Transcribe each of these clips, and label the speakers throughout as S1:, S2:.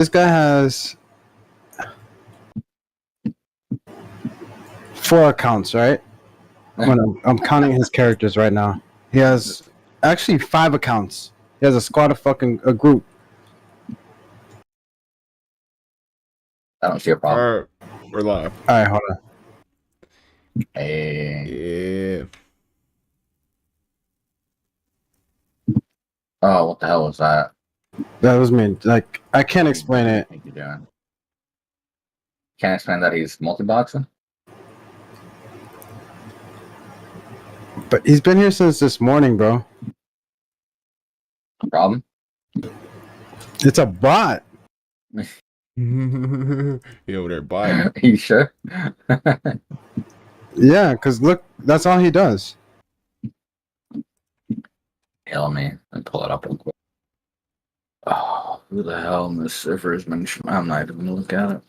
S1: This guy has 4 accounts, right? I'm counting his characters right now. He has actually 5 accounts. He has a squad of a group.
S2: I don't see a problem.
S3: All right, we're live.
S1: All right, hold on.
S2: Hey.
S3: Yeah.
S2: Oh, what the hell was that?
S1: That was me. Like, I can't explain it.
S2: What you doing? Can't explain that he's multi-boxing?
S1: But he's been here since this morning, bro.
S2: No problem.
S1: It's a bot.
S3: He over there buying.
S2: Are you sure?
S1: Yeah, because look, that's all he does.
S2: Hell, me. Let me pull it up real quick. Oh, who the hell in this server has been... I'm not even gonna look at it.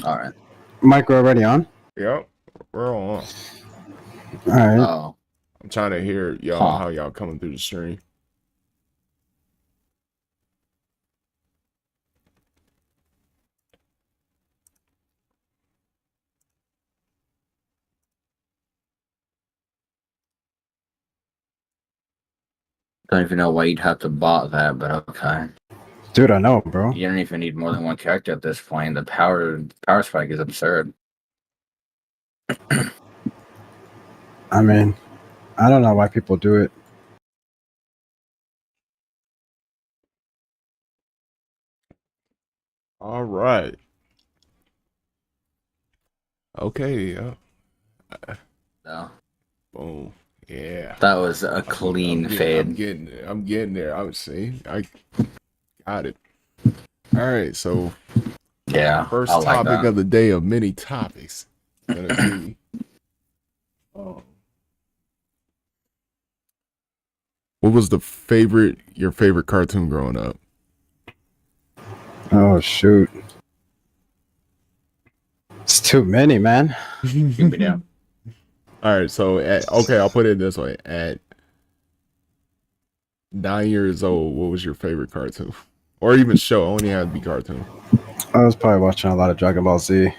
S2: Alright.
S1: Mike, we're already on?
S3: Yep, we're on.
S1: All right.
S2: Oh.
S3: I'm trying to hear y'all how y'all coming through the stream.
S2: Don't even know why you'd have to bot that, but okay.
S1: Dude, I know, bro.
S2: You don't even need more than one character at this point. The power spike is absurd.
S1: I mean, I don't know why people do it.
S3: All right. Okay. Yeah.
S2: No.
S3: Boom. Yeah.
S2: That was a clean fade.
S3: I'm getting there. I would say I got it. All right. So
S2: Yeah.
S3: first
S2: I like
S3: topic
S2: that.
S3: of the day of many topics gonna be. What was your favorite cartoon growing up?
S1: Oh, shoot. It's too many, man.
S2: Give me down.
S3: All right, so okay, I'll put it this way: at 9 years old, what was your favorite cartoon, or even show? Only had to be cartoon.
S1: I was probably watching a lot of Dragon Ball Z.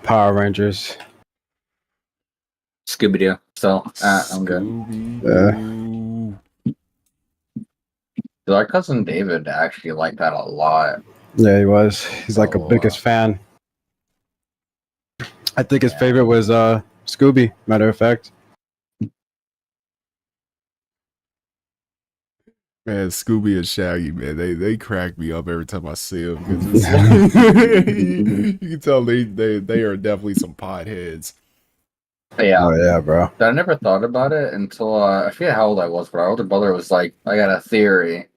S1: Power Rangers.
S2: Scooby-Doo. So, I'm good.
S3: Yeah.
S2: Our cousin David actually liked that a lot.
S1: Yeah, he was. He's like a biggest fan. I think his favorite was Scooby, matter of fact.
S3: Man, Scooby and Shaggy, man, they crack me up every time I see them because you can tell they are definitely some potheads.
S2: Yeah.
S1: Oh yeah, bro.
S2: I never thought about it until I forget how old I was, but our older brother was like, "I got a theory.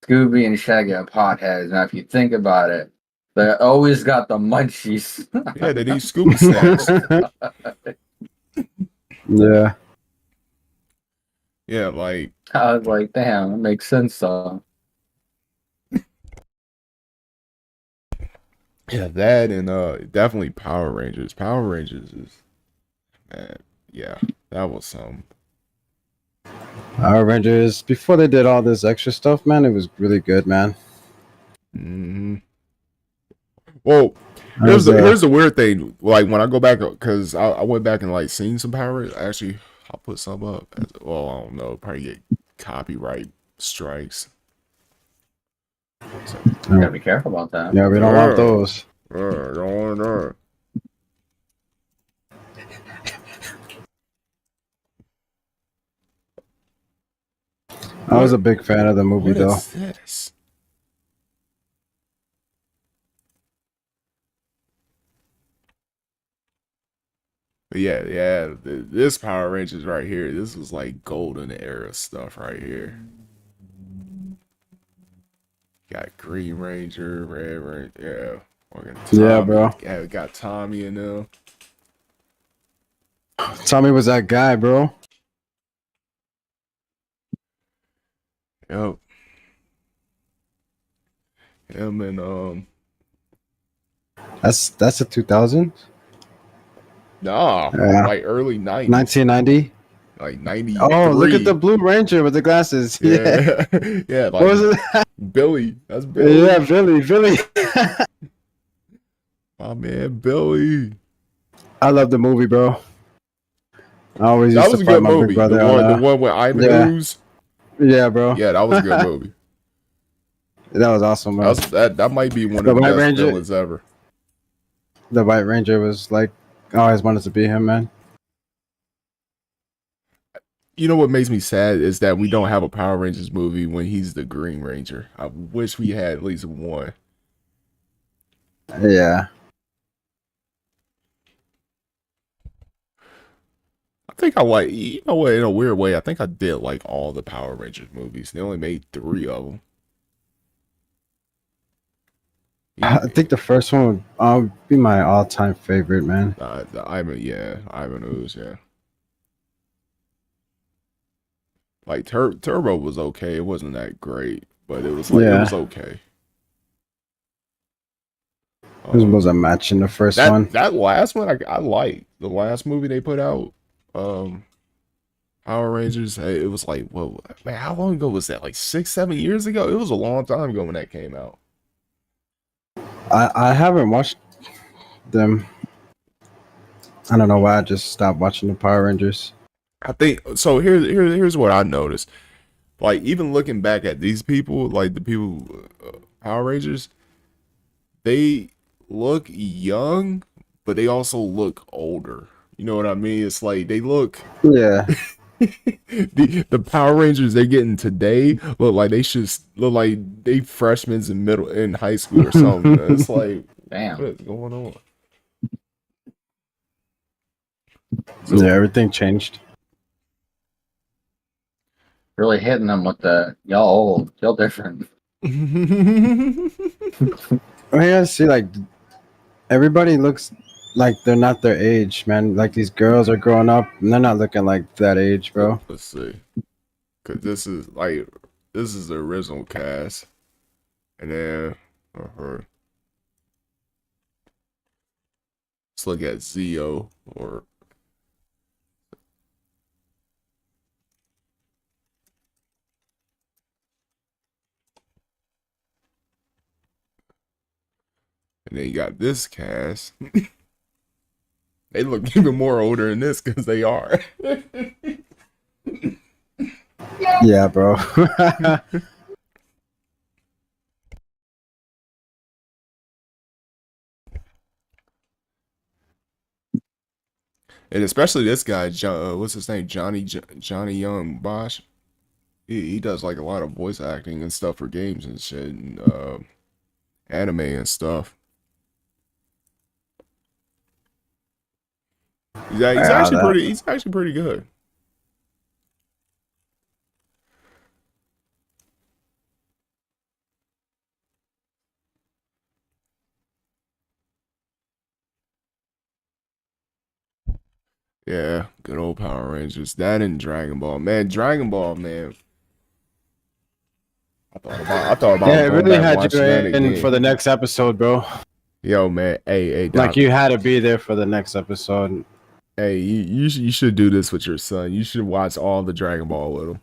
S2: Scooby and Shaggy are potheads. Now, if you think about it, they always got the munchies."
S3: Yeah, they need Scooby snacks.
S1: Yeah.
S3: Yeah, like
S2: I was like, "Damn, it makes sense." So,
S3: yeah, that and definitely Power Rangers. Power Rangers is, man, yeah, that was some.
S1: Power Rangers, before they did all this extra stuff, man, it was really good, man.
S3: Mm-hmm. Well, here's the weird thing. Like when I go back, because I went back and like seen some Power Rangers. Actually, I'll put some up. Well, I don't know. Probably get copyright strikes.
S2: So, you gotta be careful about that.
S1: Yeah, we don't want those.
S3: Don't want that.
S1: I was a big fan of the movie, though.
S3: What is this? But yeah, this Power Rangers right here, this was like golden era stuff right here. Got Green Ranger, Red Ranger,
S1: yeah, bro.
S3: Yeah, we got Tommy in there.
S1: Tommy was that guy, bro.
S3: Yep. Him and
S1: That's a 2000.
S3: nah,
S1: Yeah.
S3: like early 90s.
S1: 1990.
S3: like 93.
S1: Oh, look at the Blue Ranger with the glasses. Yeah.
S3: Yeah, yeah,
S1: What
S3: like
S1: was it?
S3: Billy. That's Billy.
S1: Yeah, Billy.
S3: My man, Billy.
S1: I love the movie, bro. I always
S3: That
S1: used to
S3: was a
S1: fight
S3: good
S1: my big
S3: movie.
S1: brother on
S3: The one with Ivan
S1: yeah,
S3: Ooze.
S1: yeah, bro.
S3: Yeah, that was a good movie.
S1: That was awesome, bro.
S3: That might be one
S1: The
S3: of the
S1: White
S3: best
S1: Ranger,
S3: villains ever.
S1: the White Ranger was like, I always wanted to be him, man.
S3: You know what makes me sad is that we don't have a Power Rangers movie when he's the Green Ranger. I wish we had at least one.
S1: Yeah.
S3: I think I like, you know what, in a weird way, I think I did like all the Power Rangers movies. They only made 3 of them.
S1: I think the first one would be my all-time favorite, man.
S3: The Ivan Ooze, yeah. Like Turbo was okay. It wasn't that great, but it was like it was okay.
S1: This was a match in the first one.
S3: That last one I liked. The last movie they put out, Power Rangers. It was like, well, man, how long ago was that? Like 6-7 years ago. It was a long time ago when that came out.
S1: I haven't watched them. I don't know why I just stopped watching the Power Rangers.
S3: I think so. Here's what I noticed. Like even looking back at these people, like the people Power Rangers, they look young, but they also look older. You know what I mean? It's like they look.
S1: Yeah.
S3: the Power Rangers they're getting today look like they should look like they freshmen in high school or something. It's like,
S2: damn,
S3: what is going on?
S1: So, yeah, everything changed.
S2: Really hitting them with the y'all old, y'all different.
S1: I mean, see, like everybody looks like they're not their age, man. Like these girls are growing up and they're not looking like that age, bro.
S3: Let's see, because this is the original cast, and then her. Let's look at Zio or. And then you got this cast. They look even more older in this because they are.
S1: Yeah, bro.
S3: And especially this guy, what's his name? Johnny Young Bosch. He does like a lot of voice acting and stuff for games and shit, and anime and stuff. He's actually pretty good. Yeah, good old Power Rangers. That and Dragon Ball, man. Dragon Ball, man. I thought about
S1: Yeah, it
S3: going
S1: really
S3: back and
S1: had
S3: watching
S1: you
S3: that
S1: in
S3: again.
S1: for the next episode, bro.
S3: Yo, man. Hey, Doc.
S1: Like you had to be there for the next episode.
S3: Hey, you should do this with your son. You should watch all the Dragon Ball with him.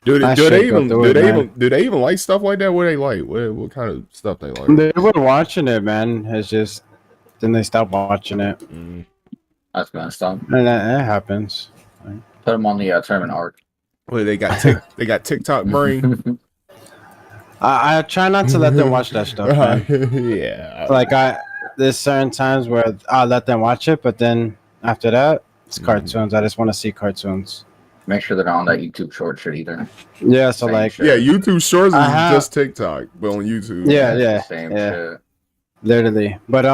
S3: Do they even like stuff like that? What they like? What kind of stuff they like?
S1: They were watching it, man. It's just then they stopped watching it.
S2: That's gonna stop.
S1: And that happens.
S2: Put them on the tournament arc.
S3: What they got? They got TikTok brain.
S1: I try not to let them watch that stuff, man.
S3: Yeah.
S1: Like there's certain times where I'll let them watch it, but then after that, it's cartoons. I just want to see cartoons.
S2: Make sure they're not on that YouTube short shit either.
S1: Yeah, so
S2: Same
S1: like
S2: shit.
S3: Yeah, YouTube Shorts is just TikTok, but on YouTube.
S1: Yeah,
S2: Same
S1: yeah.
S2: shit.
S1: Literally. But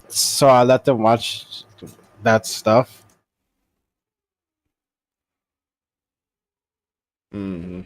S1: so I let them watch that stuff.
S3: Mm-hmm.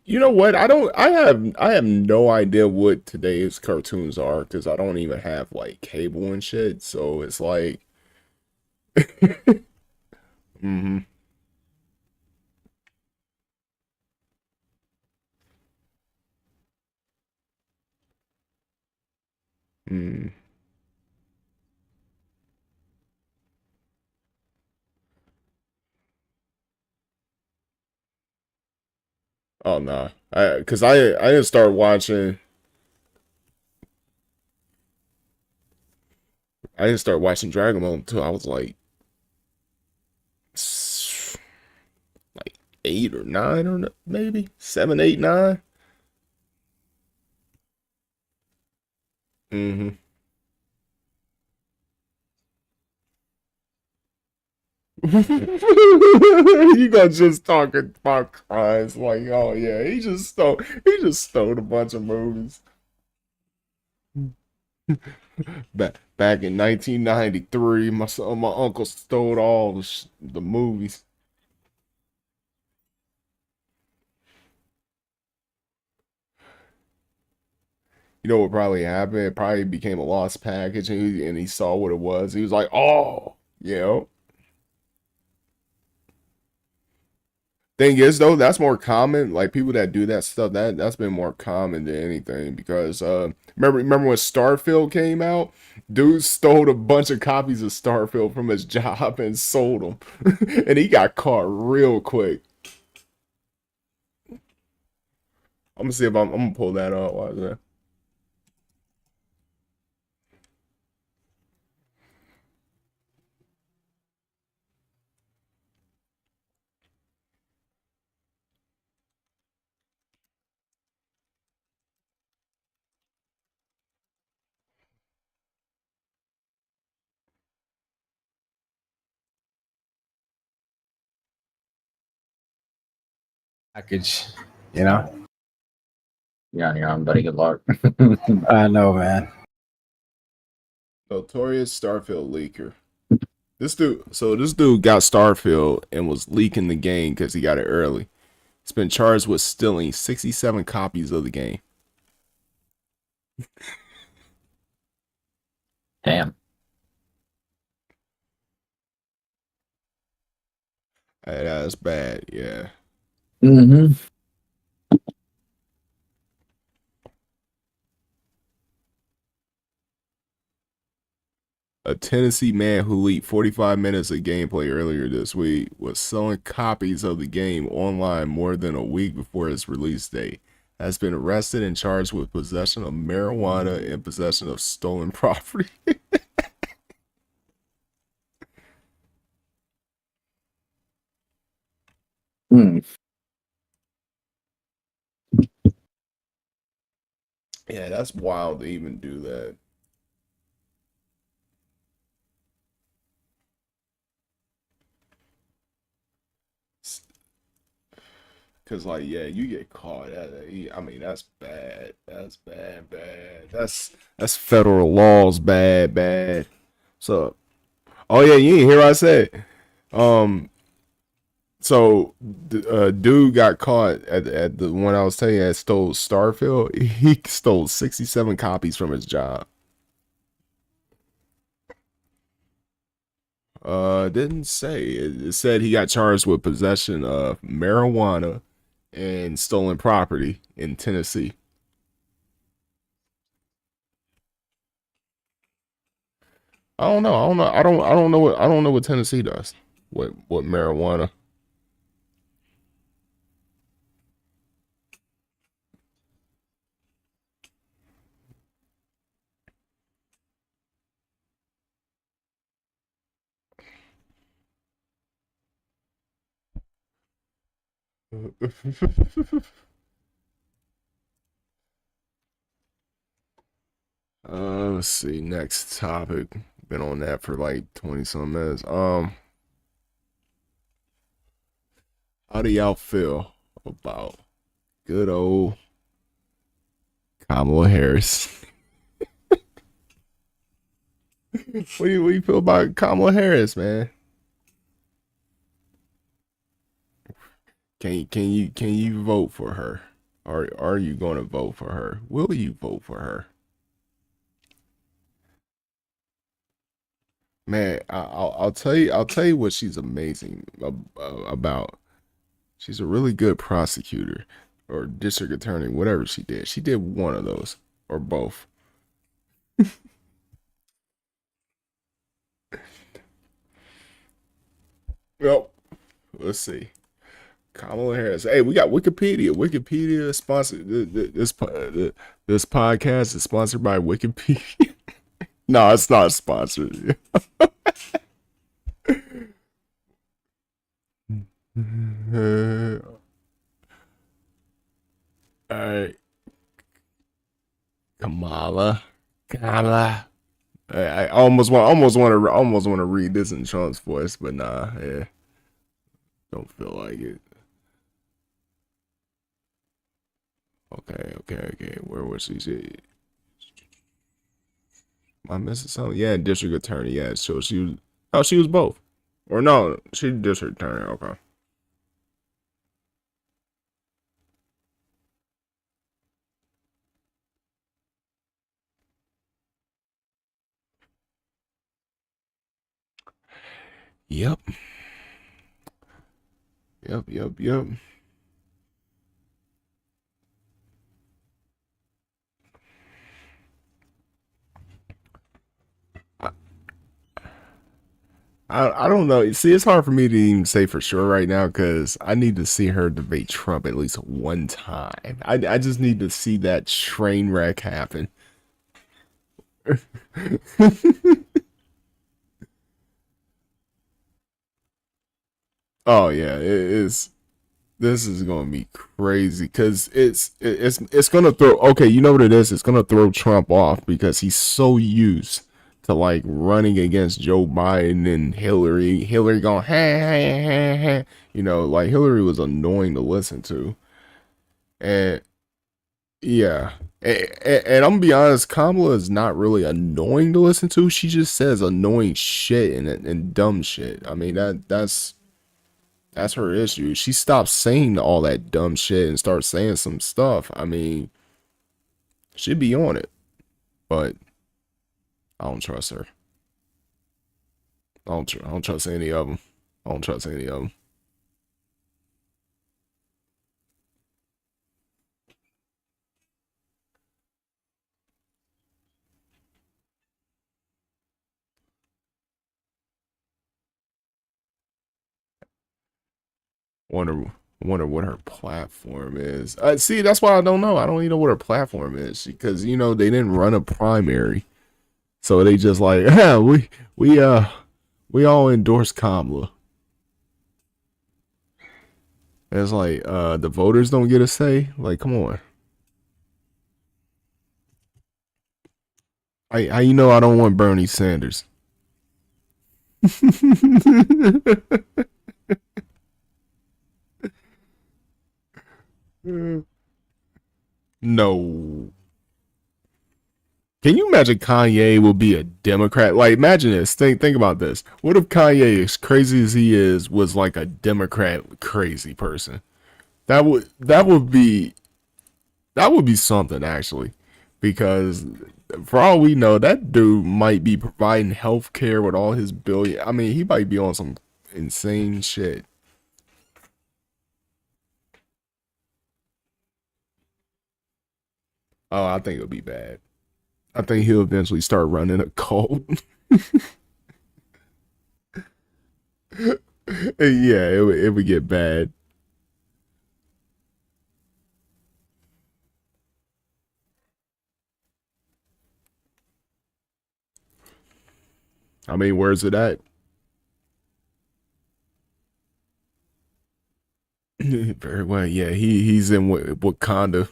S3: You know what? I have no idea what today's cartoons are because I don't even have like cable and shit. So it's like, mm-hmm. Mm. Oh no, I didn't start watching. I didn't start watching Dragon Ball until I was like 8 or 9 or maybe 7, 8, 9. Mm-hmm. You gonna just talk about crimes like, oh yeah, he just stole a bunch of movies. Back in 1993, my uncle stole all the movies. You know what probably happened? It probably became a lost package, and he saw what it was. He was like, "Oh, you know." Thing is, though, that's more common. Like people that do that stuff, that's been more common than anything. Because remember when Starfield came out? Dude stole a bunch of copies of Starfield from his job and sold them, and he got caught real quick. I'm gonna see if I'm gonna pull that up. Watch that.
S1: Package, you know.
S2: You're on your own, buddy. Good luck.
S1: I know, man.
S3: Notorious Starfield leaker. This dude got Starfield and was leaking the game because he got it early. He's been charged with stealing 67 copies of the game.
S2: Damn.
S3: Hey, that's bad, yeah.
S2: Mm-hmm.
S3: A Tennessee man who leaked 45 minutes of gameplay earlier this week was selling copies of the game online more than a week before its release date. Has been arrested and charged with possession of marijuana and possession of stolen property.
S2: Hmm.
S3: Yeah, that's wild to even do that. Cause like, yeah, you get caught. I mean, that's bad. That's bad, bad. That's federal laws, bad, bad. So, oh yeah, you didn't hear what I said. Um, so dude got caught at the one I was telling you that stole Starfield. He stole 67 copies from his job. Didn't say. It said he got charged with possession of marijuana and stolen property in Tennessee. I don't know. I don't know. I don't know what. I don't know what Tennessee does. What marijuana? Let's see. Next topic. Been on that for like 20 some minutes. How do y'all feel about good old Kamala Harris? What do you feel about Kamala Harris, man? Can you vote for her? Are you going to vote for her? Will you vote for her? Man, I'll tell you what she's amazing about. She's a really good prosecutor or district attorney, whatever she did. She did one of those or both. Well, let's see. Kamala Harris. Hey, we got Wikipedia. Wikipedia sponsored this podcast is sponsored by Wikipedia. No, it's not sponsored. All right, Kamala. I almost want to read this in Trump's voice, but nah, yeah, don't feel like it. Okay. Where was she? Am I missing something? Yeah, district attorney. Yeah, so she was. Oh, she was both. Or no, she's district attorney. Okay. Yep. I don't know. See, it's hard for me to even say for sure right now because I need to see her debate Trump at least one time. I just need to see that train wreck happen. Oh yeah, it is. This is gonna be crazy because it's gonna throw. Okay, you know what it is? It's gonna throw Trump off because he's so used to like running against Joe Biden and Hillary. Hillary going, hey. You know, like Hillary was annoying to listen to, and yeah. And I'm gonna be honest, Kamala is not really annoying to listen to. She just says annoying shit and dumb shit. I mean that's her issue. She stopped saying all that dumb shit and starts saying some stuff. I mean, she'd be on it, but I don't trust her. I don't trust any of them. I don't trust any of them. Wonder what her platform is. See, that's why I don't know. I don't even know what her platform is because you know they didn't run a primary, so they just like, yeah, we all endorse Kamala. And it's like the voters don't get a say. Like, come on. How you know I don't want Bernie Sanders? No. Can you imagine Kanye will be a Democrat? Like, imagine this. Think about this. What if Kanye, as crazy as he is, was like a Democrat crazy person? That would be something actually, because for all we know, that dude might be providing health care with all his billion. I mean, he might be on some insane shit. Oh, I think it'll be bad. I think he'll eventually start running a cult. Yeah, it would get bad. I mean, where's it at? Very well. Yeah, he's in Wakanda.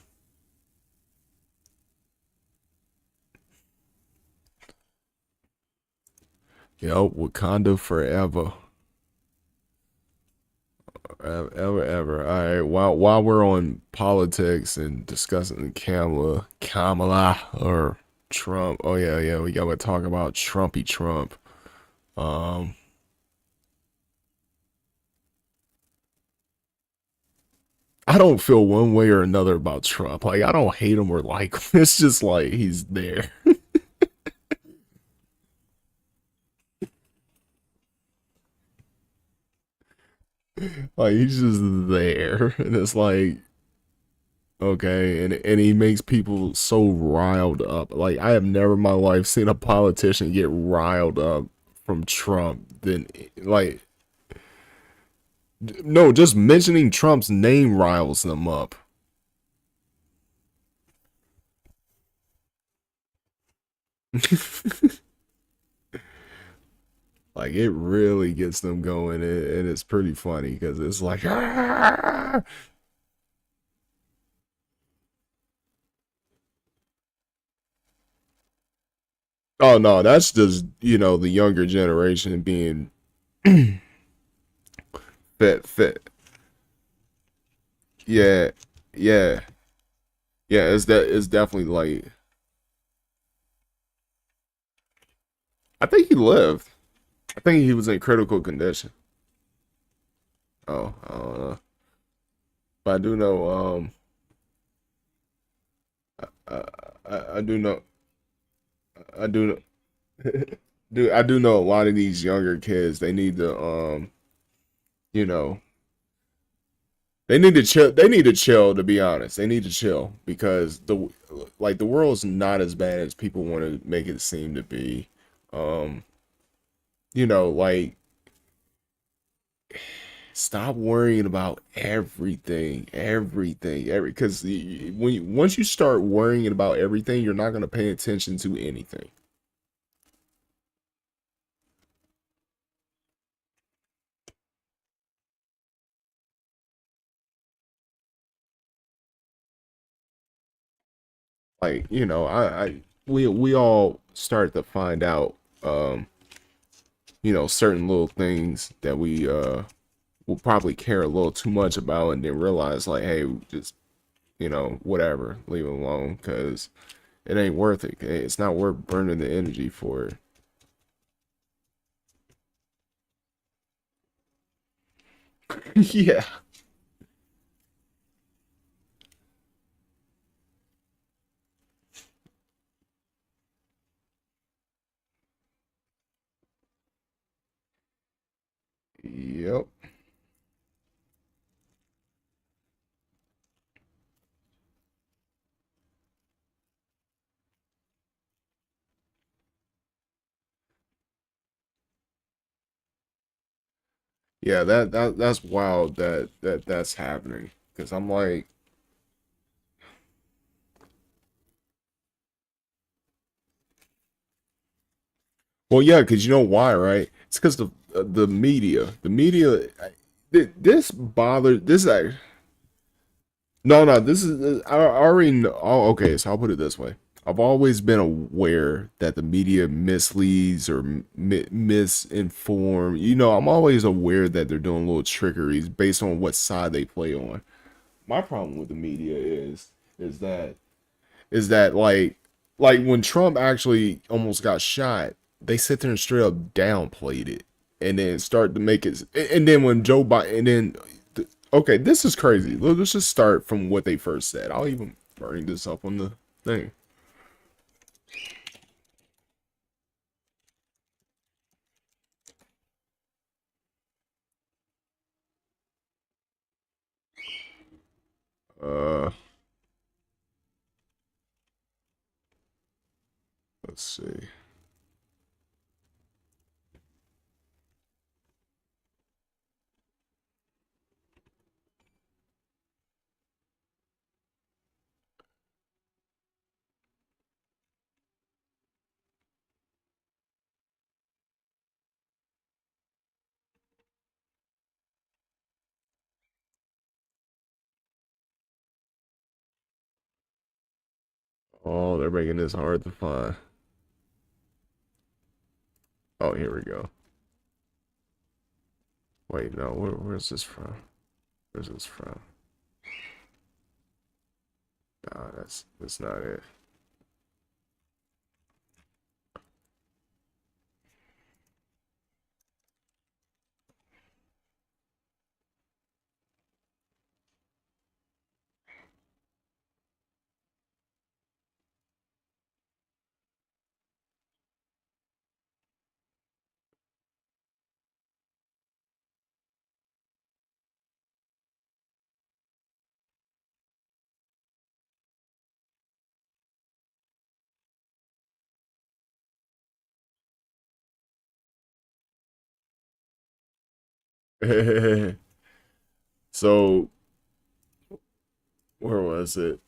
S3: Yo, Wakanda forever. Ever. All right. While we're on politics and discussing Kamala or Trump. Oh yeah. We gotta talk about Trumpy Trump. Um, I don't feel one way or another about Trump. Like, I don't hate him or like him. It's just like he's there. Like, he's just there. And it's like, okay, and he makes people so riled up. Like, I have never in my life seen a politician get riled up from Trump. Then, like, no, just mentioning Trump's name riles them up. Like, it really gets them going, and it's pretty funny because it's like, "Ah!" Oh no, that's just the younger generation being fit. Yeah, yeah, yeah. It's definitely like I think he lived. I think he was in critical condition. Oh, I don't know, but I do know. I, I do know. I do know. I do know a lot of these younger kids. They need to you know, they need to chill. They need to chill. To be honest, they need to chill because the world's not as bad as people want to make it seem to be. Um, like stop worrying about every because once you start worrying about everything, you're not gonna pay attention to anything. Like we all start to find out certain little things that we will probably care a little too much about and then realize like, hey, just whatever, leave it alone because it ain't worth it. It's not worth burning the energy for it. Yeah. Yep. Yeah, that's wild that's happening because I'm like, well, yeah, because you know why, right? It's because the media, this bothered this. No, this is I already know. Oh, okay, so I'll put it this way. I've always been aware that the media misleads or misinform. I'm always aware that they're doing little trickeries based on what side they play on. My problem with the media is that like when Trump actually almost got shot, they sit there and straight up downplayed it, and then start to make it. And then when Joe Biden, and then okay, this is crazy. Let's just start from what they first said. I'll even bring this up on the thing. Uh, let's see. Oh, they're making this hard to find. Oh, here we go. Wait, no, where's this from? Where's this from? Nah, that's not it. So where was it?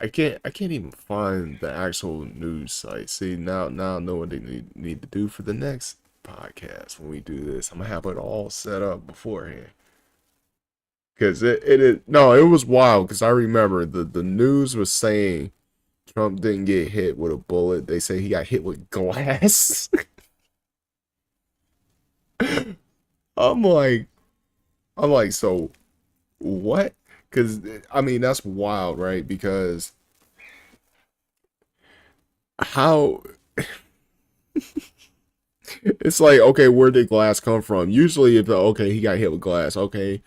S3: I can't even find the actual news site. See, now I know what they need to do for the next podcast when we do this. I'm gonna have it all set up beforehand. Cause it was wild because I remember the news was saying Trump didn't get hit with a bullet. They say he got hit with glass. I'm like I'm like, so what? Because I mean that's wild, right? Because how it's like, okay, where did glass come from? Usually, if okay, he got hit with glass, okay,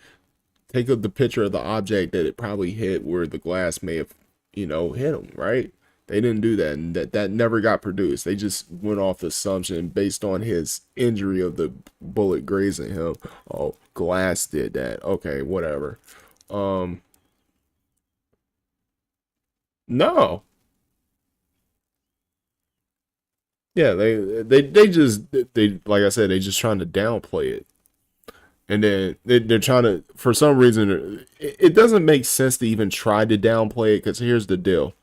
S3: take up the picture of the object that it probably hit where the glass may have, hit him, right? They didn't do that, and that never got produced. They just went off the assumption based on his injury of the bullet grazing him. Oh, glass did that. Okay, whatever. Um, no, yeah, they just they like I said, they just trying to downplay it. And then they're trying to, for some reason, it doesn't make sense to even try to downplay it because here's the deal.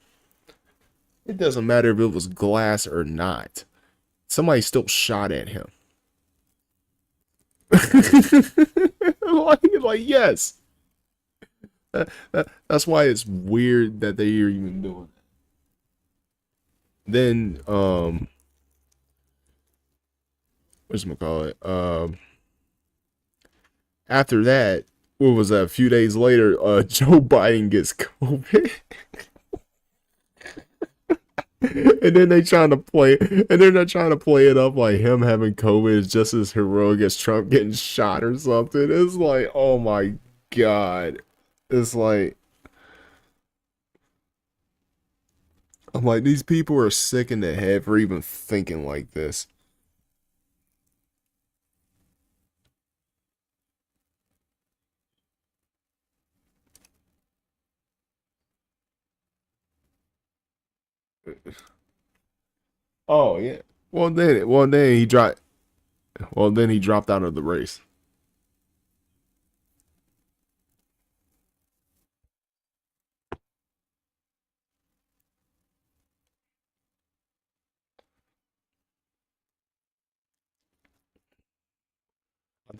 S3: It doesn't matter if it was glass or not. Somebody still shot at him. like yes. That's why it's weird that they are even doing that. Then, whatchamacallit? After that, what was that? A few days later, Joe Biden gets COVID. And then they're trying to play it up like him having COVID is just as heroic as Trump getting shot or something. It's like, oh my god. It's like, I'm like, these people are sick in the head for even thinking like this. Oh yeah. Then he dropped out of the race.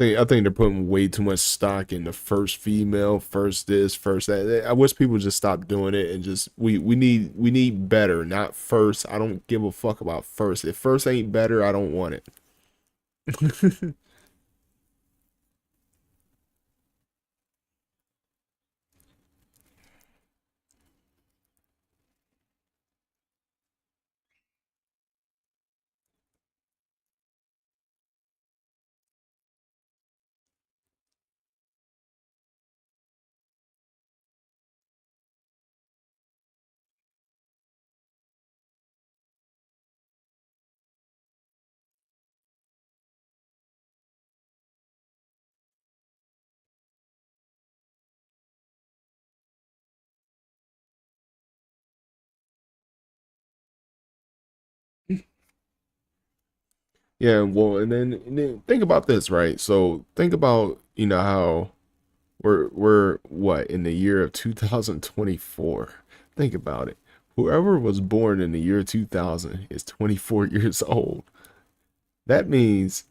S3: I think they're putting way too much stock in the first female, first this, first that. I wish people just stop doing it and just we need better, not first. I don't give a fuck about first. If first ain't better, I don't want it. Yeah, well, and then think about this, right? So think about how we're what in the year of 2024. Think about it. Whoever was born in the year 2000 is 24 years old. That means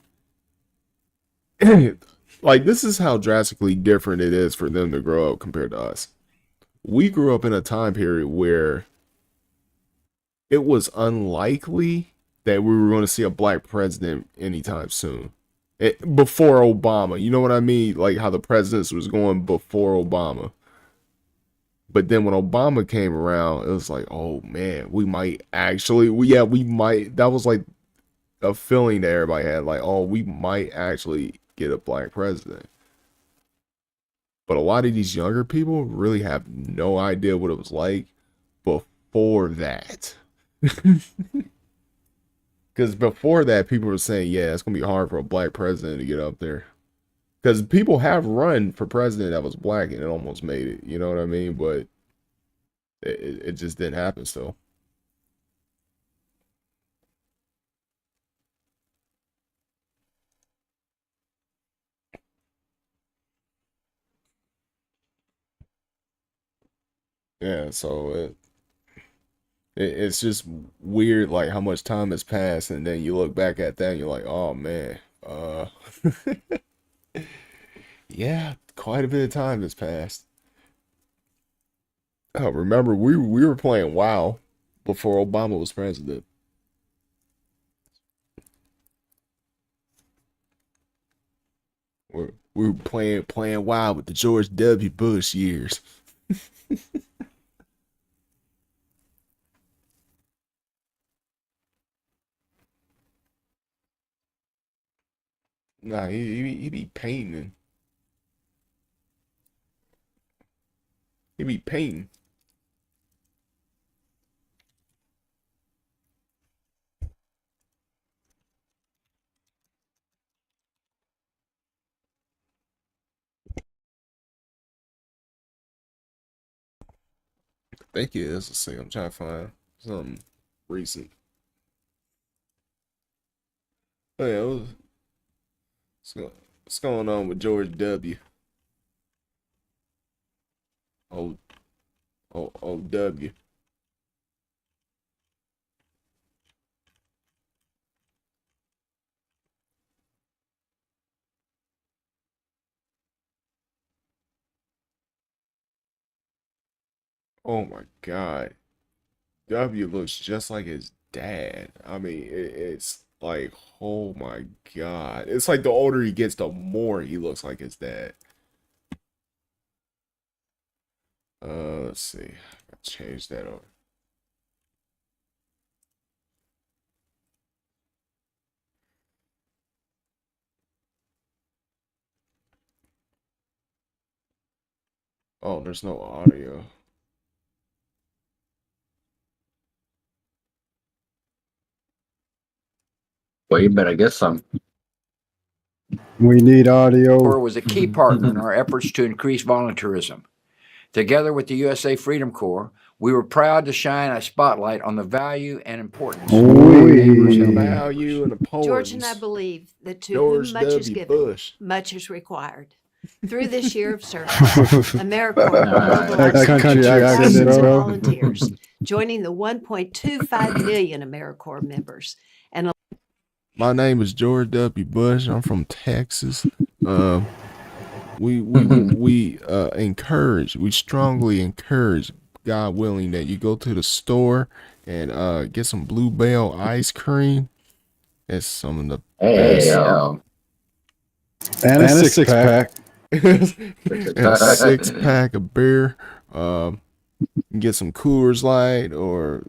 S3: like this is how drastically different it is for them to grow up compared to us. We grew up in a time period where it was unlikely that we were going to see a black president anytime soon. Before Obama, you know what I mean? Like how the presidents was going before Obama. But then when Obama came around, it was like, oh man, we might actually, we might. That was like a feeling that everybody had, like, oh, we might actually get a black president. But a lot of these younger people really have no idea what it was like before that. Because before that, people were saying, yeah, it's going to be hard for a black president to get up there. Because people have run for president that was black and it almost made it. You know what I mean? But it just didn't happen still. Yeah, so it's just weird, like how much time has passed, and then you look back at that, and you're like, oh man, yeah, quite a bit of time has passed. Oh, remember we were playing WoW before Obama was president. We were playing WoW with the George W. Bush years. Nah, he be painting. He be painting. I think it is. Let's see. I'm trying to find something recent. Oh yeah, what's going on with George W? Oh, W. Oh my God. W looks just like his dad. I mean, it's like, oh my God. It's like the older he gets, the more he looks like his dad. Let's see. I change that over. Oh, there's no audio.
S2: Well, you better get some.
S1: We need audio.
S4: Corps was a key partner in our efforts to increase volunteerism. Together with the USA Freedom Corps, we were proud to shine a spotlight on the value and importance of
S3: Value and importance.
S5: George and I believe that to
S3: George
S5: whom much is
S3: W.
S5: given,
S3: Bush.
S5: much is required. Through this year of service, AmeriCorps mobilized
S1: country
S5: 2,000
S1: accent, bro.
S5: volunteers, joining the 1.25 million AmeriCorps members. And
S3: My name is George W. Bush. I'm from Texas. We strongly encourage, God willing, that you go to the store and get some Bluebell ice cream. It's some of the best.
S1: And a six pack.
S3: And a 6-pack of beer. Get some Coors Light or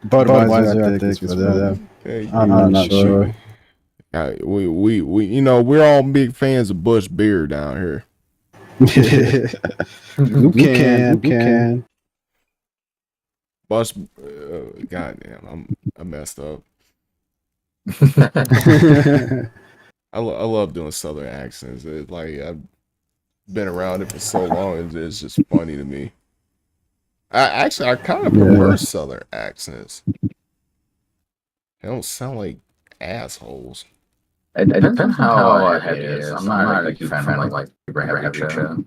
S1: Budweiser, I think is for them.
S3: okay,
S1: I'm not sure.
S3: we we're all big fans of Bush beer down here.
S1: Who can?
S3: Bush, goddamn, I messed up. I love doing Southern accents. It's like I've been around it for so long. It's just funny to me. I kind of prefer Southern accents. They don't sound like assholes.
S2: It depends on how heavy it is. I'm not a big fan of like super heavy shit.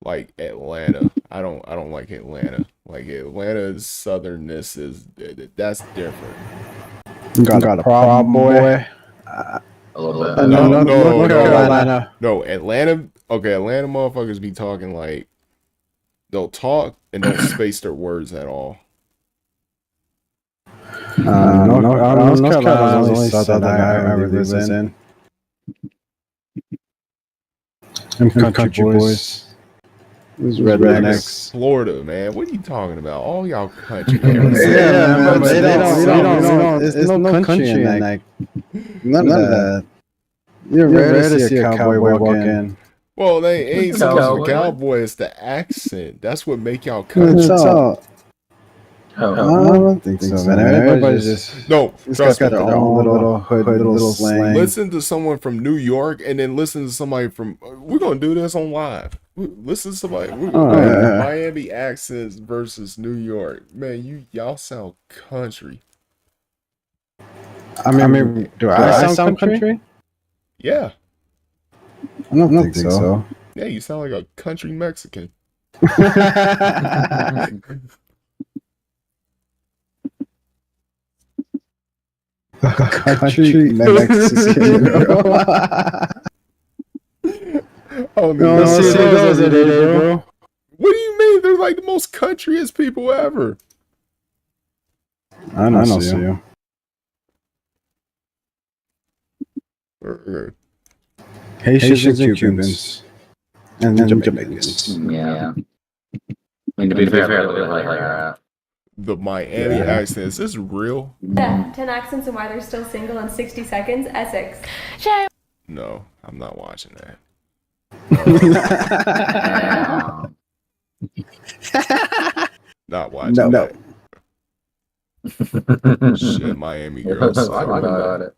S3: Like Atlanta, I don't like Atlanta. Like Atlanta's southernness that's different.
S1: You got a problem, boy.
S2: A little bit.
S3: No, Atlanta. Okay, Atlanta motherfuckers be talking like they'll talk and don't space their words at all.
S1: North Carolina's the only southern I ever lived in. Them country boys. Those rednecks.
S3: Florida, man. What are you talking about? All y'all country.
S1: Yeah, but they don't. There's no country in that. None of that. You're rare to see a cowboy walk in.
S3: Well, they ain't so much a cowboy. It's the accent. That's what make y'all country.
S1: I don't think so, man. Everybody's just
S3: trust me.
S1: Got their own little hood, little slang.
S3: Listen to someone from New York, and then listen to somebody from. We're gonna do this on live. Listen to somebody. Miami accents versus New York. Man, y'all sound country.
S1: I mean, do I sound country?
S3: Yeah.
S1: I don't think so.
S3: Yeah, you sound like a country Mexican.
S1: Country Mexican.
S3: Oh,
S1: No,
S3: no,
S1: see those every day, bro.
S3: What do you mean? They're like the most countryest people ever.
S1: I don't see you. Haitians and Cubans. And Jamaicans.
S2: Yeah. I mean, to be fair, they're like
S3: The Miami accent, is this real?
S6: Yeah, 10 accents and why they're still single in 60 seconds. Essex.
S3: No, I'm not watching that. Not watching that. Shit, Miami girls.
S2: Talk about it.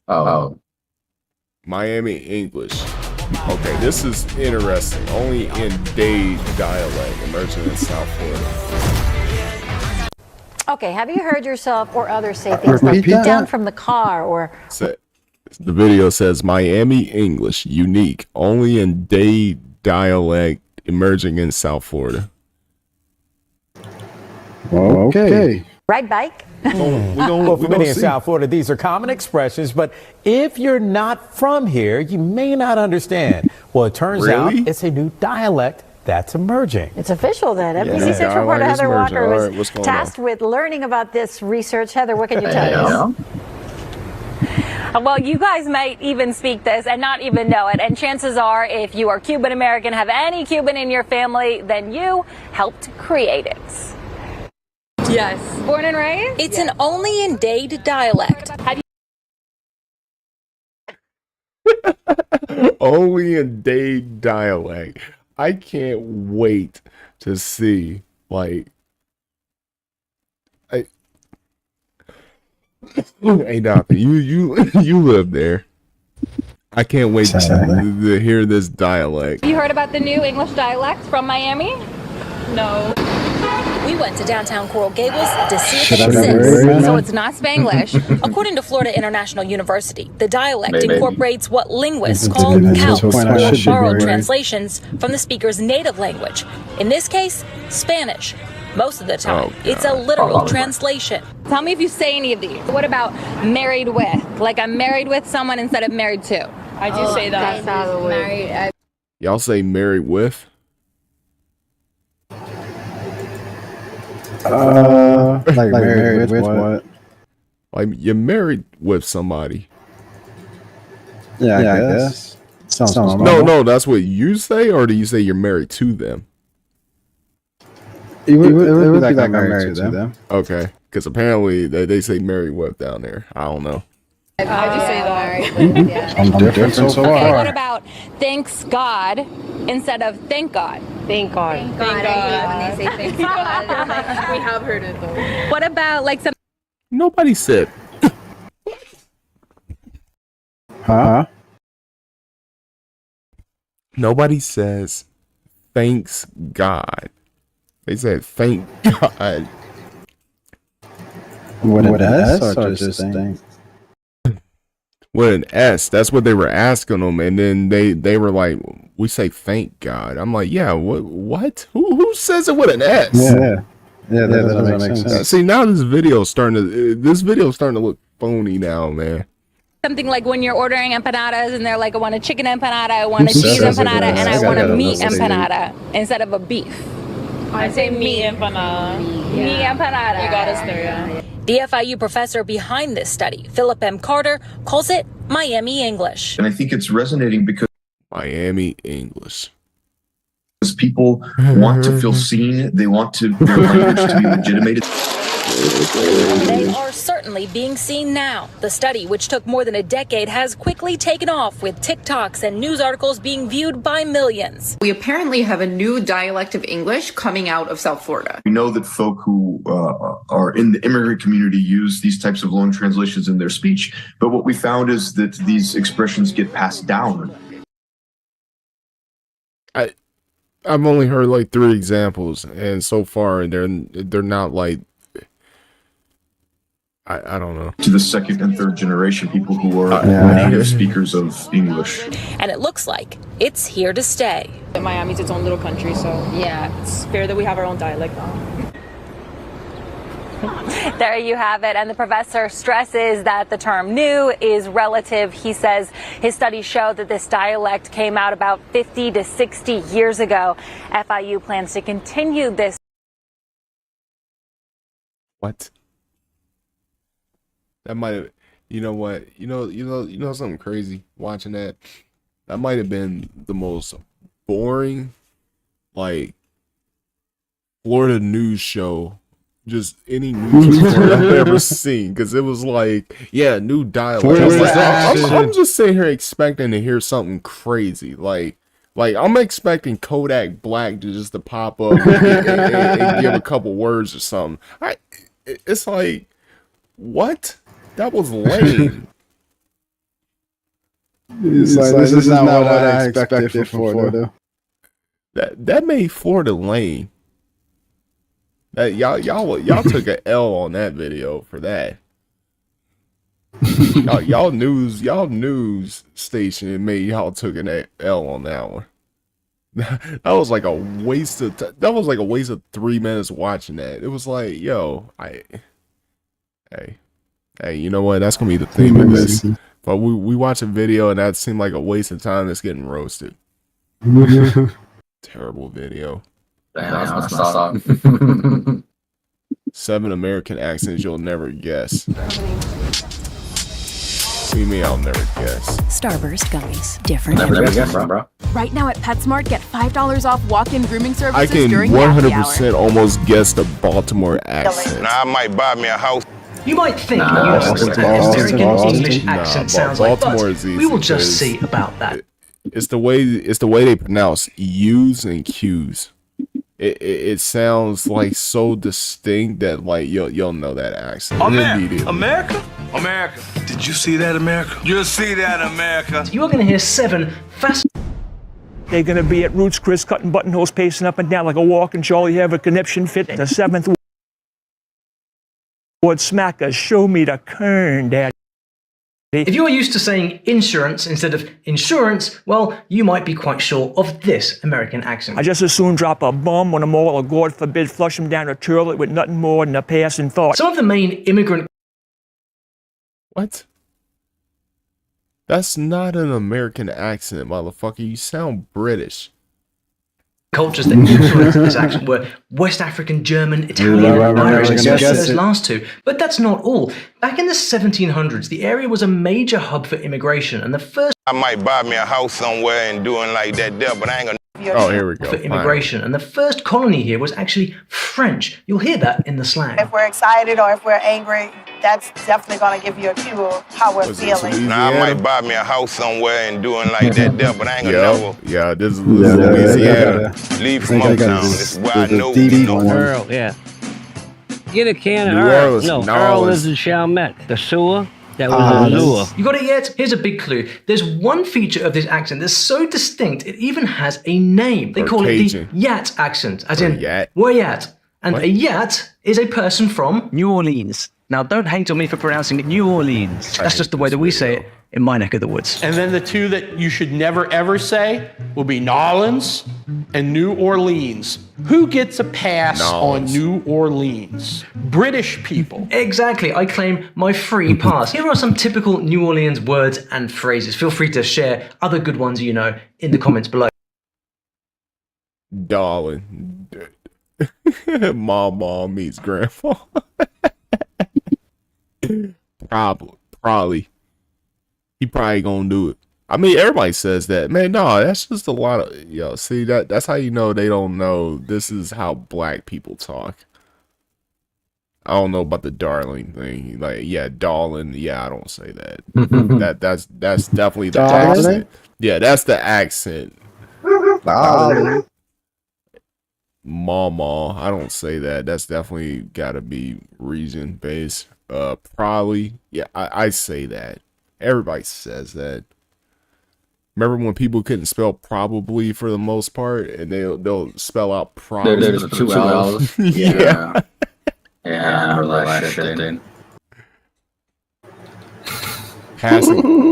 S2: Oh.
S3: Miami English. Okay, this is interesting. Only in Dade dialect, emerging in South Florida.
S7: Okay, have you heard yourself or others say things like
S1: Repeat
S7: get
S1: that?
S7: down from the car or
S3: The video says Miami English, unique, only in Dade dialect, emerging in South Florida.
S1: Okay.
S7: ride bike?
S8: Well, for many in South Florida, these are common expressions, but if you're not from here, you may not understand. Well, it turns out it's a new dialect that's emerging.
S7: It's official then. NBC
S3: Yeah.
S7: 6
S3: Yeah,
S7: reporter
S3: like it's
S7: Heather
S3: emerging.
S7: Walker
S3: All
S7: was
S3: right, what's going
S7: tasked
S3: on?
S7: with learning about this research. Heather, what can you tell us?
S9: Well, you guys might even speak this and not even know it. And chances are, if you are Cuban American, have any Cuban in your family, then you helped create it.
S6: Yes. Born and raised?
S9: It's an only in Dade dialect. Have
S3: Only in Dade dialect. I can't wait to see, like, hey, Doctor, you live there. I can't wait to hear this dialect.
S9: you heard about the new English dialect from Miami?
S6: No.
S9: We went to downtown Coral Gables to see if
S1: Should
S9: it
S1: I be
S9: exists.
S1: worried, man?
S9: So it's not Spanglish. According to Florida International University, the dialect
S2: Maybe.
S9: incorporates what linguists
S1: That's
S9: call
S1: a good
S9: calques,
S1: point. I
S9: or
S1: should be
S9: borrowed
S1: worried.
S9: translations from the speaker's native language. In this case, Spanish. Most of the time, it's a literal translation. Tell me if you say any of these. What about married with? Like I'm married with someone instead of married to.
S6: I do say that.
S9: Married.
S3: Y'all say married with?
S1: Like married with what?
S3: Like you're married with somebody.
S1: Yeah, I guess. Sounds normal.
S3: No, that's what you say, or do you say you're married to them?
S1: It would be like I'm married to them.
S3: Okay, because apparently they say married with down there. I don't know.
S6: I do say that.
S1: I'm different so
S9: Okay,
S1: far.
S9: what about thanks God instead of thank God?
S7: Thank God.
S6: Thank God. When they say thank God. We have heard it though.
S9: What about like some
S3: Nobody said.
S1: Huh?
S3: Nobody says thanks God. They said thank God.
S1: With an S or just thing?
S3: With an S. That's what they were asking them, and then they were like, "We say thank God." I'm like, "Yeah, what? Who says it with an S?"
S1: Yeah, that doesn't make sense.
S3: See, now this video's starting to look phony now, man.
S9: something like when you're ordering empanadas and they're like, I want a chicken empanada, I want a
S1: Who
S9: cheese
S1: says it
S9: empanada,
S1: with
S9: and
S1: an
S9: I
S1: S?
S9: want
S1: I
S9: a
S1: gotta
S9: meat
S1: listen to you.
S9: empanada instead of a beef.
S6: I say meat empanada.
S9: Meat empanada.
S6: You got us there, yeah.
S9: The FIU professor behind this study, Philip M. Carter, calls it Miami English.
S10: And I think it's resonating because
S3: Miami English.
S10: people want to feel seen. They want their language to be legitimated.
S9: They are certainly being seen now. The study, which took more than a decade, has quickly taken off, with TikToks and news articles being viewed by millions.
S11: We apparently have a new dialect of English coming out of South Florida.
S10: We know that folk who are in the immigrant community use these types of loan translations in their speech. But what we found is that these expressions get passed down.
S3: I've only heard like 3 examples, and so far they're not like I don't know.
S10: To the second and third generation people who are native speakers of English.
S9: And it looks like it's here to stay.
S6: Miami's its own little country, so yeah, it's fair that we have our own dialect now.
S9: There you have it. And the professor stresses that the term new is relative. He says his studies show that this dialect came out about 50 to 60 years ago. FIU plans to continue this.
S3: What? That might have, you know what? You know something crazy watching that? That might have been the most boring, like, Florida news show, just any news report I've ever seen. Because it was like, yeah, new dialect. I'm just sitting here expecting to hear something crazy. Like I'm expecting Kodak Black to pop up and give a couple words or something. It's like, what? That was lame.
S1: This is not what I expected from Florida.
S3: That made Florida lame. That y'all took an L on that video for that. y'all news station made y'all took an L on that one. That was like a waste of 3 minutes watching that. It was like, yo, Hey, you know what? That's gonna be the theme of this. But we watch a video and that seemed like a waste of time that's getting roasted. Terrible video.
S2: Damn, that's
S3: 7 American accents you'll never guess. What do you mean I'll never guess?
S12: Starburst gummies. Different.
S2: Never guess, bro.
S13: Right now at PetSmart, get $5 off walk-in grooming services
S3: I can
S13: during
S3: 100% almost guess the Baltimore accent.
S14: Now I might buy me a house.
S15: You might think American English accent sounds like, but we will just see about that.
S3: It's the way they pronounce U's and Q's. It sounds like so distinct that like you'll know that accent.
S14: America. Did you see that, America? You see that, America?
S15: You are going to hear 7 fast.
S16: They're going to be at Roots Chris cutting buttonholes, pacing up and down like a walking Charlie, have a conniption fit. The 7th word smacker, show me the kern, Dad.
S15: If you are used to saying insurance instead of insurance, well, you might be quite sure of this American accent.
S16: I just as soon drop a bum on a mall or, God forbid, flush him down a toilet with nothing more than a passing thought.
S15: Some of the main immigrant...
S3: What? That's not an American accent, motherfucker. You sound British.
S15: Cultures that influenced this accent were West African, German, Italian, Irish, and especially those last two. But that's not all. Back in the 1700s, the area was a major hub for immigration, and the first...
S14: I might buy me a house somewhere and doing like that there, but I ain't gonna...
S3: Oh, here we go.
S15: For immigration, and the first colony here was actually French. You'll hear that in the slang.
S17: If we're excited or if we're angry, that's definitely going to give you a cue of how we're feeling.
S14: Now I might buy me a house somewhere and doing like that there, but I ain't gonna never.
S3: Yeah, this is Louisiana.
S14: Leave from uptown. This is where I know.
S18: Earl, yeah. Get a can of Earl. No, Earl lives in Chalmette. The sewer. That was a lure.
S15: You got it yet? Here's a big clue. There's one feature of this accent that's so distinct, it even has a name. They call it the Yat accent, as in, where yat? And a Yat is a person from
S18: New Orleans. Now, don't hate on me for pronouncing it New Orleans. That's just the way that we say it in my neck of the woods.
S19: And then the two that you should never ever say will be Nolans and New Orleans. Who gets a pass on New Orleans? British people.
S15: Exactly. I claim my free pass. Here are some typical New Orleans words and phrases. Feel free to share other good ones you know in the comments below.
S3: Darling. Mom meets grandpa. Probably. He probably gonna do it. I mean, everybody says that. Man, no, that's just a lot of see that's how you know they don't know this is how black people talk. I don't know about the darling thing. Like, yeah, darling, yeah, I don't say that. that's definitely the accent. Yeah, that's the accent. Mama, I don't say that. That's definitely gotta be region based. Probably, yeah, I say that. Everybody says that. Remember when people couldn't spell probably for the most part, and they'll spell out probably.
S2: There's 2 L's.
S3: Yeah.
S2: Yeah, I remember that shit, dude.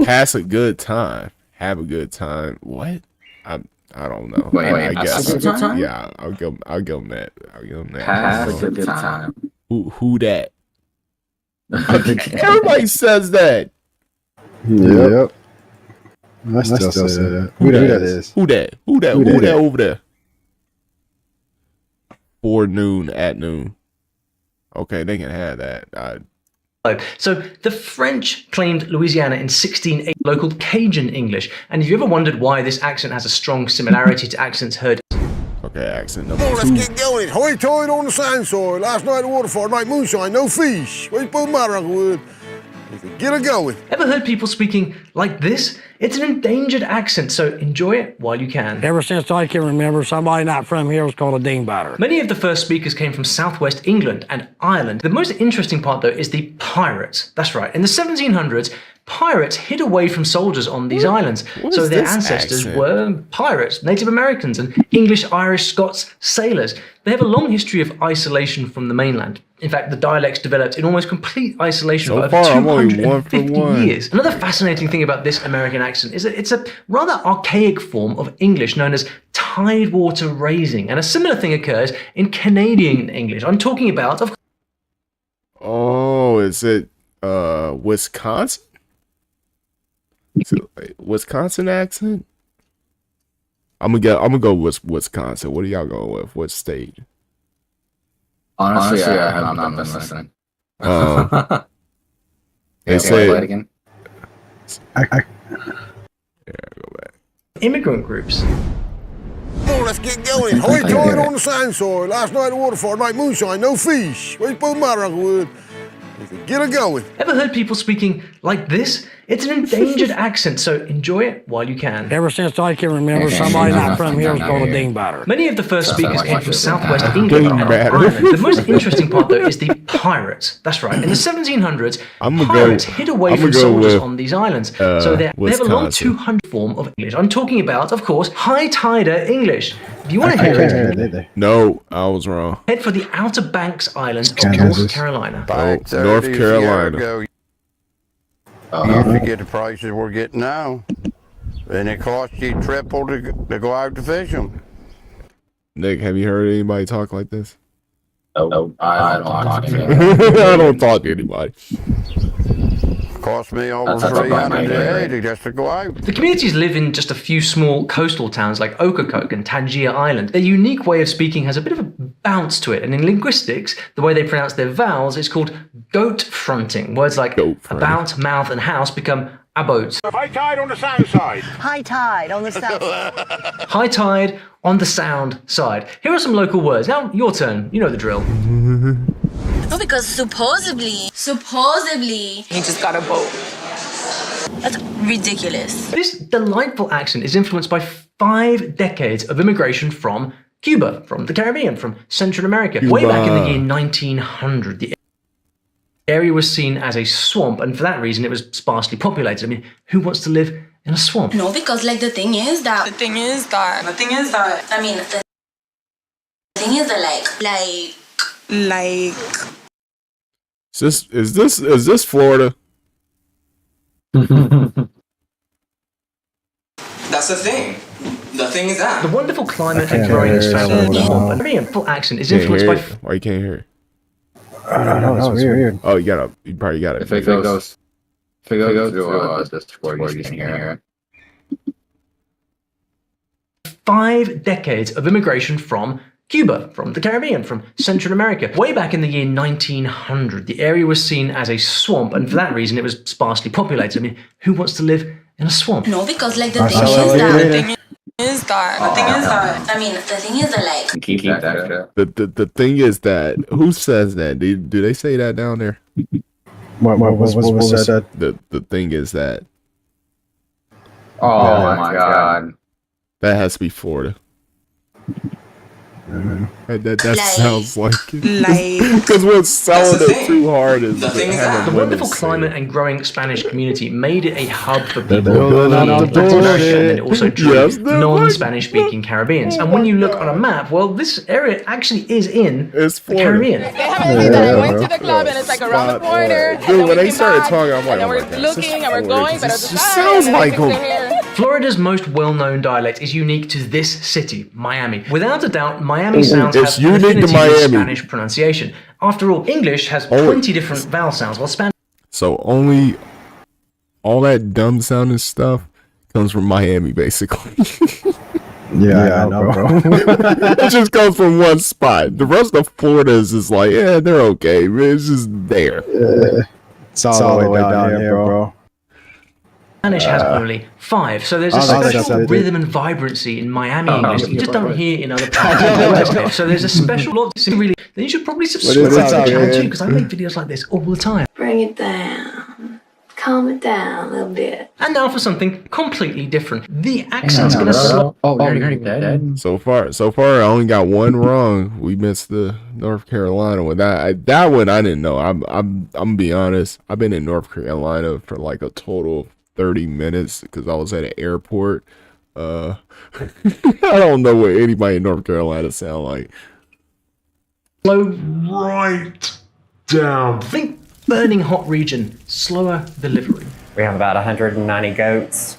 S3: pass a good time. Have a good time. What? I don't know.
S2: Wait,
S3: I guess.
S2: a good time?
S3: Yeah, I'll give him that.
S2: Pass a good time.
S3: Who that? Everybody says that.
S1: Yep. I still say that. Who that is?
S3: Who that over there? 4 noon at noon. Okay, they can have that.
S15: So the French claimed Louisiana in 1680, local Cajun English. And if you ever wondered why this accent has a strong similarity to accents heard.
S3: Okay, accent number 2.
S20: Let's get going. Hoy-toy on the sand soil. Last night waterfall, night moonshine, no fish. We put wood. Get it going.
S15: Ever heard people speaking like this? It's an endangered accent, so enjoy it while you can.
S18: Ever since I can remember, somebody not from here was called a dingbatter.
S15: Many of the first speakers came from southwest England and Ireland. The most interesting part, though, is the pirates. That's right. In the 1700s, pirates hid away from soldiers on these islands. So their ancestors were pirates, Native Americans, and English, Irish, Scots, sailors. They have a long history of isolation from the mainland. In fact, the dialects developed in almost complete isolation for over 250 years. Another fascinating thing about this American accent is that it's a rather archaic form of English known as tidewater raising. And a similar thing occurs in Canadian English. I'm talking about...
S3: Oh, is it Wisconsin? Is it Wisconsin accent? I'm gonna go with Wisconsin. What are y'all going with? What state?
S2: Honestly, I have not been listening.
S3: They say
S2: play it again.
S3: Yeah, go back.
S15: Immigrant groups.
S20: Let's get going. Hoy-toy on the sand soil. Last night waterfall, night moonshine, no fish. We put wood. Get it going.
S15: Ever heard people speaking like this? It's an endangered accent, so enjoy it while you can.
S18: Ever since I can remember, somebody not from here was called a dingbatter.
S15: Many of the first speakers came from southwest England and Ireland. The most interesting part, though, is the pirates. That's right. In the 1700s, pirates hid away from soldiers on these islands. So they have a long 200 form of English. I'm talking about, of course, high tider English. Do you want to hear it?
S3: No, I was wrong.
S15: Head for the Outer Banks Islands of North Carolina.
S3: North Carolina.
S21: You get the prices we're getting now, and it costs you triple to go out to fish them.
S3: Nick, have you heard anybody talk like this?
S2: No, I don't talk to
S3: I don't talk to anybody.
S21: Cost me over $300 a day just to go out.
S15: The communities live in just a few small coastal towns like Ocracoke and Tangier Island. Their unique way of speaking has a bit of a bounce to it, and in linguistics, the way they pronounce their vowels is called goat fronting. Words like about, mouth, and house become about.
S20: High tide on the sound side.
S17: High tide on the south side.
S15: High tide on the sound side. Here are some local words. Now, your turn. You know the drill.
S9: No, because supposedly, he just got a boat. That's ridiculous.
S15: This delightful accent is influenced by 5 decades of immigration from Cuba, from the Caribbean, from Central America.
S3: Cuba.
S15: Way back in the year 1900, the area was seen as a swamp, and for that reason, it was sparsely populated. I mean, who wants to live in a swamp?
S9: No, because like the thing is that
S3: Is this Florida?
S22: That's the thing. The thing is that
S15: the wonderful climate and growing Caribbean full accent is influenced by.
S3: Why you can't hear?
S1: I don't know. That's weird.
S3: Oh, you probably got it.
S2: If it goes through Discord, you can hear it.
S15: 5 decades of immigration from Cuba, from the Caribbean, from Central America. Way back in the year 1900, the area was seen as a swamp, and for that reason, it was sparsely populated. I mean, who wants to live in a swamp?
S9: No, because like the
S3: thing is that who says that? Do they say that down there?
S1: What was said?
S3: The thing is that.
S2: Oh my god.
S3: That has to be Florida. That sounds like it. Because what's selling it too hard is
S15: the wonderful climate and growing Spanish community made it a hub for people
S3: building up the
S15: Latin America, and then it also drew
S3: Yes, they're
S15: non-Spanish speaking Caribbeans. And when you look on a map, well, this area actually is in the Caribbean.
S6: They haven't seen that. I went to the club and it's like around the corner.
S3: Dude, when they started talking, I'm like,
S6: and
S3: oh my
S6: we're
S3: God,
S6: looking and we're going, but
S3: this just sounds like home.
S15: Florida's most well-known dialect is unique to this city, Miami. Without a doubt, Miami sounds
S3: It's
S15: have an
S3: unique to
S15: affinity with
S3: Miami.
S15: Spanish pronunciation. After all, English has 20 different vowel sounds, while Spanish...
S3: So only all that dumb sounding stuff comes from Miami, basically.
S1: Yeah, I know, bro.
S3: It just comes from one spot. The rest of Florida is just like, yeah, they're okay. It's just there.
S1: It's all the way down here, bro.
S15: Spanish has only 5, so there's a special rhythm and vibrancy in Miami English that you just don't hear in other parts of the world. So there's a special lot to really. Then you should probably subscribe to the channel too, because I make videos like this all the time.
S4: Bring it down. Calm it down a little bit.
S15: And now for something completely different. The accent's gonna slow.
S2: You're dead.
S3: So far, I only got one wrong. We missed the North Carolina one. That one I didn't know. I'm gonna be honest. I've been in North Carolina for like a total of 30 minutes because I was at an airport. I don't know what anybody in North Carolina sound like.
S15: Slow right down. Think burning hot region, slower delivery.
S5: We have about 190 goats,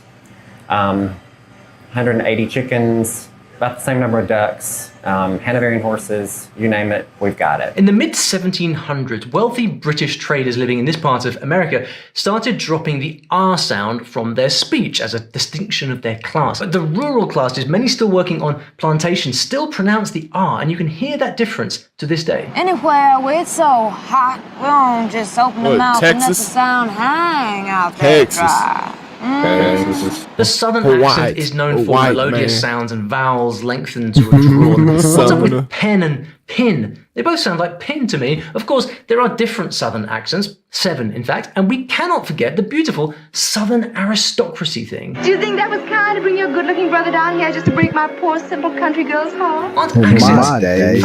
S5: 180 chickens, about the same number of ducks, Hanoverian horses, you name it, we've got it.
S15: In the mid-1700s, wealthy British traders living in this part of America started dropping the R sound from their speech as a distinction of their class. But the rural classes, many still working on plantations, still pronounce the R, and you can hear that difference to this day.
S4: Anywhere where it's so hot, we don't just open the mouth and let the sound hang out there dry.
S15: The southern accent is known for melodious sounds and vowels lengthened to a drawl. What's up with pen and pin? They both sound like pin to me. Of course, there are different southern accents, 7 in fact, and we cannot forget the beautiful southern aristocracy thing.
S4: Do you think that was kind to bring your good-looking brother down here just to break my poor, simple country girl's heart?
S15: Aren't accents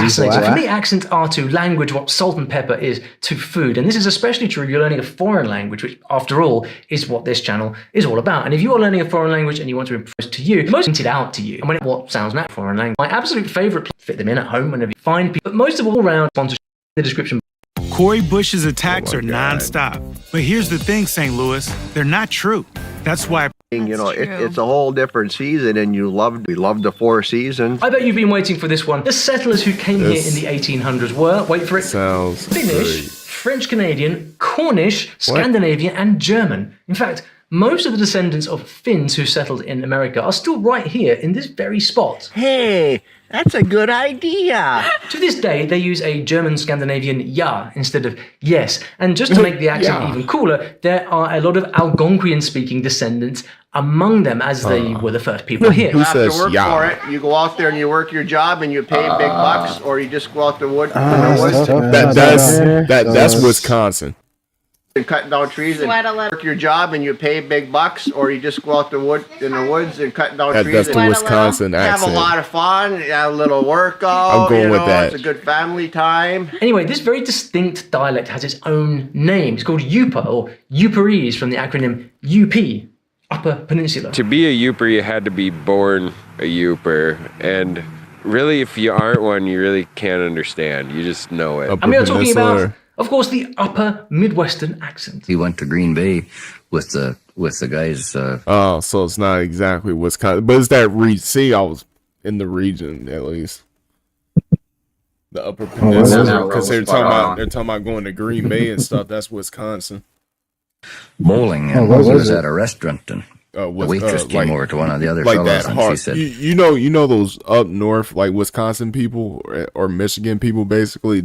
S15: fascinating? For me, accents are to language what salt and pepper is to food, and this is especially true if you're learning a foreign language, which, after all, is what this channel is all about. And if you are learning a foreign language and you want to impress to you, most point it out to you. And when what sounds natural foreign language, my absolute favourite, fit them in at home whenever you find people, but most of all around sponsorship in the description.
S23: Cori Bush's attacks are nonstop. But here's the thing, St. Louis, they're not true. That's why.
S24: You know, it's a whole different season, and we love the 4 seasons.
S15: I bet you've been waiting for this one. The settlers who came here in the 1800s were, wait for it, Finnish, French Canadian, Cornish, Scandinavian, and German. In fact, most of the descendants of Finns who settled in America are still right here in this very spot.
S24: Hey, that's a good idea.
S15: To this day, they use a German Scandinavian ja instead of yes. And just to make the accent even cooler, there are a lot of Algonquian-speaking descendants among them, as they were the first people here.
S24: You have to work for it. You go out there and you work your job and you pay big bucks, or you just go out the wood.
S3: That's Wisconsin.
S24: And cutting down trees and work your job and you pay big bucks, or you just go out the woods and cutting down trees.
S3: That's the Wisconsin accent.
S24: Have a lot of fun, have a little workout.
S3: I'm going with that.
S24: It's a good family time.
S15: Anyway, this very distinct dialect has its own name. It's called Yupa, or Uparese, from the acronym UP, Upper Peninsula.
S25: To be a Youper, you had to be born a Youper, and really, if you aren't one, you really can't understand. You just know it.
S15: And we are talking about, of course, the upper Midwestern accent.
S26: He went to Green Bay with the guys.
S3: Oh, so it's not exactly Wisconsin, but it's that region. See, I was in the region at least. The Upper Peninsula, because they're talking about going to Green Bay and stuff. That's Wisconsin.
S26: Bowling, and we was at a restaurant, and the waitress came over to one of the other fellows, and she said,
S3: "You know those up north, like Wisconsin people or Michigan people, basically."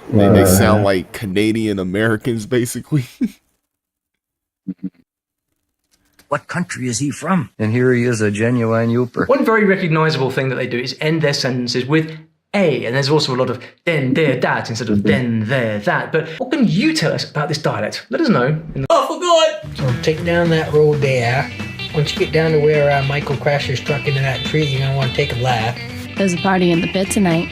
S3: They sound like Canadian Americans, basically.
S26: What country is he from? And here he is, a genuine Youper.
S15: One very recognizable thing that they do is end their sentences with a, and there's also a lot of then, there, that, instead of then, there, that. But what can you tell us about this dialect? Let us know.
S27: Oh, for God! So take down that road there. Once you get down to where Michael crashed his truck into that tree, you're going to want to take a left.
S7: There's a party in the pit tonight.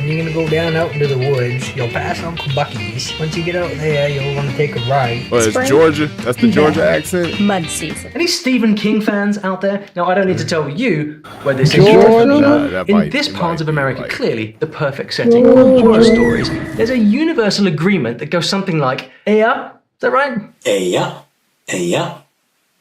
S27: You're gonna go down out into the woods. You'll pass Uncle Bucky's. Once you get out there, you'll want to take a right.
S3: Oh, it's Georgia. That's the Georgia accent.
S7: Mud season.
S15: Any Stephen King fans out there? Now, I don't need to tell you where this is.
S3: Georgia.
S15: In this part of America, clearly the perfect setting for horror stories. There's a universal agreement that goes something like, "Eya," is that right?
S8: Eya, eya,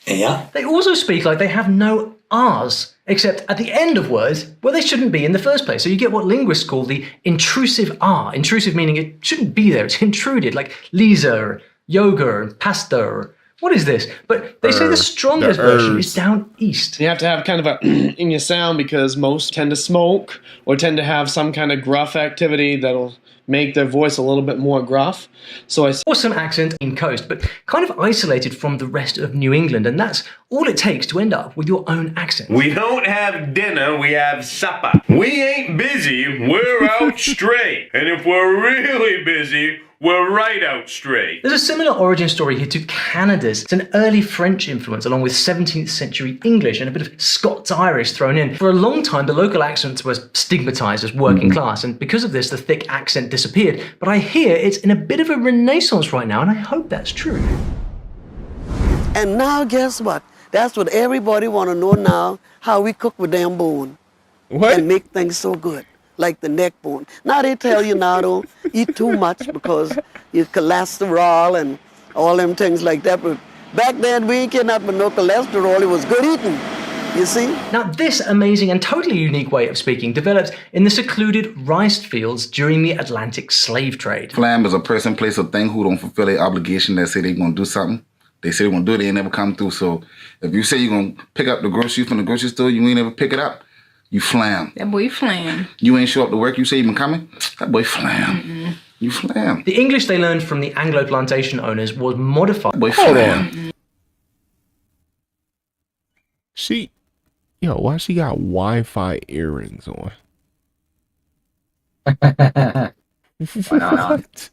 S8: eya.
S15: They also speak like they have no R's, except at the end of words where they shouldn't be in the first place. So you get what linguists call the intrusive R. Intrusive meaning it shouldn't be there, it's intruded, like Lisa, yoga, pasta. What is this? But they say the strongest version is down east.
S10: You have to have kind of a in your sound because most tend to smoke or tend to have some kind of gruff activity that'll make their voice a little bit more gruff. So
S15: awesome accent in coast, but kind of isolated from the rest of New England, and that's all it takes to end up with your own accent.
S11: We don't have dinner, we have supper. We ain't busy, we're out straight. And if we're really busy, we're right out straight.
S15: There's a similar origin story here to Canada's. It's an early French influence along with 17th century English and a bit of Scots-Irish thrown in. For a long time, the local accents were stigmatized as working class, and because of this, the thick accent disappeared. But I hear it's in a bit of a renaissance right now, and I hope that's true.
S12: And now guess what? That's what everybody want to know now, how we cook with damn bone.
S3: What?
S12: And make things so good. Like the neck bone. Now they tell you now don't eat too much because you cholesterol and all them things like that. But back then we ain't getting up with no cholesterol. It was good eating. You see?
S15: Now this amazing and totally unique way of speaking developed in the secluded rice fields during the Atlantic slave trade.
S13: Flam is a person, place, or thing who don't fulfill their obligation. They say they're gonna do something. They say they're gonna do it, they ain't never come through. So if you say you're gonna pick up the groceries from the grocery store, you ain't never pick it up. You flam.
S6: That boy flam.
S13: You ain't show up to work, you say you been coming? That boy flam. You flam.
S15: The English they learned from the Anglo plantation owners was modified.
S13: That boy flam.
S3: Why she got Wi-Fi earrings on?
S2: Why not?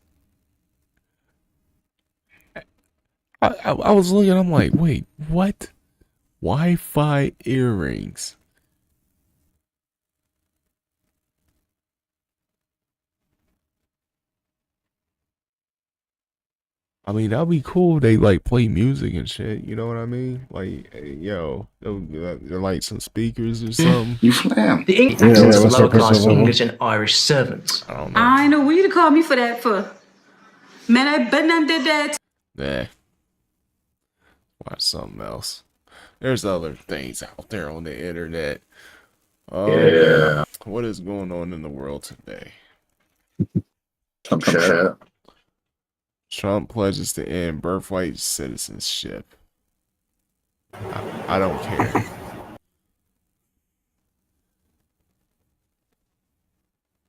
S3: I was looking, I'm like, wait, what? Wi-Fi earrings. I mean, that'd be cool. They like play music and shit. You know what I mean? Like, they're like some speakers or something.
S13: You flam.
S15: The English accents of lower class English and Irish servants.
S3: I don't know.
S6: I know what you to call me for that for. Man, I been and did that.
S3: Nah. Watch something else. There's other things out there on the internet.
S2: Yeah.
S3: What is going on in the world today?
S2: Some shit.
S3: Trump pledges to end birthright citizenship. I don't care.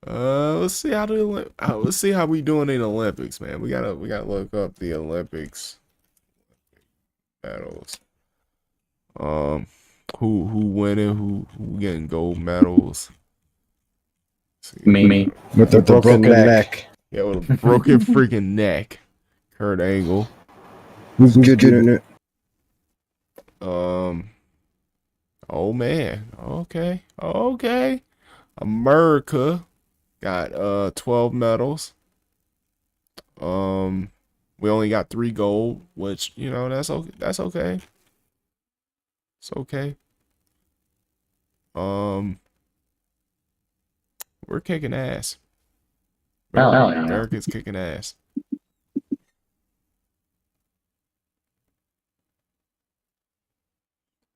S3: Let's see how we doing in the Olympics, man. We gotta look up the Olympics medals. Who winning? Who getting gold medals?
S2: Me.
S1: With the broken neck.
S3: Yeah, with a broken freaking neck. Kurt Angle.
S1: Who's good in it?
S3: Oh man. Okay. America got 12 medals. We only got 3 gold, which, that's okay. It's okay. We're kicking ass. America's kicking ass.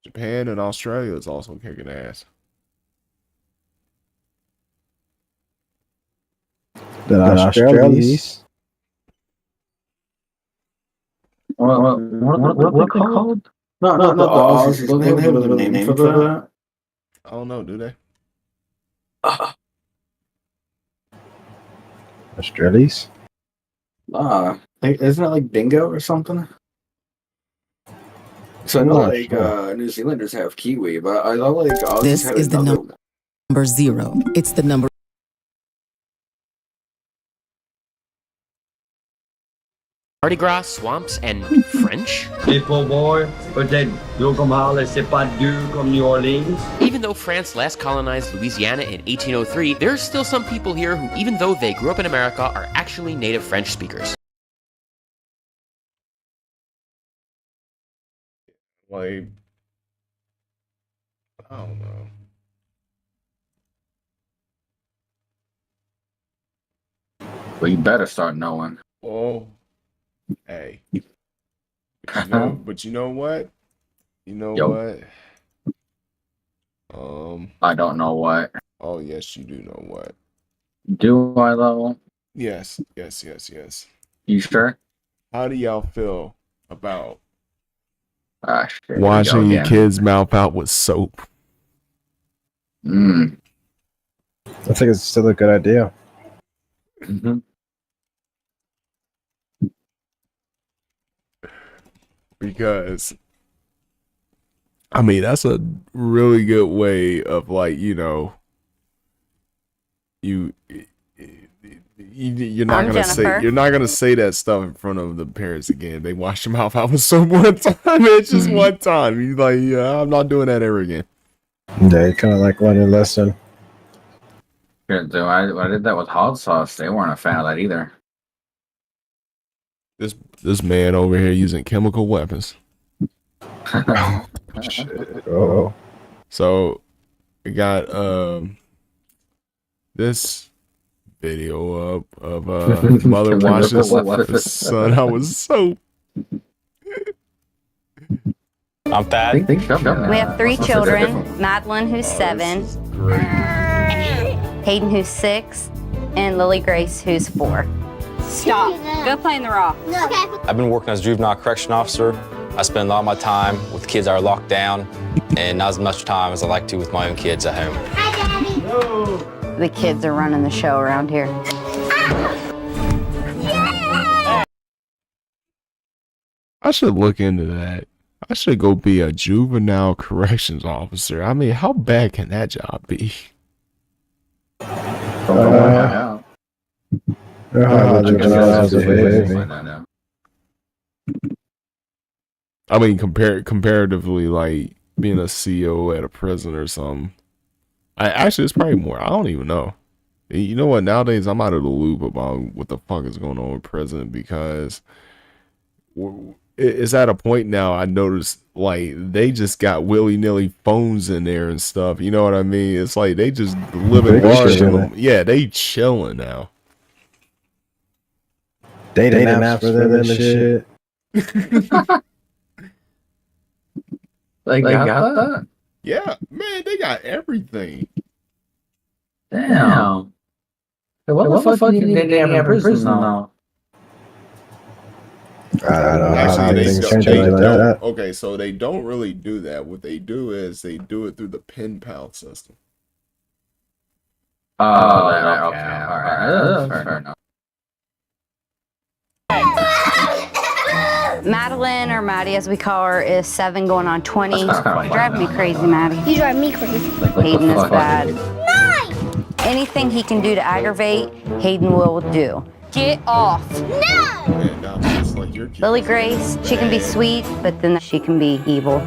S3: Japan and Australia is also kicking ass.
S1: The Australians.
S2: What they called? No, the Aussies. Don't they have a name for that?
S3: I don't know, do they?
S1: Australians?
S2: Isn't it like bingo or something? So I know New Zealanders have Kiwi, but I know Aussies
S16: This
S2: have
S16: is the number 0. It's the number
S7: Mardi Gras, swamps, and French?
S14: Les pauvres, peut-être l'eau comme Harley, c'est pas dur comme New Orleans.
S7: Even though France last colonized Louisiana in 1803, there are still some people here who, even though they grew up in America, are actually native French speakers.
S3: Like, I don't know.
S2: Well, you better start knowing.
S3: Oh, hey. But you know what? You know what?
S2: I don't know what.
S3: Oh, yes, you do know what.
S2: Do I, though?
S3: Yes.
S2: You sure?
S3: How do y'all feel about
S2: shit,
S3: washing your kid's mouth out with soap?
S1: I think it's still a good idea.
S3: Because I mean, that's a really good way of, like, you know, you're not gonna say that stuff in front of the parents again. They wash your mouth out with soap one time. It's just one time. You like, yeah, I'm not doing that ever again.
S1: Yeah, you kind of like learning a lesson.
S2: I did that with hot sauce. They weren't a fan of that either.
S3: This man over here using chemical weapons.
S1: Shit. Oh.
S3: So we got this video up of mother washes her son out with soap.
S17: I'm fat.
S18: We have 3 children. Madeline, who's 7. Hayden, who's 6. And Lily Grace, who's 4.
S6: Stop. Go play in the raw.
S17: I've been working as a juvenile correction officer. I spend a lot of my time with kids that are locked down, and not as much time as I like to with my own kids at home.
S18: Hi, Daddy. The kids are running the show around here.
S3: I should look into that. I should go be a juvenile corrections officer. I mean, how bad can that job be? I mean, comparatively, like being a CO at a prison or something. Actually, it's probably more. I don't even know. You know what? Nowadays, I'm out of the loop about what the fuck is going on with prison, because it's at a point now. I noticed, like, they just got willy-nilly phones in there and stuff. You know what I mean? It's like they just living large. Yeah, they chilling now.
S1: Data apps for them and shit.
S2: They got that?
S3: Yeah, man, they got everything.
S2: Damn. Hey, what the fuck do you need to have in prison now?
S1: I don't know.
S3: Actually,
S1: they don't.
S3: Okay, so they don't really do that. What they do is they do it through the pen pal system.
S2: Okay, all right. Fair enough.
S18: Madeline, or Maddie as we call her, is 7 going on 20. You're driving me crazy, Maddie. You drive me crazy. Hayden is bad. 9! Anything he can do to aggravate, Hayden will do. Get off. No! Lily Grace, she can be sweet, but then she can be evil.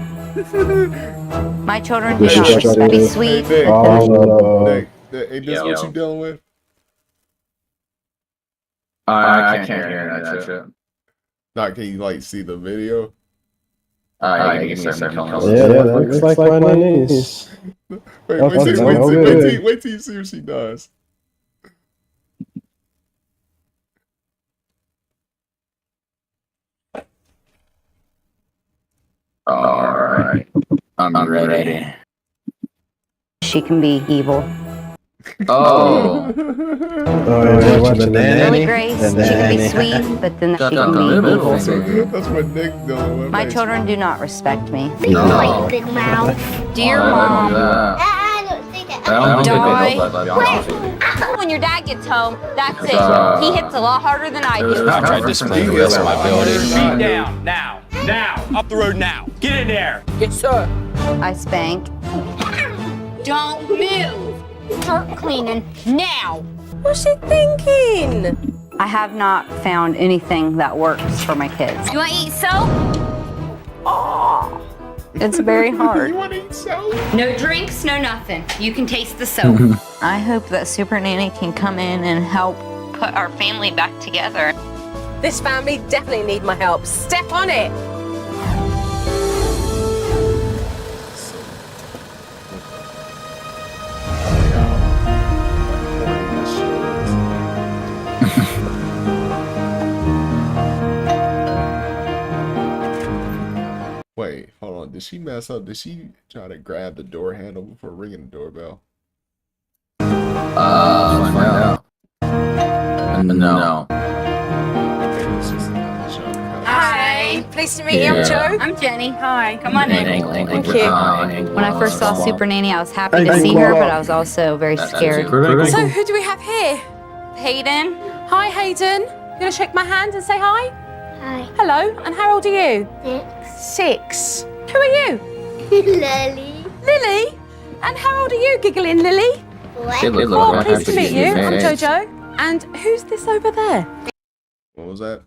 S18: My children do not respect be sweet.
S3: Hey, this what you dealing with?
S2: I can't hear that shit.
S3: Not, can you like see the video?
S1: Yeah, that looks like my niece.
S3: Wait till you see what she does.
S2: Alright. I'm ready.
S18: She can be evil.
S2: Oh.
S18: Lily Grace, she can be sweet, but then she can be evil.
S3: That's what Nick's doing with.
S18: My children do not respect me.
S2: No.
S18: Big mouth. Dear Mom. When your dad gets home, that's it. He hits a lot harder than I do.
S17: I tried disciplining the rest of my ability.
S7: Feet down, now, up the road now. Get in there.
S18: Yes, sir. I spank. Don't move. Start cleaning now.
S6: What's she thinking?
S18: I have not found anything that works for my kids. You want to eat soap? Oh, it's very hard.
S3: You want to eat soap?
S18: No drinks, no nothing. You can taste the soap. I hope that Super Nanny can come in and help put our family back together.
S4: This family definitely need my help. Step on it.
S3: Wait, hold on. Did she mess up? Did she try to grab the door handle before ringing the doorbell?
S2: Find out. No.
S4: Hi. Pleased to meet you. I'm Joe.
S18: I'm Jenny.
S4: Hi.
S18: Come on in.
S4: Thank you.
S18: When I first saw Super Nanny, I was happy to see her, but I was also very scared.
S4: So who do we have here?
S18: Hayden.
S4: Hi, Hayden. You gonna shake my hand and say hi?
S5: Hi.
S4: Hello. And how old are you?
S5: 6.
S4: 6. Who are you?
S5: Lily.
S4: Lily. And how old are you, giggling Lily? 4. Pleased to meet you. I'm Jojo. And who's this over there?
S3: What was that?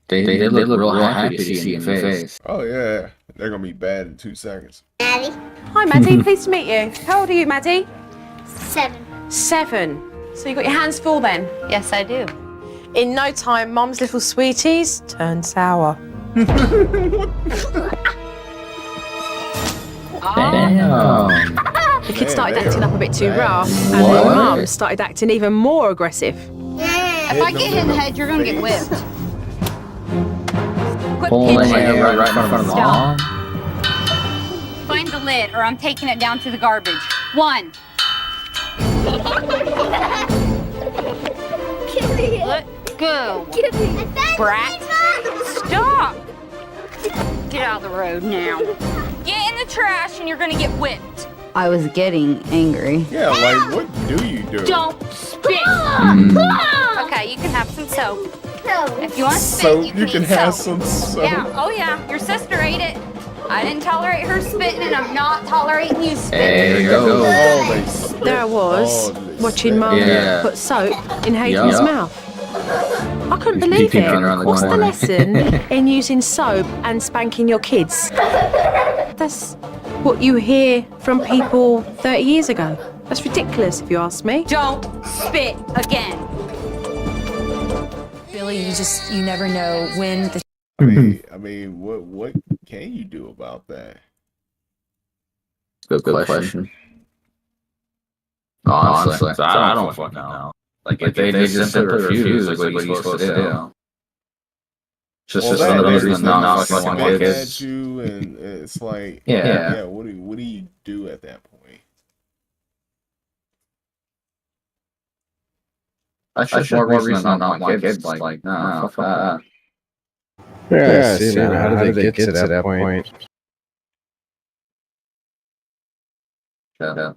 S2: They look real happy to see you in your face.
S3: Oh yeah, they're gonna be bad in 2 seconds.
S5: Maddie.
S4: Hi, Maddie. Pleased to meet you. How old are you, Maddie?
S5: 7.
S4: 7. So you got your hands full then?
S18: Yes, I do.
S4: In no time, Mum's little sweeties turn sour.
S2: Damn.
S4: The kids started acting up a bit too rough, and then Mum started acting even more aggressive.
S18: If I get hit in the head, you're gonna get whipped. Quit
S2: Pulling
S18: pinching.
S2: right in front of the mom.
S18: Find the lid, or I'm taking it down to the garbage. 1. Let go. Brat. Stop. Get out of the road now. Get in the trash and you're gonna get whipped. I was getting angry.
S3: Yeah, like what do you do?
S18: Don't spit. Okay, you can have some soap. If you want to spit,
S3: So
S18: you can
S3: have
S18: soap.
S3: some soap.
S18: Yeah, oh yeah, your sister ate it. I didn't tolerate her spitting and I'm not tolerating you spitting.
S2: There you go.
S4: There I was, watching Mum put soap in Hayden's mouth. I couldn't believe it. What's the lesson in using soap and spanking your kids? That's what you hear from people 30 years ago. That's ridiculous if you ask me.
S18: Don't spit again.
S9: Billy, you never know when the
S3: I mean, what can you do about that?
S2: Good question. Honestly, I don't fucking know. Like if they just simply refuse, like what are you supposed to do? Just another reason not fucking want kids.
S3: At you, and it's like,
S2: yeah.
S3: What do you do at that point?
S2: That's just more reason not want kids. Like, no, fuck that.
S1: Yeah, see, man, how did they get to that point?
S2: Yeah.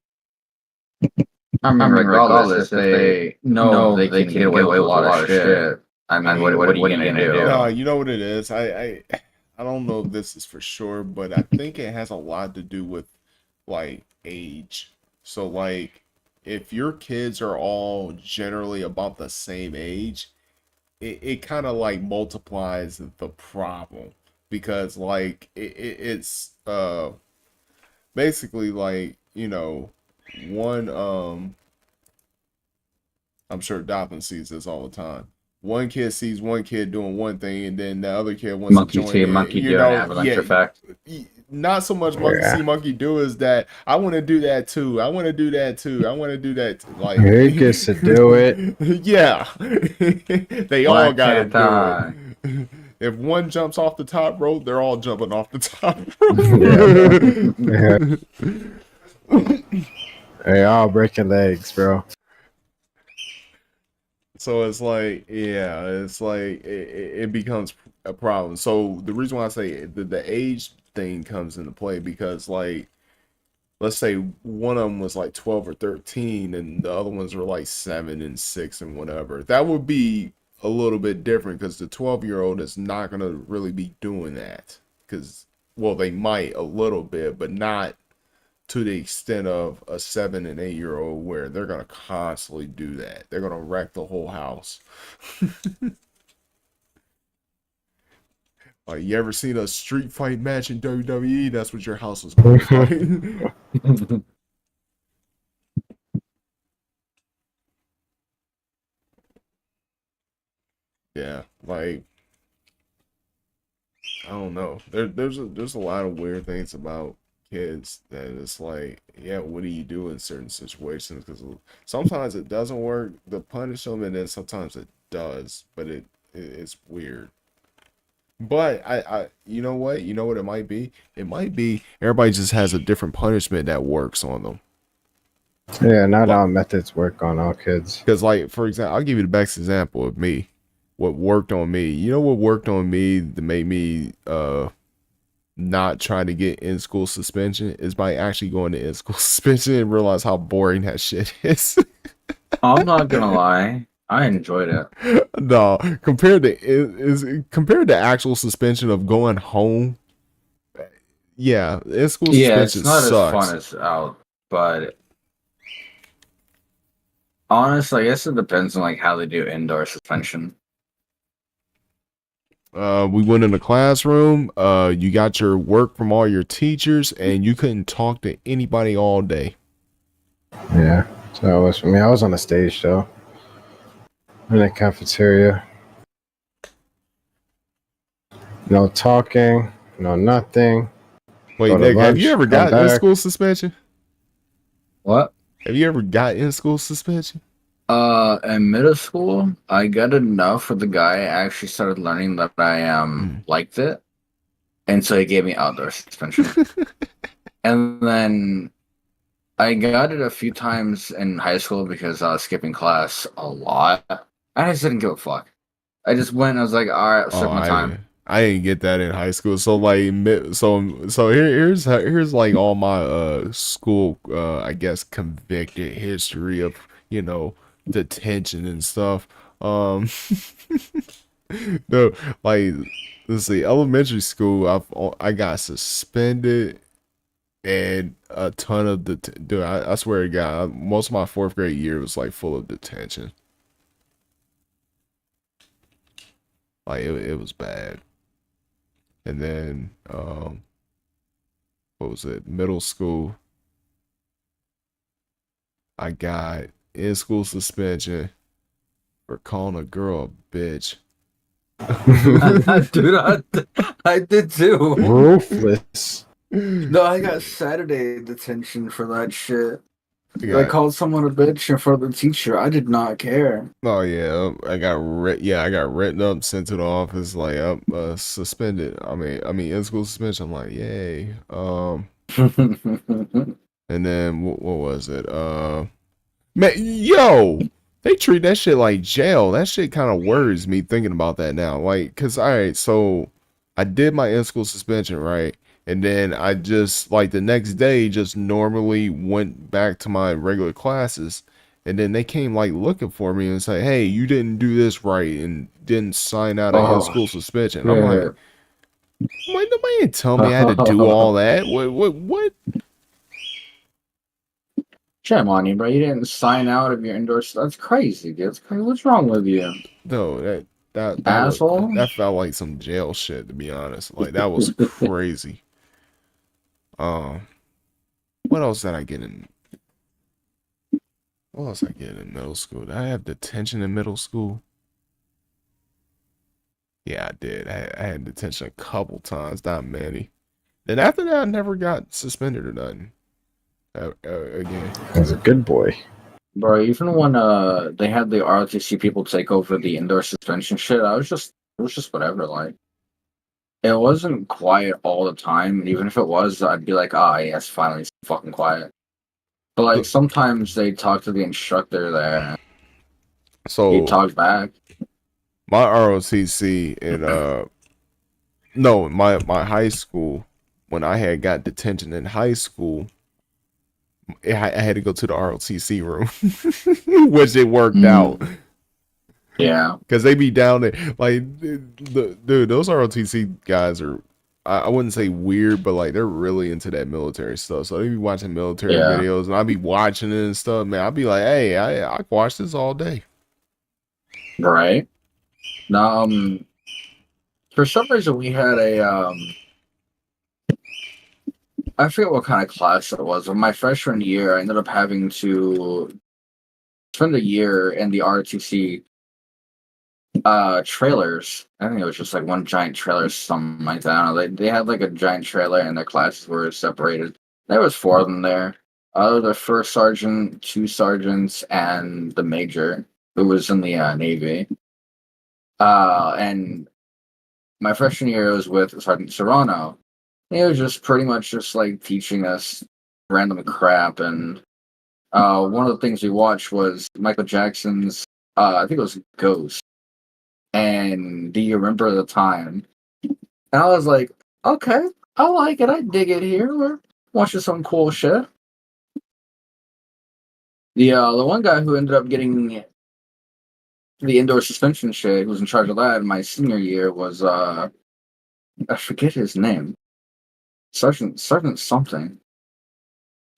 S2: I remember regardless, if they know they can get away with a lot of shit, I mean, what are you gonna do?
S3: No, you know what it is? I don't know if this is for sure, but I think it has a lot to do with like age. So like if your kids are all generally about the same age, it kind of like multiplies the problem, because like it's basically like, you know, one I'm sure Dobbin sees this all the time. One kid sees one kid doing one thing, and then the other kid wants to join in.
S2: Monkey do an avalanche effect.
S3: Not so much monkey see monkey do is that I want to do that too. I want to do that too. I want to do that too. Like
S1: he gets to do it.
S3: Yeah, they all got to do it. If one jumps off the top rope, they're all jumping off the top rope.
S1: They all breaking legs, bro.
S3: So it's like, yeah, it's like it becomes a problem. So the reason why I say the age thing comes into play, because like, let's say one of them was like 12 or 13 and the other ones were like 7 and 6 and whatever. That would be a little bit different, because the 12-year-old is not going to really be doing that, because, well, they might a little bit, but not to the extent of a 7 and 8 year old where they're gonna constantly do that. They're gonna wreck the whole house. Like, you ever seen a street fight match in WWE? That's what your house was going to like. Yeah, like, I don't know. There's a lot of weird things about kids that it's like, yeah, what do you do in certain situations? Because sometimes it doesn't work to punish them, and then sometimes it does, but it's weird. But I you know what it might be? It might be everybody just has a different punishment that works on them.
S1: Yeah, not all methods work on all kids.
S3: Because, like, for example, I'll give you the best example of me. What worked on me? You know what worked on me that made me not try to get in school suspension is by actually going to in school suspension and realize how boring that shit is.
S2: I'm not gonna lie, I enjoyed it.
S3: No, compared to actual suspension of going home. Yeah, in school suspension
S2: it's not
S3: sucks.
S2: as fun as out, but honestly, I guess it depends on like how they do indoor suspension.
S3: We went in the classroom. You got your work from all your teachers, and you couldn't talk to anybody all day.
S1: Yeah, so that was for me. I was on a stage show in the cafeteria. No talking, no nothing.
S3: Wait, Nick, have you ever got in school suspension?
S2: What?
S3: Have you ever got in school suspension?
S2: In middle school, I got enough where the guy actually started learning that I liked it, and so he gave me outdoor suspension. And then I got it a few times in high school because I was skipping class a lot. I just didn't give a fuck. I just went and I was like, all right, I'll my time.
S3: I didn't get that in high school. So like, here's like all my school I guess convicted history of, you know, detention and stuff. No, like, let's see, elementary school, I got suspended and a ton of dude, I swear to God, most of my 4th grade year was like full of detention. Like, it was bad. And then what was it? Middle school, I got in school suspension for calling a girl a bitch.
S2: Dude, I did too.
S1: Ruthless.
S2: No, I got Saturday detention for that shit. I called someone a bitch in front of the teacher. I did not care.
S3: Oh yeah, I got written up, sent to the office, like I'm suspended. I mean in school suspension. I'm like, yay. And then what was it? Man, yo, they treat that shit like jail. That shit kind of worries me thinking about that now. Like, cause all right, so I did my in school suspension, right? And then I just, like, the next day, just normally went back to my regular classes. And then they came, like, looking for me and say, hey, you didn't do this right and didn't sign out of in-school suspension. I'm like, nobody didn't tell me I had to do all that. What?
S2: Shame on you, bro. You didn't sign out of your indoor. That's crazy, dude. That's crazy. What's wrong with you?
S3: No, that
S2: asshole.
S3: That felt like some jail shit, to be honest. Like, that was crazy. What else did I get in? What else did I get in middle school? Did I have detention in middle school? Yeah, I did. I had detention a couple times, not many. Then after that, I never got suspended or nothing. Again,
S1: I was a good boy.
S2: Bro, even when they had the ROTC people take over the indoor suspension shit, it was just whatever. Like, it wasn't quiet all the time. And even if it was, I'd be like, yes, finally, it's fucking quiet. But like, sometimes they talk to the instructor there.
S3: So
S2: he talked back.
S3: My ROTC in my high school, when I had got detention in high school, I had to go to the ROTC room, which it worked out.
S2: Yeah,
S3: because they be down there. Like, dude, those ROTC guys are I wouldn't say weird, but like they're really into that military stuff. So they be watching military videos, and I be watching it and stuff. Man, I'd be like, hey, I watch this all day.
S2: Right. Now, for some reason, we had a I forget what kind of class it was. But my freshman year, I ended up having to spend a year in the ROTC trailers. I think it was just like one giant trailer or something like that. I don't know. They had like a giant trailer and their classes were separated. There was 4 of them there. The first sergeant, 2 sergeants, and the major who was in the Navy. And my freshman year was with Sergeant Serrano. He was just pretty much just like teaching us random crap. And one of the things we watched was Michael Jackson's, I think it was Ghost. And Do You Remember the Time? And I was like, okay, I like it. I dig it here. We're watching some cool shit. The one guy who ended up getting the indoor suspension shit, who was in charge of that in my senior year, was I forget his name. Sergeant something.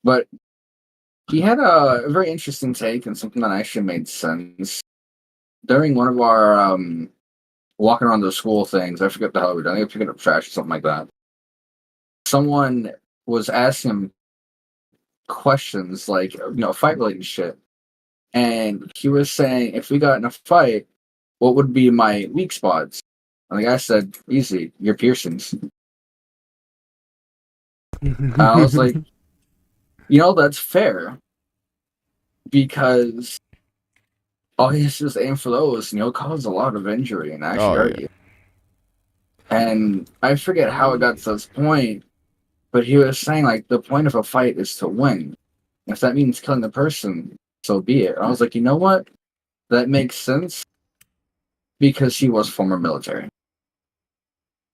S2: But he had a very interesting take and something that actually made sense. During one of our walking around the school things, I forget the hell we were doing. I think picking up trash or something like that. Someone was asking him questions like, fight related shit. And he was saying, if we got in a fight, what would be my weak spots? And the guy said, easy, your piercings. I was like, that's fair. Because all he has to just aim for those, cause a lot of injury and actually hurt you. And I forget how it got to this point, but he was saying, like, the point of a fight is to win. If that means killing the person, so be it. And I was like, you know what? That makes sense because he was former military.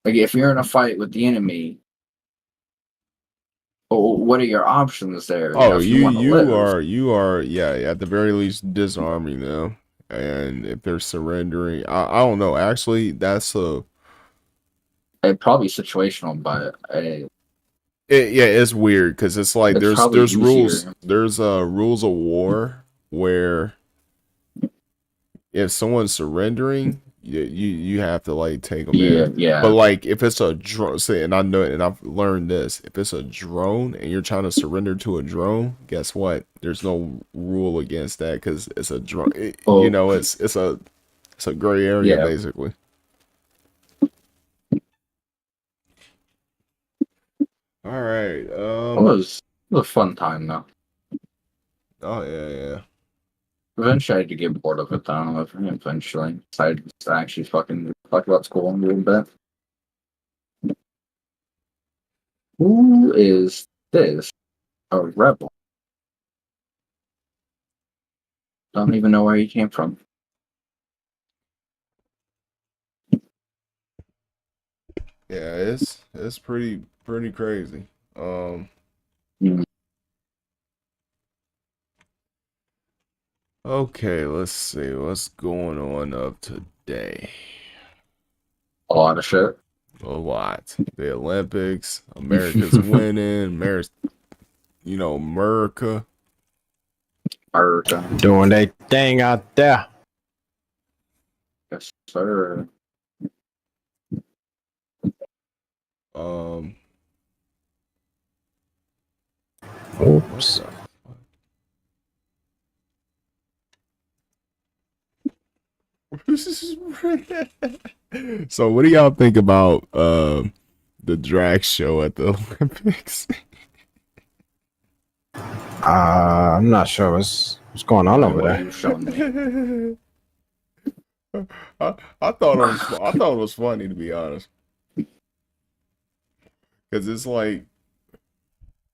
S2: Like, if you're in a fight with the enemy, what are your options there?
S3: Oh, you are at the very least disarming them, and if they're surrendering, I don't know. Actually, that's
S2: probably situational, but
S3: it's weird because it's like there's rules. There's rules of war where if someone's surrendering, you have to like take them in.
S2: Yeah.
S3: But like if it's a drone, and I know, and I've learned this, if it's a drone and you're trying to surrender to a drone, guess what? There's no rule against that because it's a drone. It's a gray area basically. All right.
S2: It was a fun time though.
S3: Oh yeah.
S2: Eventually, I had to get bored of it. I don't know if eventually decided to actually fucking talk about school a little bit. Who is this? A rebel? Don't even know where he came from.
S3: Yeah, it's pretty crazy. Okay, let's see what's going on up today.
S2: A lot of shit.
S3: A lot. The Olympics, America's winning, America.
S1: Doing their thing out there.
S2: Yes, sir.
S1: Oops.
S3: So what do y'all think about the drag show at the Olympics?
S1: I'm not sure what's going on over there.
S3: I thought it was funny, to be honest, because it's like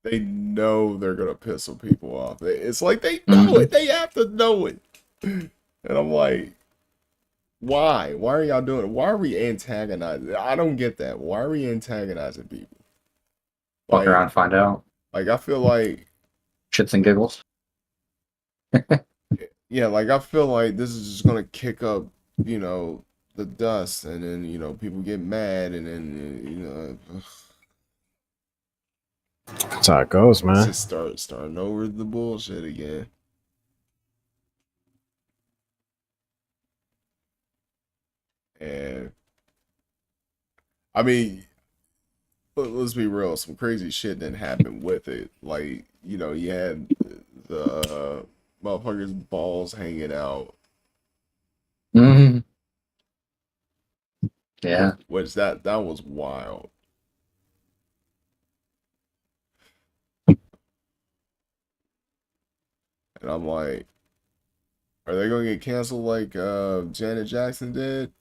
S3: they know they're gonna piss some people off. It's like they know it. They have to know it. And I'm like, why? Why are y'all doing it? Why are we antagonizing? I don't get that. Why are we antagonizing people?
S2: Walk around and find out.
S3: Like, I feel like
S2: shits and giggles.
S3: Yeah, like I feel like this is just gonna kick up, the dust, and then people get mad, and then
S1: that's how it goes, man.
S3: Just starting over the bullshit again. And I mean, let's be real, some crazy shit didn't happen with it. Like, you had the motherfuckers' balls hanging out.
S2: Mm-hmm. Yeah.
S3: Which that was wild. And I'm like, are they gonna get canceled like Janet Jackson did?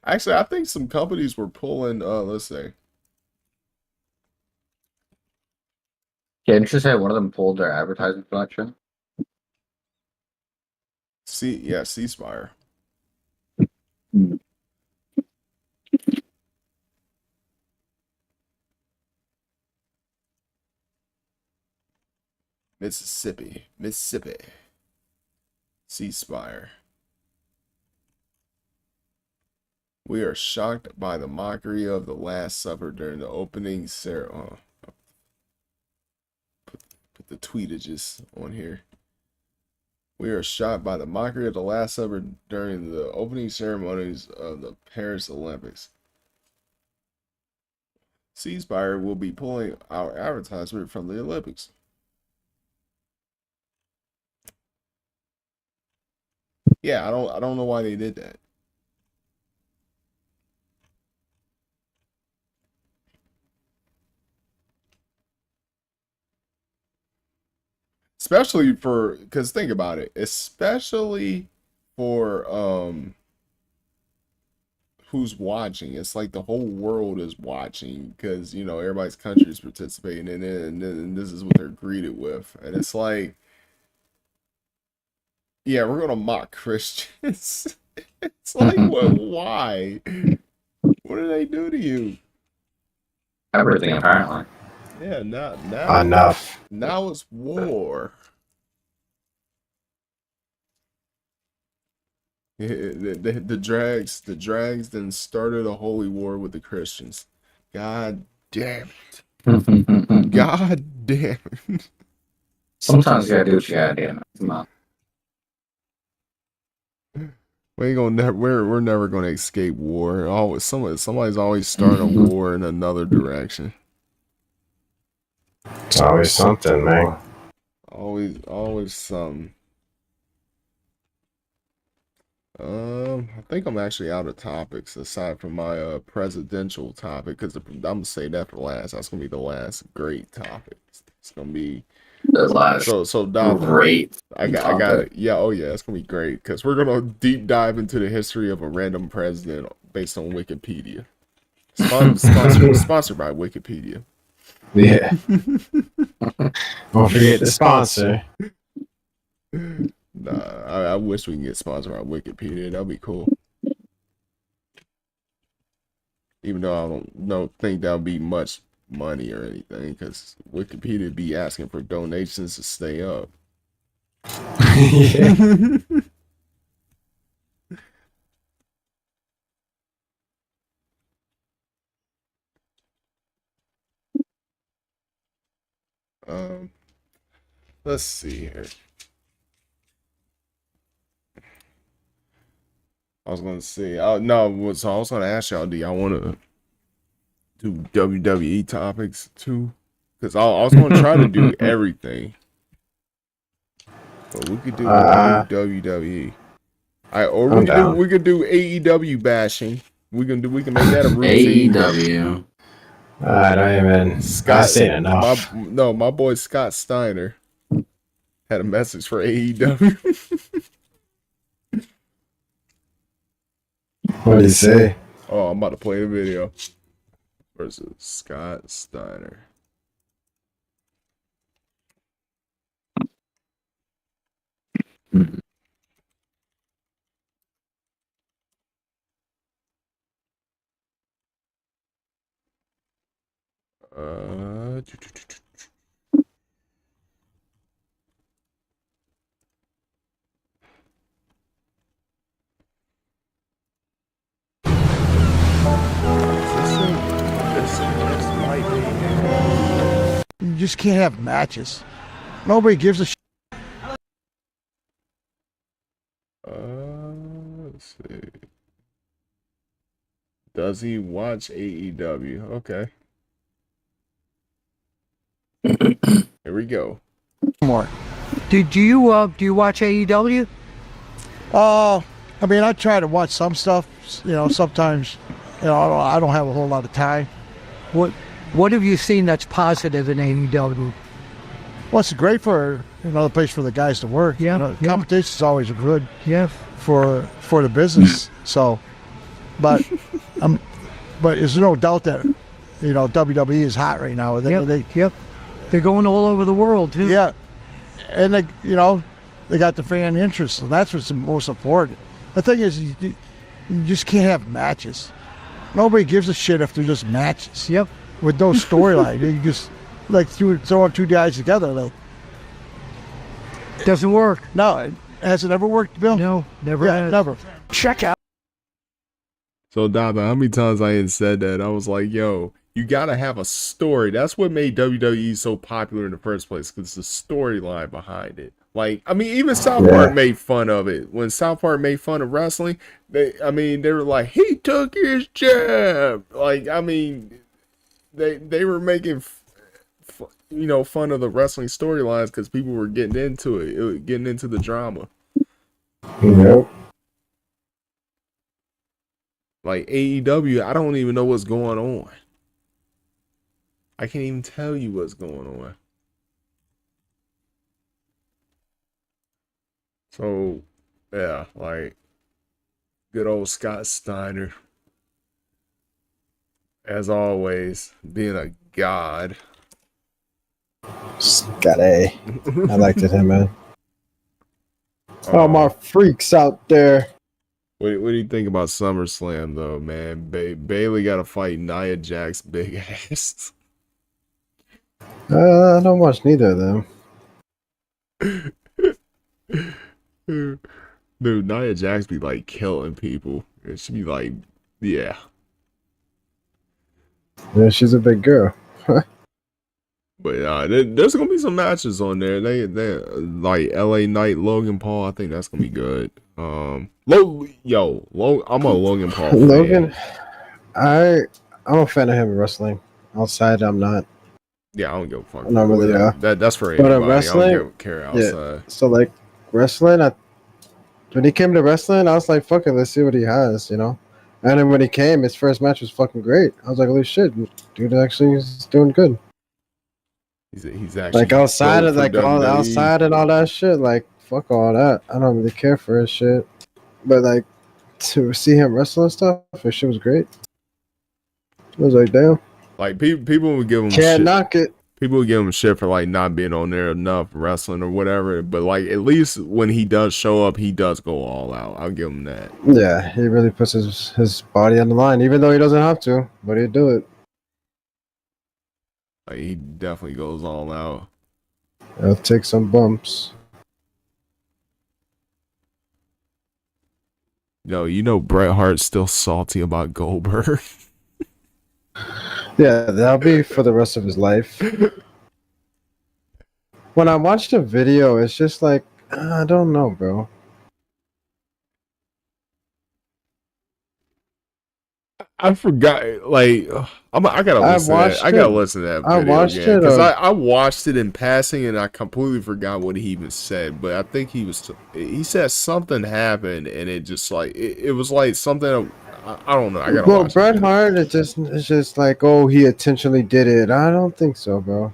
S3: Actually, I think some companies were pulling let's say.
S2: Yeah, didn't you say one of them pulled their advertising collection?
S3: C-Spire. Mississippi. C-Spire. We are shocked by the mockery of the Last Supper during the opening ceremony. Put the tweetages on here. We are shocked by the mockery of the Last Supper during the opening ceremonies of the Paris Olympics. C-Spire will be pulling our advertisement from the Olympics. Yeah, I don't know why they did that. Especially because think about it, especially for who's watching. It's like the whole world is watching because everybody's country is participating in it, and this is what they're greeted with, and it's like, yeah, we're gonna mock Christians. It's like, why? What did they do to you?
S2: Everything, apparently.
S3: Yeah, now
S1: enough.
S3: Now it's war. The drags then started a holy war with the Christians. God damn it. God damn it.
S2: Sometimes you gotta do what you gotta do. Come on.
S3: We ain't gonna we're never gonna escape war. Always somebody's always starting a war in another direction.
S1: It's always something, man.
S3: Always something. I think I'm actually out of topics aside from my presidential topic, because I'm gonna say that for last. That's gonna be the last great topic. It's gonna be
S2: the last
S3: so great. I got it. Yeah, oh yeah, it's gonna be great because we're gonna deep dive into the history of a random president based on Wikipedia. Sponsored by Wikipedia.
S1: Yeah. Don't forget the sponsor.
S3: Nah, I wish we can get sponsored by Wikipedia. That'd be cool. Even though I don't think that'll be much money or anything, because Wikipedia be asking for donations to stay up.
S1: Yeah.
S3: Let's see here. I was gonna say, no. So I was gonna ask y'all, do y'all want to do WWE topics too? Because I was gonna try to do everything, but we could do WWE. Or we could do AEW bashing. We can make that a routine.
S2: AEW.
S1: I don't even.
S3: Scott,
S1: enough.
S3: My boy Scott Steiner had a message for AEW.
S1: What did he say?
S3: Oh, I'm about to play the video. Versus Scott Steiner.
S19: just can't have matches. Nobody gives a shit.
S3: Let's see. Does he watch AEW? Okay. Here we go.
S19: More. Do you watch AEW? I mean, I try to watch some stuff. Sometimes, I don't have a whole lot of time.
S27: What have you seen that's positive in AEW?
S19: Well, it's great for another place for the guys to work. Competition is always good.
S27: Yeah.
S19: For the business. So, but there's no doubt that WWE is hot right now.
S27: They're going all over the world too.
S19: Yeah, and they got the fan interest, and that's what's the most important. The thing is, you just can't have matches. Nobody gives a shit if they're just matches.
S27: Yep.
S19: With no storyline, you just throwing two guys together.
S27: Doesn't work.
S19: No, has it ever worked, Bill?
S27: No, never.
S19: Yeah, never.
S27: Check out.
S3: So, Daba, how many times I ain't said that? I was like, yo, you gotta have a story. That's what made WWE so popular in the first place, because the storyline behind it. Like, I mean, even South Park made fun of it. When South Park made fun of wrestling, they were like, he took his jab. Like, I mean, they were making fun of the wrestling storylines because people were getting into it, getting into the drama.
S1: Yep.
S3: Like AEW, I don't even know what's going on. I can't even tell you what's going on. So, yeah, like good old Scott Steiner, as always, being a god.
S1: Scott A. I liked it, him, man. Oh, my freaks out there.
S3: What do you think about SummerSlam, though, man? Bailey got to fight Nia Jax's big ass.
S1: I don't watch neither of them.
S3: Dude, Nia Jax be like killing people. She be like, yeah.
S1: Yeah, she's a big girl.
S3: But there's gonna be some matches on there. They like LA Knight, Logan Paul. I think that's gonna be good. I'm a Logan Paul fan.
S1: Logan, I'm a fan of him in wrestling. Outside, I'm not.
S3: Yeah, I don't give a fuck.
S1: Not really.
S3: That's for anybody.
S1: But wrestling,
S3: I don't care outside.
S1: Yeah. So like wrestling, when he came to wrestling, I was like, "Fuck it, let's see what he has," And then when he came, his first match was fucking great. I was like, "Holy shit, dude! Actually, is doing good."
S3: He's actually
S1: like outside of outside and all that shit. Like fuck all that. I don't really care for his shit. But like to see him wrestle and stuff, his shit was great. I was like, damn.
S3: Like people would give him
S1: can't
S3: shit.
S1: Knock it.
S3: People would give him shit for like not being on there enough wrestling or whatever. But like at least when he does show up, he does go all out. I'll give him that.
S1: Yeah, he really puts his body on the line, even though he doesn't have to, but he'd do it.
S3: Like he definitely goes all out.
S1: He'll take some bumps.
S3: Yo, Bret Hart's still salty about Goldberg.
S1: Yeah, that'll be for the rest of his life. When I watched the video, it's just like, I don't know, bro.
S3: I forgot. Like, I gotta listen. I gotta listen to that video again because I watched it in passing and I completely forgot what he even said. But I think he said something happened and it just like it was like something. I don't know. I gotta.
S1: Well, Bret Hart, it's just like, oh, he intentionally did it. I don't think so, bro.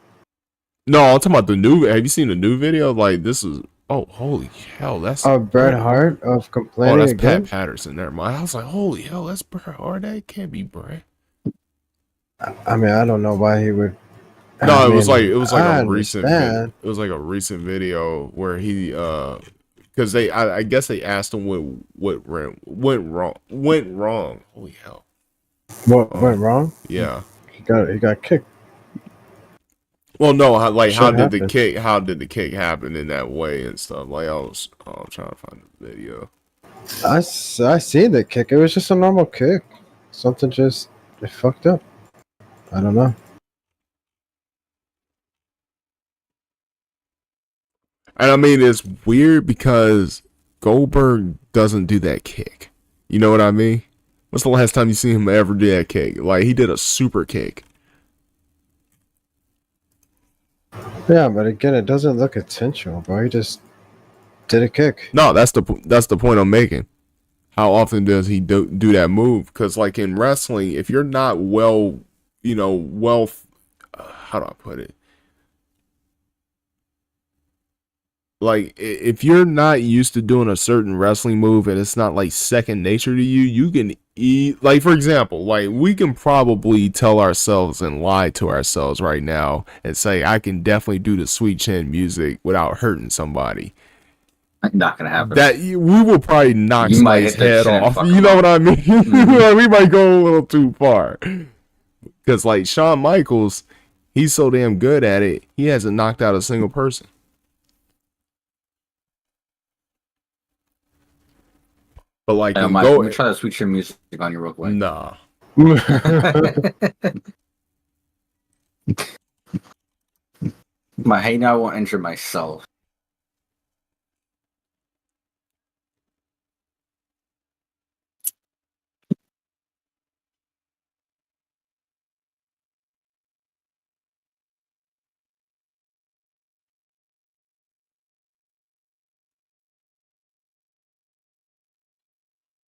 S3: No, I'm talking about the new. Have you seen the new video? Like, this is. Oh, holy hell! That's
S1: Bret Hart of complaining.
S3: Oh, that's
S1: again?
S3: Pat Patterson. Never mind. I was like, holy hell, that's Bret Hart. That can't be Bret.
S1: I mean, I don't know why he would.
S3: No, it was like a recent. It was like a recent video where he because I guess they asked him what went wrong. Holy hell!
S1: What went wrong?
S3: Yeah,
S1: he got kicked.
S3: Well, no, how did the kick happen in that way and stuff? Like I'm trying to find the video.
S1: I seen the kick. It was just a normal kick. Something it fucked up. I don't know.
S3: And I mean, it's weird because Goldberg doesn't do that kick. You know what I mean? What's the last time you seen him ever do that kick? Like, he did a super kick.
S1: Yeah, but again, it doesn't look intentional, bro. He just did a kick.
S3: No, that's the point I'm making. How often does he do that move? Because, like, in wrestling, if you're not how do I put it? Like, if you're not used to doing a certain wrestling move and it's not like second nature to you, you can like, for example, like, we can probably tell ourselves and lie to ourselves right now and say, I can definitely do the Sweet Chin music without hurting somebody.
S2: Not gonna happen.
S3: That we will probably knock somebody's head off. You know what I mean? Like, we might go a little too far. Because, like, Shawn Michaels, he's so damn good at it, he hasn't knocked out a single person. But, like,
S2: Mike, let me try that Sweet Chin music on you real quick.
S3: Nah.
S2: My hey now won't injure myself.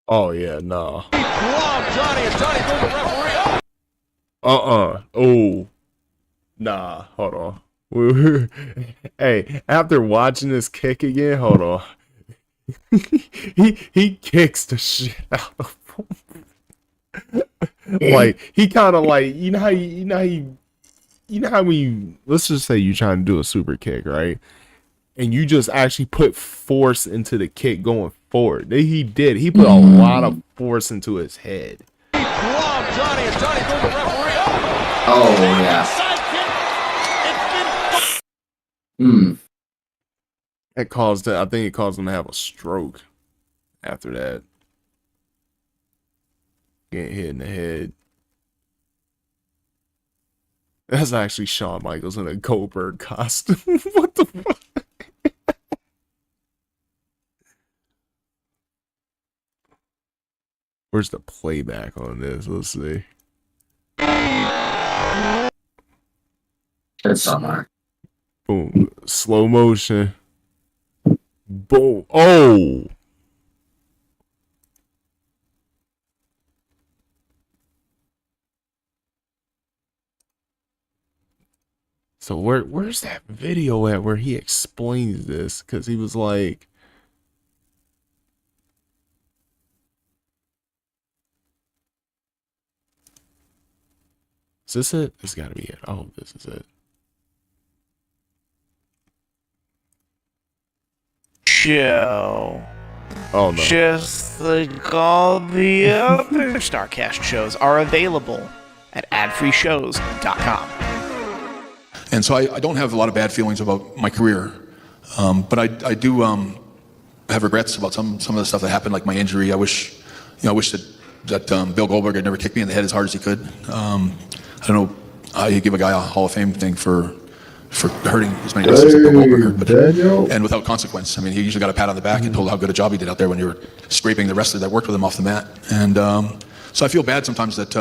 S3: Oh, yeah, no. Oh. Nah, hold on. Hey, after watching this kick again, hold on. he kicks the shit out of him. Like, he kind of like, you know how when you, let's just say you're trying to do a super kick, right? And you just actually put force into the kick going forward. He did. He put a lot of force into his head.
S2: Oh, yeah.
S3: That caused I think it caused him to have a stroke after that. Getting hit in the head. That's actually Shawn Michaels in a Goldberg costume. What the fuck? Where's the playback on this? Let's see.
S2: It's somewhere.
S3: Boom. Slow motion. Boom. Oh. So where's that video at where he explains this? Because he was like, is this it? This gotta be it. Oh, this is it.
S20: Show.
S3: Oh no.
S20: Just like all the other StarCast shows are available at adfreeshows.com.
S21: And so I don't have a lot of bad feelings about my career, but I do have regrets about some of the stuff that happened, like my injury. I wish that Bill Goldberg had never kicked me in the head as hard as he could. I don't know how you give a guy a Hall of Fame thing for hurting as many wrestlers as Bill Goldberg hurt, and without consequence. I mean, he usually got a pat on the back and told how good a job he did out there when you were scraping the wrestler that worked with him off the mat. And so I feel bad sometimes that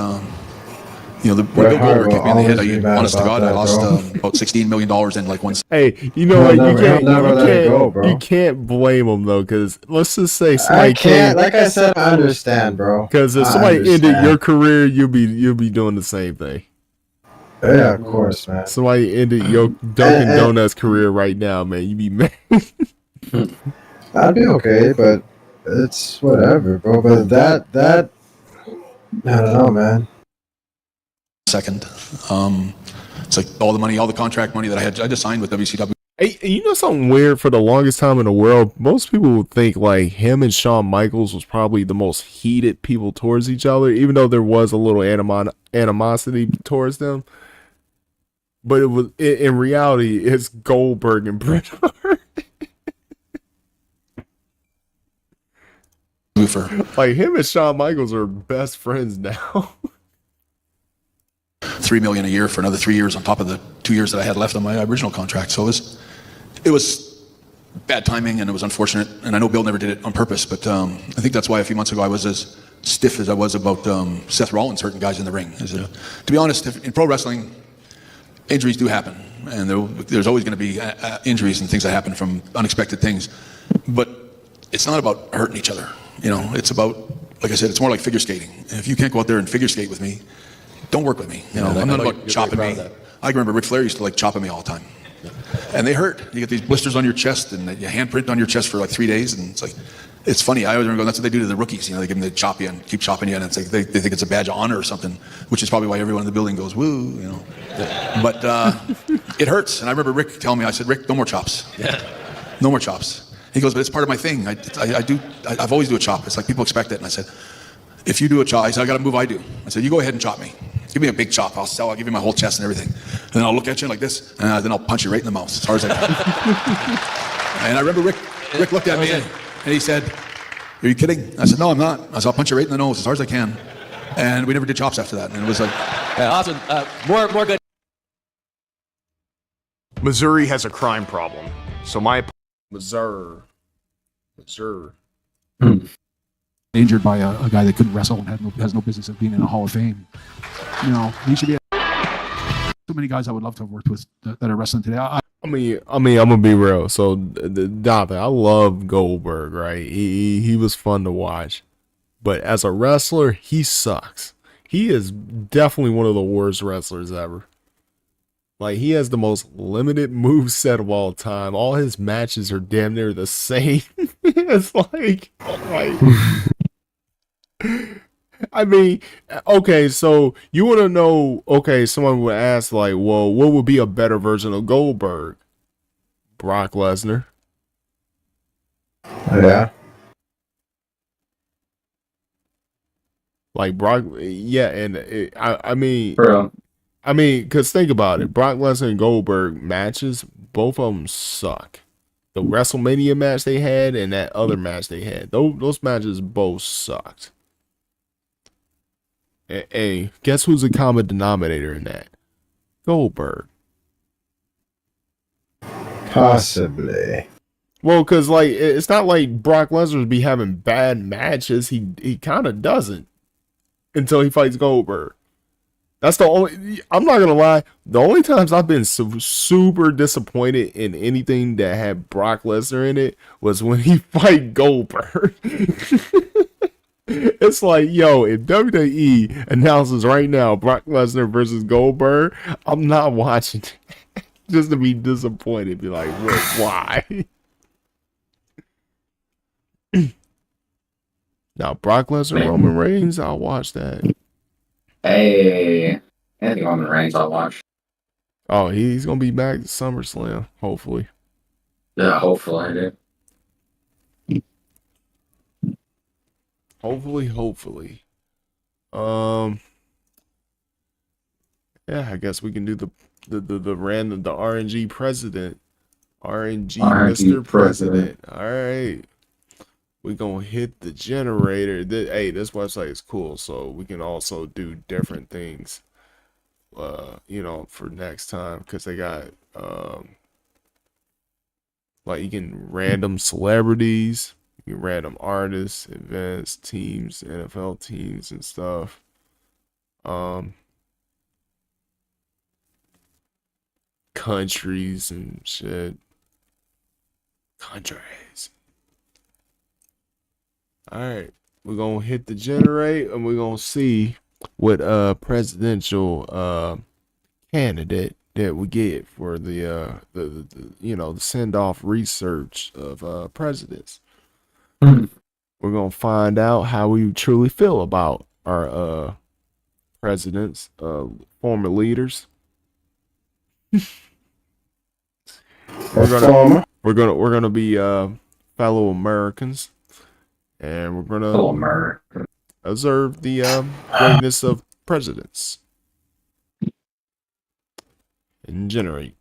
S21: when Bill Goldberg kicked me in the head, honest to God, I lost about $16 million in like one.
S3: Hey, you know what? You can't blame him though, because let's just say somebody
S1: can't. Like I said, I understand, bro.
S3: Because if somebody ended your career, you'll be doing the same thing.
S1: Yeah, of course, man.
S3: Somebody ended your Dunkin' Donuts career right now, man. You be mad.
S1: I'd be okay, but it's whatever, bro. But that I don't know, man.
S21: Second, it's like all the money, all the contract money that I just signed with WCW.
S3: Hey, you know something weird? For the longest time in the world, most people would think like him and Shawn Michaels was probably the most heated people towards each other, even though there was a little animosity towards them. But it was in reality, it's Goldberg and Bret Hart. Like him and Shawn Michaels are best friends now.
S21: $3 million a year for another 3 years on top of the 2 years that I had left on my original contract. So it was bad timing, and it was unfortunate. And I know Bill never did it on purpose, but I think that's why a few months ago I was as stiff as I was about Seth Rollins hurting guys in the ring. To be honest, in pro wrestling, injuries do happen, and there's always going to be injuries and things that happen from unexpected things. But it's not about hurting each other. It's about, like I said, it's more like figure skating. And if you can't go out there and figure skate with me, don't work with me. I'm not about chopping me. I can remember Ric Flair used to like chopping me all the time. And they hurt. You get these blisters on your chest and your handprint on your chest for like 3 days, and it's funny. I always remember that's what they do to the rookies. They give them the chop you and keep chopping you, and it's like they think it's a badge of honor or something, which is probably why everyone in the building goes woo. But it hurts. And I remember Rick telling me, I said, Rick, no more chops. No more chops. He goes, but it's part of my thing. I've always do a chop. It's like people expect it. And I said, if you do a chop, I said, I got a move I do. I said, you go ahead and chop me. Give me a big chop. I'll give you my whole chest and everything. And then I'll look at you like this, and then I'll punch you right in the mouth as hard as I can. And I remember Rick looked at me and he said, are you kidding? I said, no, I'm not. I said, I'll punch you right in the nose as hard as I can. And we never did chops after that. And it was like...
S7: awesome. More good.
S8: Missouri has a crime problem. So
S3: Missouri.
S10: Injured by a guy that couldn't wrestle and has no business of being in a Hall of Fame. He should be. So many guys I would love to have worked with that are wrestling today.
S3: I mean, I'm gonna be real. So, I love Goldberg, right? He was fun to watch, but as a wrestler, he sucks. He is definitely one of the worst wrestlers ever. Like, he has the most limited moveset of all time. All his matches are damn near the same. It's like. I mean, okay, so you want to know, someone would ask, like, well, what would be a better version of Goldberg? Brock Lesnar.
S1: Yeah.
S3: Like, Brock, yeah, and I mean,
S2: Bro.
S3: because think about it. Brock Lesnar and Goldberg matches, both of them suck. The WrestleMania match they had and that other match they had, those matches both sucked. Hey, guess who's the common denominator in that? Goldberg.
S1: Possibly.
S3: Well, because like it's not like Brock Lesnar be having bad matches. He kind of doesn't until he fights Goldberg. That's the only. I'm not gonna lie. The only times I've been super disappointed in anything that had Brock Lesnar in it was when he fight Goldberg. It's like, yo, if WWE announces right now Brock Lesnar versus Goldberg, I'm not watching it. Just to be disappointed. Be like, what? Why? Now, Brock Lesnar, Roman Reigns, I'll watch that.
S2: Hey, anything Roman Reigns I'll watch.
S3: Oh, he's going to be back to SummerSlam, hopefully.
S2: Yeah, hopefully, dude.
S3: Hopefully. Yeah, I guess we can do the random, the RNG president. RNG Mr. President. All right. We're going to hit the generator. Hey, this website is cool, so we can also do different things, for next time, because they got, like, you can random celebrities. You random artists, events, teams, NFL teams and stuff. Countries and shit. Countries. Alright. We're gonna hit the generate and we're gonna see what presidential candidate that we get for the send off research of presidents. We're gonna find out how we truly feel about our presidents, former leaders. We're gonna be fellow Americans, and we're gonna observe the greatness of presidents and generate.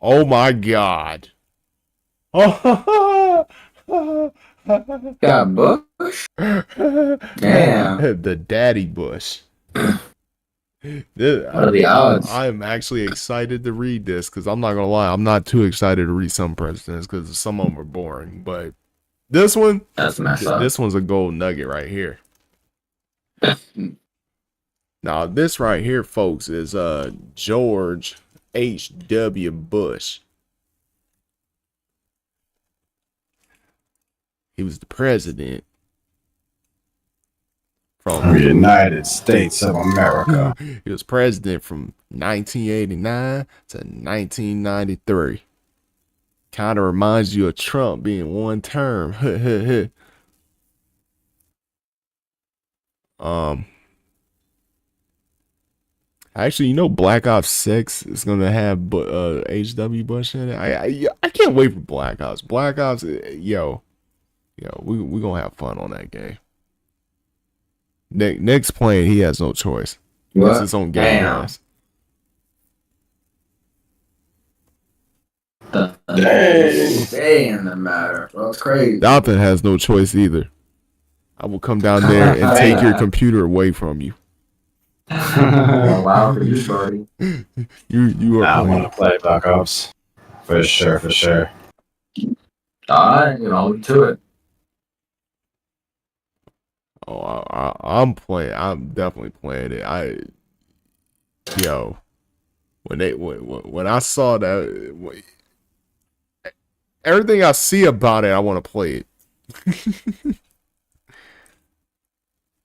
S3: Oh my God!
S2: Got Bush? Damn.
S3: The daddy Bush.
S2: What are the odds?
S3: I'm actually excited to read this because I'm not gonna lie, I'm not too excited to read some presidents because some of them are boring. But this one, this one's a gold nugget right here. Now this right here, folks, is George H.W. Bush. He was the president from
S1: the United States of America.
S3: He was president from 1989 to 1993. Kind of reminds you of Trump being one term. Actually, you know, Black Ops 6 is gonna have H.W. Bush in it. I can't wait for Black Ops. Black Ops, yo, we gonna have fun on that game. Nick's playing. He has no choice. It's his own game. Guys.
S2: Damn, the matter. Well, it's crazy.
S3: Dalton has no choice either. I will come down there and take your computer away from you.
S2: Wow, for you, shorty.
S3: You are.
S1: I want to play Black Ops for sure.
S2: Alright, to it.
S3: Oh, I'm playing. I'm definitely playing it. When I saw that, everything I see about it, I want to play it.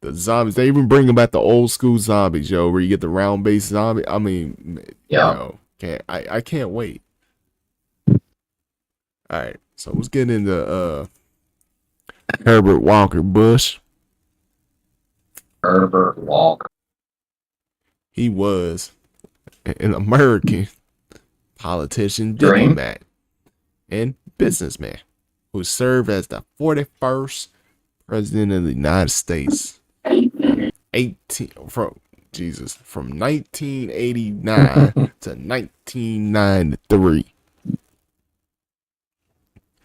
S3: The zombies, they even bring back the old school zombies, yo, where you get the round base zombie. I mean, I can't wait. All right, so let's get into Herbert Walker Bush.
S2: Herbert Walker.
S3: He was an American politician, diplomat, and businessman who served as the 41st president of the United States. From 1989 to 1993.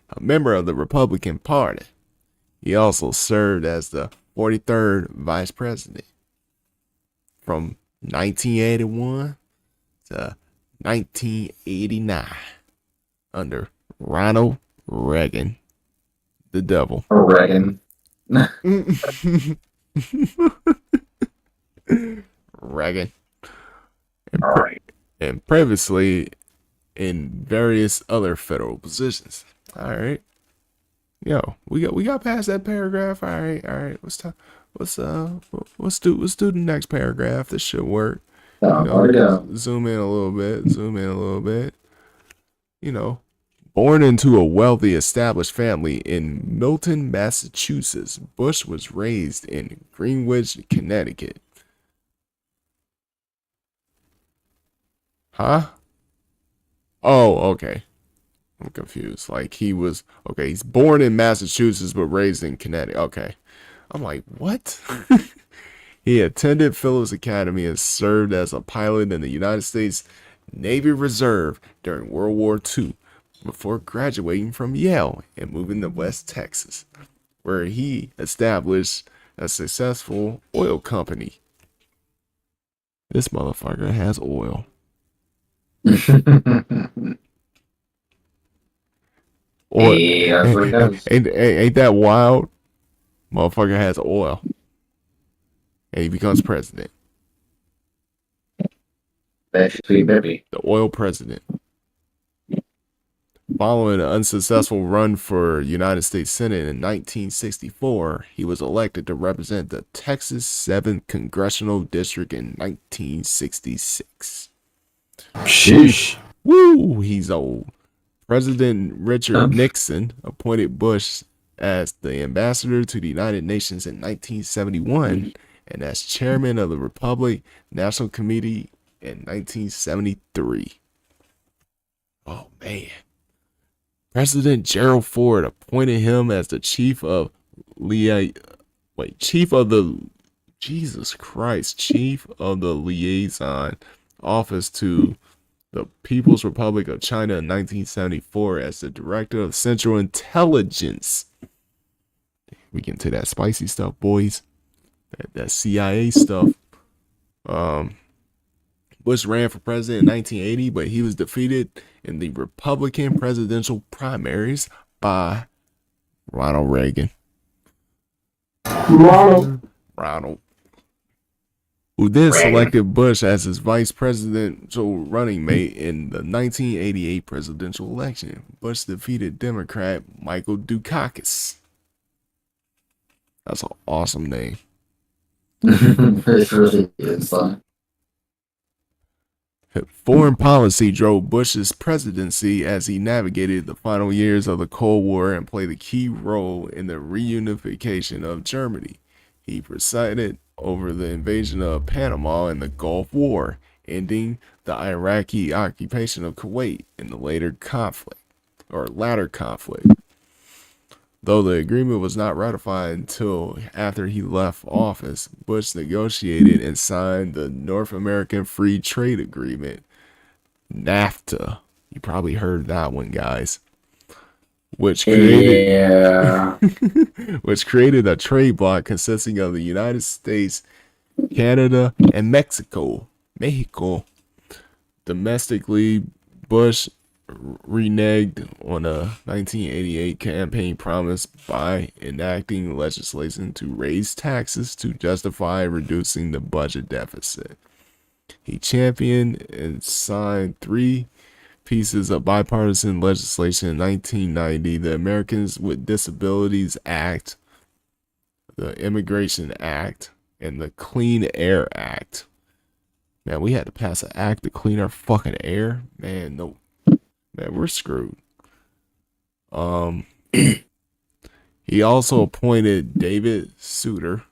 S3: A member of the Republican Party. He also served as the 43rd vice president from 1981 to 1989 under Ronald Reagan, the devil.
S2: Reagan.
S3: Reagan.
S2: Alright.
S3: And previously in various other federal positions. Alright. Yo, we got past that paragraph. Alright. Let's do the next paragraph. This should work. Zoom in a little bit. Born into a wealthy established family in Milton, Massachusetts, Bush was raised in Greenwich, Connecticut. Huh? Oh, okay. I'm confused. Like he's born in Massachusetts but raised in Connecticut. Okay. I'm like, what? He attended Phillips Academy and served as a pilot in the United States Navy Reserve during World War II. Before graduating from Yale and moving to West Texas, where he established a successful oil company. This motherfucker has oil. Ain't that wild? Motherfucker has oil. And he becomes president.
S2: That's sweet, baby.
S3: The oil president. Following an unsuccessful run for United States Senate in 1964, he was elected to represent the Texas 7th Congressional District in 1966.
S1: Sheesh.
S3: Woo, he's old. President Richard Nixon appointed Bush as the ambassador to the United Nations in 1971 and as chairman of the Republican National Committee in 1973. Oh, man. President Gerald Ford appointed him as the chief of the liaison office to the People's Republic of China in 1974 as the director of Central Intelligence. We get into that spicy stuff, boys. That CIA stuff. Bush ran for president in 1980, but he was defeated in the Republican presidential primaries by Ronald Reagan. Ronald. Who then selected Bush as his vice presidential running mate in the 1988 presidential election. Bush defeated Democrat Michael Dukakis. That's an awesome name.
S2: It really is fun.
S3: Foreign policy drove Bush's presidency as he navigated the final years of the Cold War and played a key role in the reunification of Germany. He presided over the invasion of Panama and the Gulf War, ending the Iraqi occupation of Kuwait in the latter conflict. Though the agreement was not ratified until after he left office, Bush negotiated and signed the North American Free Trade Agreement, NAFTA. You probably heard that one, guys. Which created a trade bloc consisting of the United States, Canada, and Mexico. Domestically, Bush reneged on a 1988 campaign promise by enacting legislation to raise taxes to justify reducing the budget deficit. He championed and signed 3 pieces of bipartisan legislation in 1990: the Americans with Disabilities Act, the Immigration Act, and the Clean Air Act. Man, we had to pass an act to clean our fucking air. Man, we're screwed. He also appointed David Souter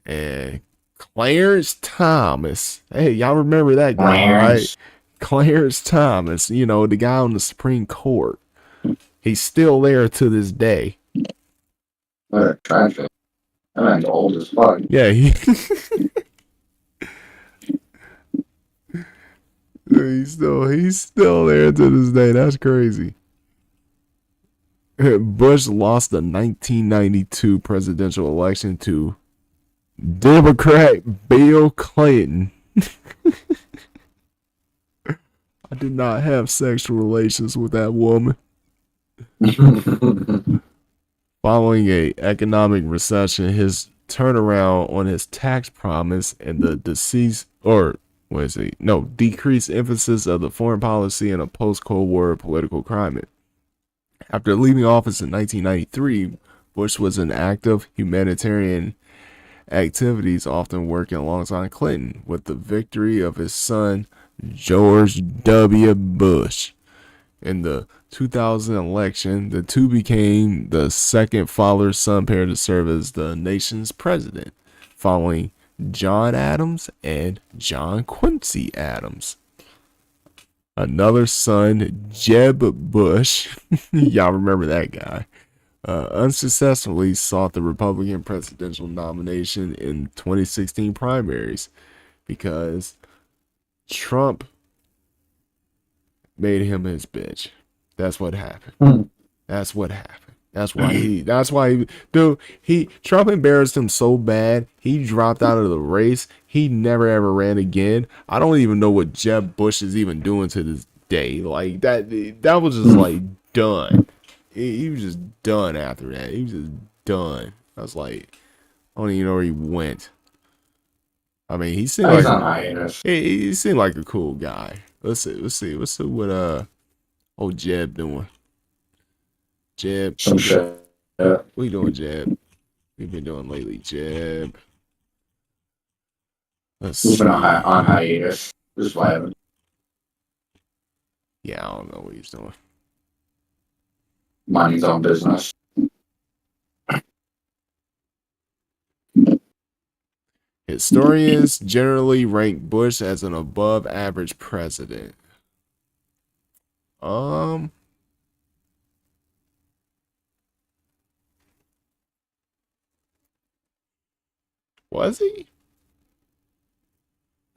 S3: and Clarence Thomas. Hey, y'all remember that guy, right? Clarence Thomas, you know, the guy on the Supreme Court. He's still there to this day.
S2: What a tragic. That man's old as fuck.
S3: Yeah, he's still there to this day. That's crazy. Bush lost the 1992 presidential election to Democrat Bill Clinton. I did not have sexual relations with that woman. Following a economic recession, his turnaround on his tax promise and the decreased emphasis of the foreign policy in a post-Cold War political climate. After leaving office in 1993, Bush was an active humanitarian activities, often working alongside Clinton. With the victory of his son, George W. Bush, in the 2000 election, the two became the second father-son pair to serve as the nation's president, following John Adams and John Quincy Adams. Another son, Jeb Bush, y'all remember that guy, unsuccessfully sought the Republican presidential nomination in 2016 primaries because Trump made him his bitch. That's what happened. That's what happened. Trump embarrassed him so bad, he dropped out of the race. He never ever ran again. I don't even know what Jeb Bush is even doing to this day. Like that was just like done. He was just done after that. He was just done. I was like, I don't even know where he went. I mean, he seemed like a cool guy. Let's see what old Jeb doing. Jeb, what you doing, Jeb? We've been doing lately, Jeb.
S2: He's been on hiatus. Just vibing.
S3: Yeah, I don't know what he's doing.
S2: Minding his own business.
S3: Historians generally rank Bush as an above average president. Was he?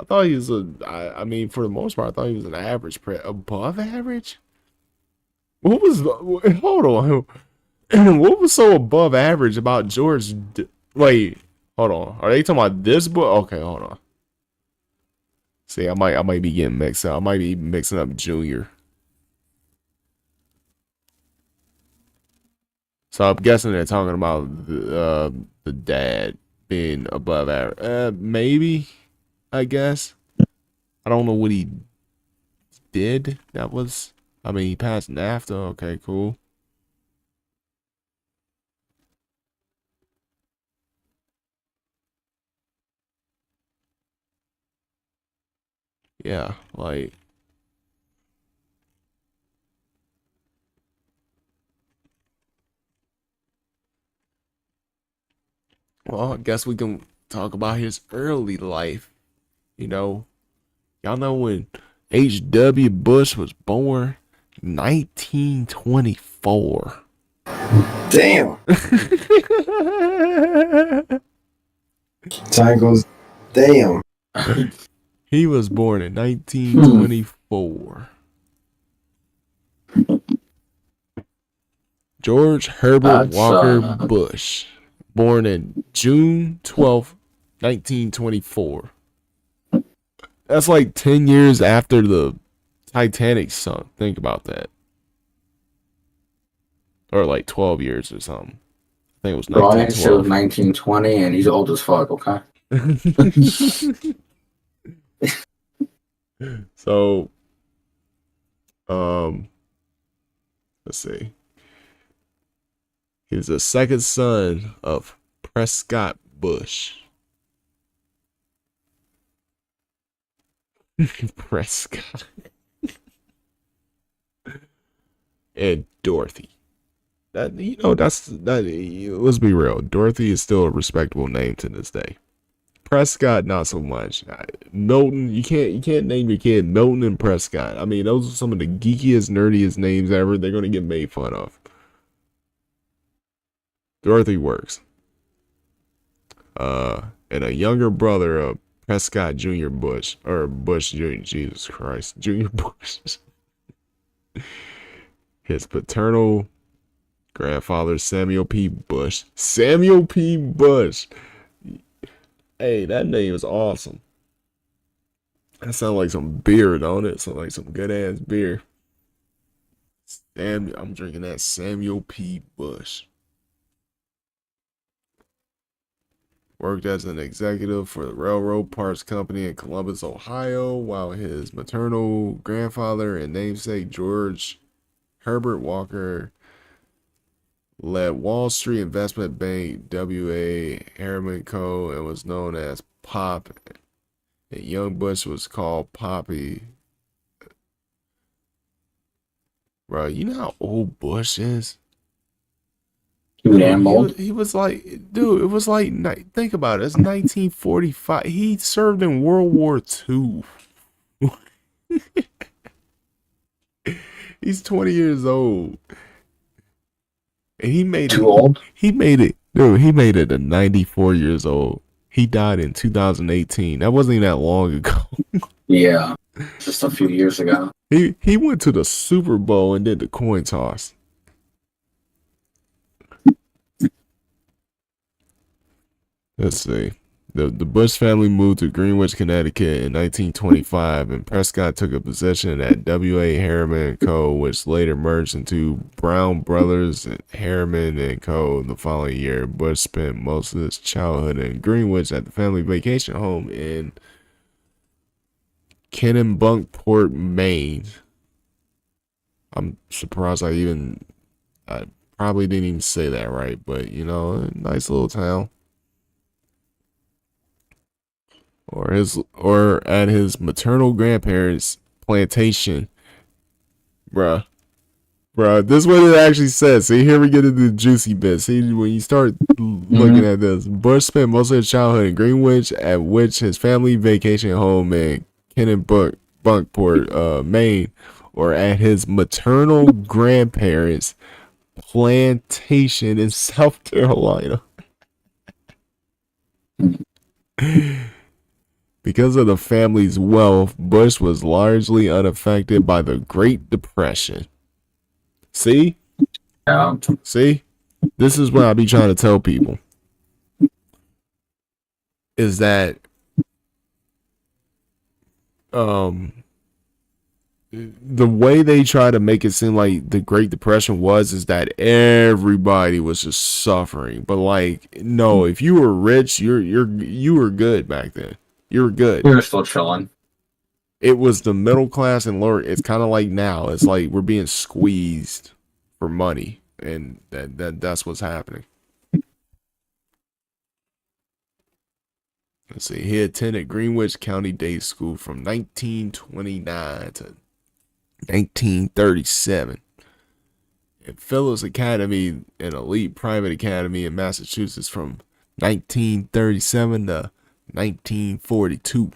S3: I thought he was I mean, for the most part, I thought he was an average above average. Hold on. What was so above average about George? Wait, hold on. Are they talking about this book? Okay, hold on. See, I might be getting mixed up. I might be mixing up Junior. So I'm guessing they're talking about the dad being above average. Maybe, I guess. I don't know what he did. That was, I mean, he passed NAFTA. Okay, cool. Yeah, like. Well, I guess we can talk about his early life. You know, y'all know when H.W. Bush was born? 1924.
S1: Damn. Time goes, damn.
S3: He was born in 1924. George Herbert Walker Bush, born in June 12th, 1924. That's like 10 years after the Titanic sunk. Think about that. Or like 12 years or something. I think it was 1912.
S2: 1920, and he's old as fuck, okay?
S3: So, let's see. He was the second son of Prescott Bush. Prescott. And Dorothy. That, you know, let's be real. Dorothy is still a respectable name to this day. Prescott, not so much. Milton, you can't name your kid Milton and Prescott. I mean, those are some of the geekiest, nerdiest names ever. They're gonna get made fun of. Dorothy works. And a younger brother of Prescott Jr. Bush, or Bush Jr. Jesus Christ, Jr. Bush. His paternal grandfather, Samuel P. Bush. Samuel P. Bush. Hey, that name is awesome. That sounds like some beer, don't it? Sounds like some good ass beer. I'm drinking that Samuel P. Bush. Worked as an executive for the railroad parts company in Columbus, Ohio, while his maternal grandfather and namesake George Herbert Walker led Wall Street investment bank W.A. Harriman Co. and was known as Pop. And young Bush was called Poppy. Bro, you know how old Bush is? He was like, dude, it was like, think about it. It's 1945. He served in World War II. He's 20 years old. And he made
S2: Too old?
S3: He made it. Dude, he made it to 94 years old. He died in 2018. That wasn't even that long ago.
S2: Yeah. Just a few years ago.
S3: He went to the Super Bowl and did the coin toss. Let's see. The Bush family moved to Greenwich, Connecticut in 1925, and Prescott took a position at W.A. Harriman & Co., which later merged into Brown Brothers and Harriman & Co. the following year. Bush spent most of his childhood in Greenwich at the family vacation home in Kennebunkport, Maine. I'm surprised I probably didn't even say that right, but you know, a nice little town. Or at his maternal grandparents' plantation. Bruh, this is what it actually says. See, here we get into the juicy bit. See, when you start looking at this, Bush spent most of his childhood in Greenwich, at which his family vacation home in Kennebunkport, Maine, or at his maternal grandparents' plantation in South Carolina. Because of the family's wealth, Bush was largely unaffected by the Great Depression. See? See? This is what I be trying to tell people. Is that the way they try to make it seem like the Great Depression is that everybody was just suffering. But like, no, if you were rich, you were good back then. You were good.
S2: We were still chilling.
S3: It was the middle class and lower. It's kind of like now. It's like we're being squeezed for money, and that's what's happening. Let's see. He attended Greenwich County Day School from 1929 to 1937. And Phillips Academy, an elite private academy in Massachusetts from 1937 to 1942.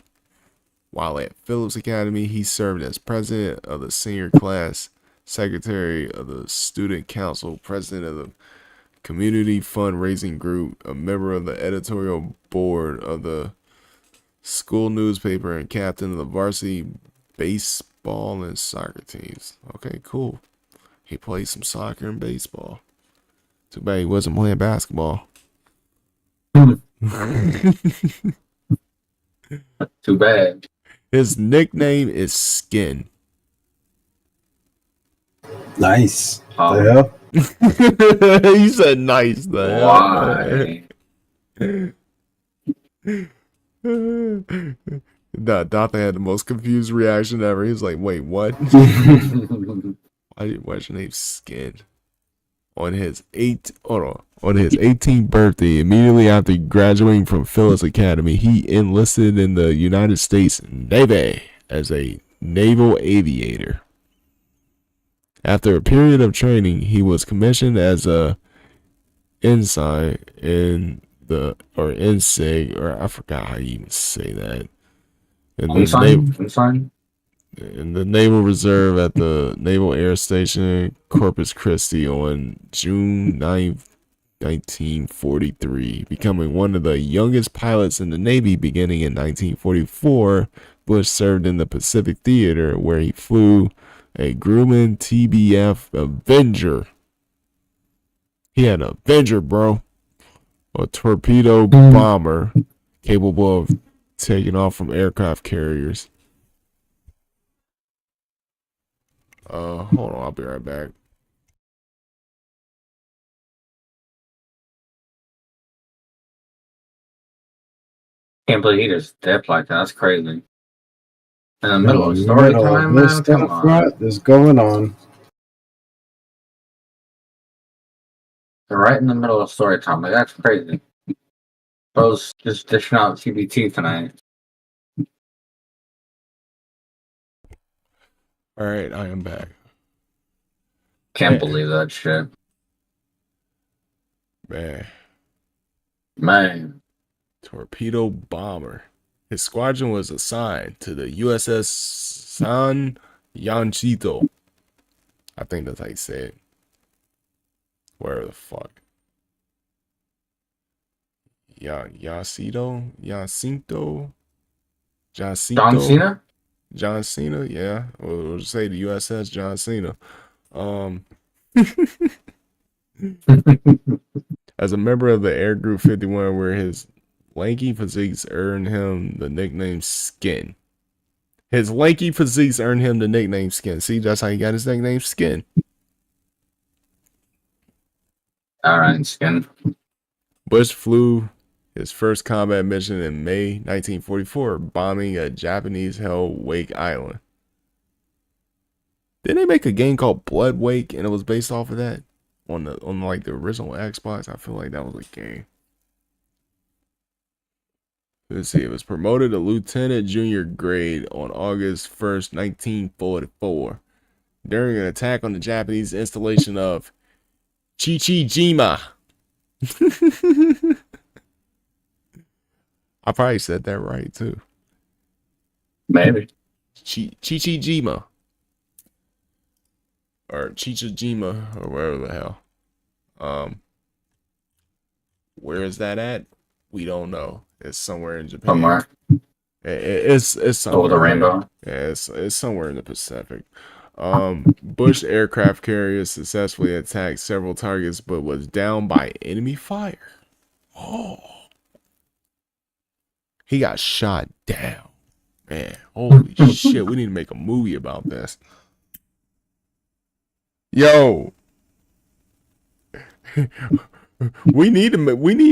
S3: While at Phillips Academy, he served as president of the senior class, secretary of the student council, president of the community fundraising group, a member of the editorial board of the school newspaper, and captain of the varsity baseball and soccer teams. Okay, cool. He played some soccer and baseball. Too bad he wasn't playing basketball.
S2: Too bad.
S3: His nickname is Skin.
S11: Nice.
S1: Yeah.
S3: He said nice.
S2: Why?
S3: Dante had the most confused reaction ever. He's like, wait, what? Why's your name Skin? On his 18th birthday, immediately after graduating from Phillips Academy, he enlisted in the United States Navy as a naval aviator. After a period of training, he was commissioned as a ensign in the NSIG, or I forgot how you even say that. In the Naval Reserve at the Naval Air Station Corpus Christi on June 9th, 1943, becoming one of the youngest pilots in the Navy. Beginning in 1944, Bush served in the Pacific Theater, where he flew a Grumman TBF Avenger. He had an Avenger, bro. A torpedo bomber capable of taking off from aircraft carriers. Hold on, I'll be right back.
S2: Can't believe he just dipped like that. That's crazy. In the middle of story time, man. Come on.
S1: What is going on?
S2: Right in the middle of story time. Like, that's crazy. Bro's just dishing out TBT tonight.
S3: Alright, I am back.
S2: Can't believe that shit. Man.
S3: Torpedo bomber. His squadron was assigned to the USS San Jacinto. I think that's how you say it. Where the fuck? Jacinto?
S2: John Cena?
S3: John Cena, yeah. We'll just say the USS John Cena. As a member of the Air Group 51, where his lanky physiques earned him the nickname Skin. His lanky physiques earned him the nickname Skin. See, that's how he got his nickname Skin.
S2: Alright, Skin.
S3: Bush flew his first combat mission in May 1944, bombing a Japanese-held Wake Island. Didn't they make a game called Blood Wake, and it was based off of that on like the original Xbox? I feel like that was a game. Let's see. It was promoted to lieutenant junior grade on August 1st, 1944, during an attack on the Japanese installation of Chichijima. I probably said that right too.
S2: Maybe.
S3: Chichijima. Or Chichijima, or wherever the hell. Where is that at? We don't know. It's somewhere in Japan.
S2: Somewhere.
S3: It's somewhere.
S2: Over the rainbow.
S3: Yeah, it's somewhere in the Pacific. Bush aircraft carrier successfully attacked several targets, but was down by enemy fire. Oh. He got shot down, Man, holy shit, we need to make a movie about this. Yo. we need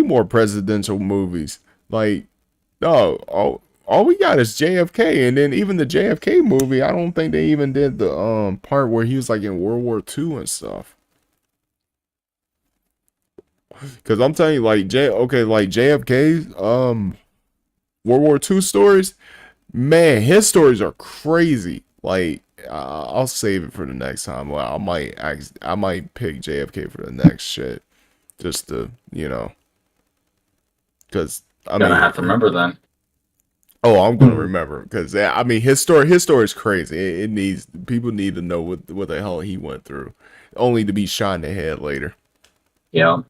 S3: more presidential movies. Like, no, all we got is JFK, and then even the JFK movie, I don't think they even did the part where he was like in World War II and stuff. Cause I'm telling you, like JFK's World War II stories, man, his stories are crazy. Like, I'll save it for the next time. Well, I might pick JFK for the next shit, just to, you know, because
S2: Gonna have to remember then.
S3: Oh, I'm gonna remember, because I mean his story is crazy. It needs, people need to know what the hell he went through, only to be shot in the head later.
S2: Yeah.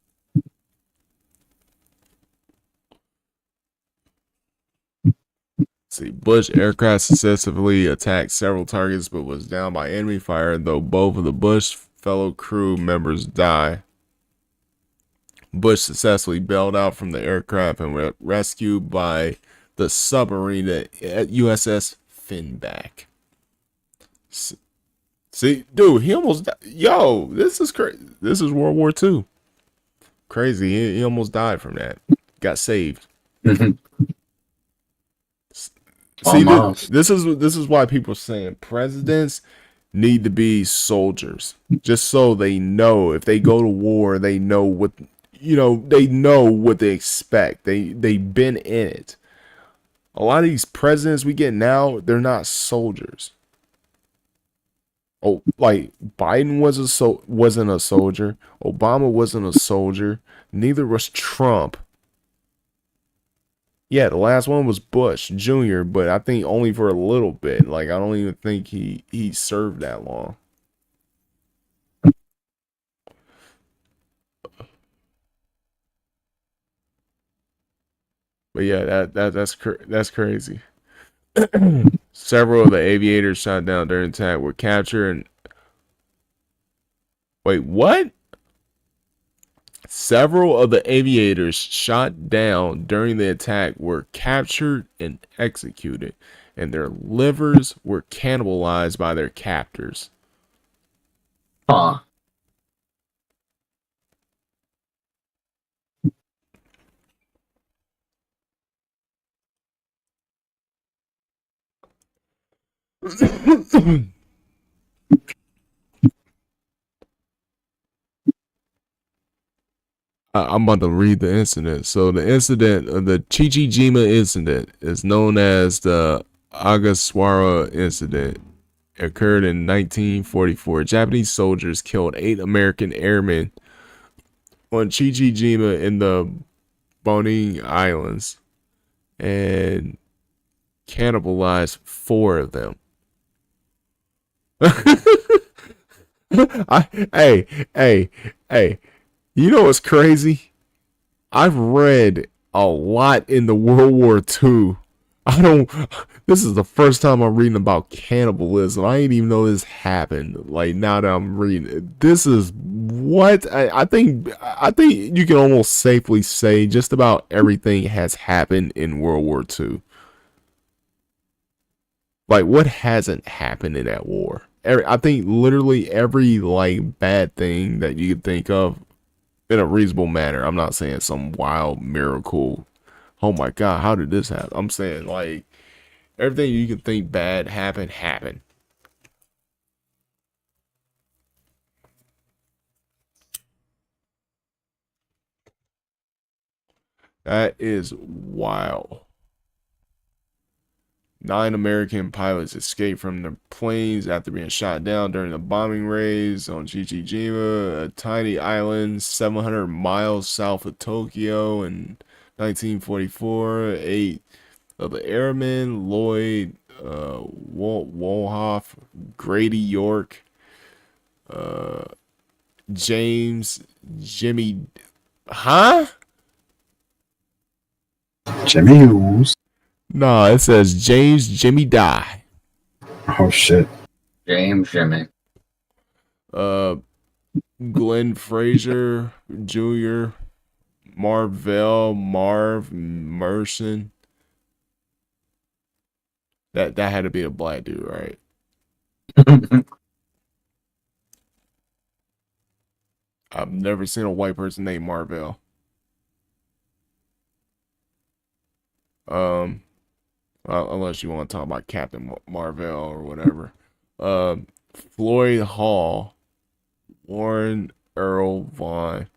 S3: See, Bush aircraft successfully attacked several targets, but was down by enemy fire, though both of the Bush fellow crew members died. Bush successfully bailed out from the aircraft and rescued by the submarine at USS Finback. See, dude, he almost died. Yo, this is crazy. This is World War II. Crazy. He almost died from that. Got saved. See, this is why people are saying presidents need to be soldiers, just so they know if they go to war, they know what, you know, they know what they expect. They've been in it. A lot of these presidents we get now, they're not soldiers. Oh, like Biden wasn't a soldier. Obama wasn't a soldier. Neither was Trump. Yeah, the last one was Bush Jr., but I think only for a little bit. Like, I don't even think he served that long. But yeah, that's crazy. Several of the aviators shot down during attack were captured and wait, what? Several of the aviators shot down during the attack were captured and executed, and their livers were cannibalized by their captors.
S2: Huh.
S3: I'm about to read the incident. So the incident, the Chichijima incident, is known as the Agaswara incident. It occurred in 1944. Japanese soldiers killed 8 American airmen on Chichijima in the Bonin Islands and cannibalized 4 of them. Hey. You know what's crazy? I've read a lot in the World War II. This is the first time I'm reading about cannibalism. I didn't even know this happened. Like, now that I'm reading it, this is what I think you can almost safely say just about everything has happened in World War II. Like, what hasn't happened in that war? I think literally every like bad thing that you could think of in a reasonable manner. I'm not saying some wild miracle. Oh my God, how did this happen? I'm saying like everything you can think bad happened. That is wild. 9 American pilots escaped from their planes after being shot down during the bombing raids on Chichijima, a tiny island 700 miles south of Tokyo in 1944. 8 of the airmen, Lloyd Wolhoff, Grady York, James Jimmy
S1: Jimmy Hughes.
S3: No, it says James Jimmy Die.
S1: Oh shit.
S2: James Jimmy.
S3: Glenn Fraser Jr., Marv Merson, That had to be a black dude, right? I've never seen a white person named Marvel. Unless you want to talk about Captain Marvel or whatever. Floyd Hall, Warren Earl Vaughn,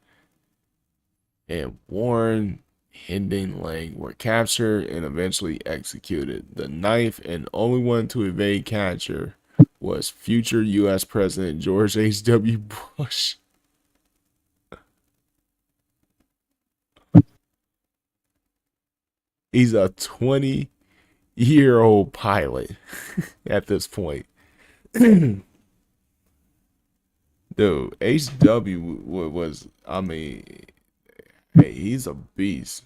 S3: and Warren Hendon Lang were captured and eventually executed. The ninth and only one to evade capture was future U.S. President George H.W. Bush. He's a 20-year-old pilot at this point. Dude, HW was, I mean, hey, he's a beast.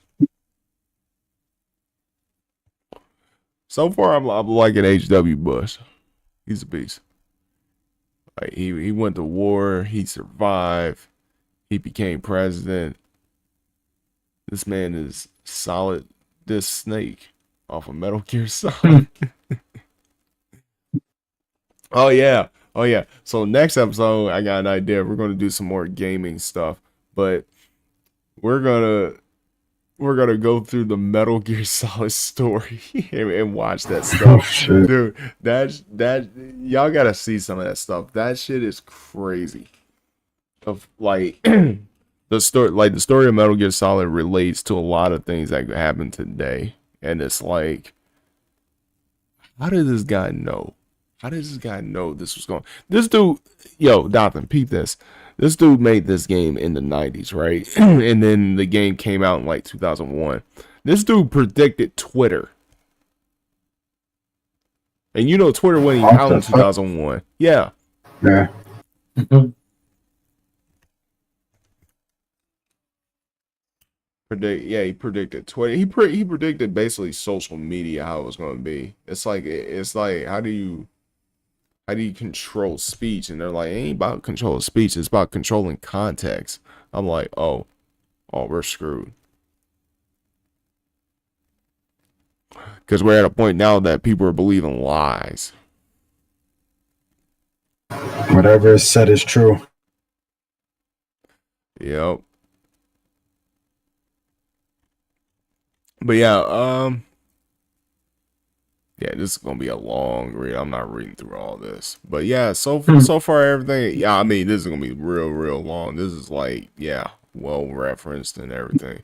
S3: So far, I'm liking HW Bush. He's a beast. Like he went to war. He survived. He became president. This man is solid. This Snake off of Metal Gear Solid. Oh yeah. So next episode, I got an idea. We're gonna do some more gaming stuff, but we're gonna go through the Metal Gear Solid story and watch that stuff. Dude, that y'all gotta see some of that stuff. That shit is crazy. Of like the story of Metal Gear Solid relates to a lot of things that happen today, and it's like, how did this guy know? How did this guy know this was going? This dude, yo, Dothan, peep this. This dude made this game in the 90s, right? And then the game came out in like 2001. This dude predicted Twitter. And you know Twitter wasn't even out in 2001. Yeah.
S1: Yeah.
S3: He predicted Twitter. He predicted basically social media, how it was going to be. It's like how do you control speech? And they're like, it ain't about control of speech, it's about controlling context. I'm like, oh, we're screwed. Because we're at a point now that people are believing lies.
S1: Whatever is said is true.
S3: Yep. But yeah, this is gonna be a long read. I'm not reading through all this, but yeah, so far everything. Yeah, I mean, this is gonna be real long. This is like, yeah, well referenced and everything.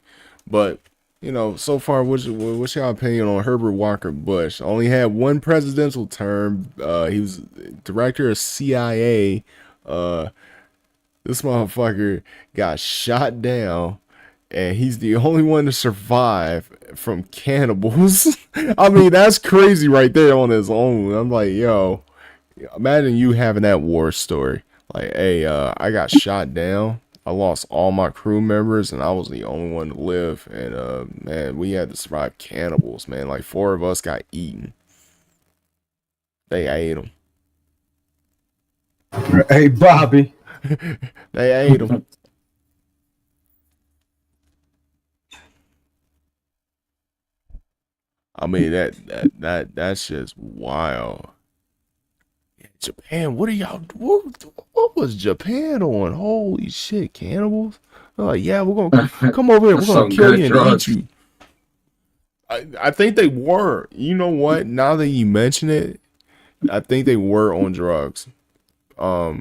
S3: But you know, so far, what's your opinion on Herbert Walker Bush? Only had one presidential term. He was director of CIA. This motherfucker got shot down. And he's the only one to survive from cannibals. I mean, that's crazy right there on his own. I'm like, yo, imagine you having that war story. Like, hey, I got shot down. I lost all my crew members, and I was the only one to live. And, man, we had to survive cannibals, man. Like, 4 of us got eaten. They ate them.
S1: Hey, Bobby.
S3: They ate them. I mean, that's just wild. Japan, what was Japan on? Holy shit, cannibals! Yeah, we're gonna come over here. We're gonna kill you and eat you. I think they were. You know what? Now that you mention it, I think they were on drugs. I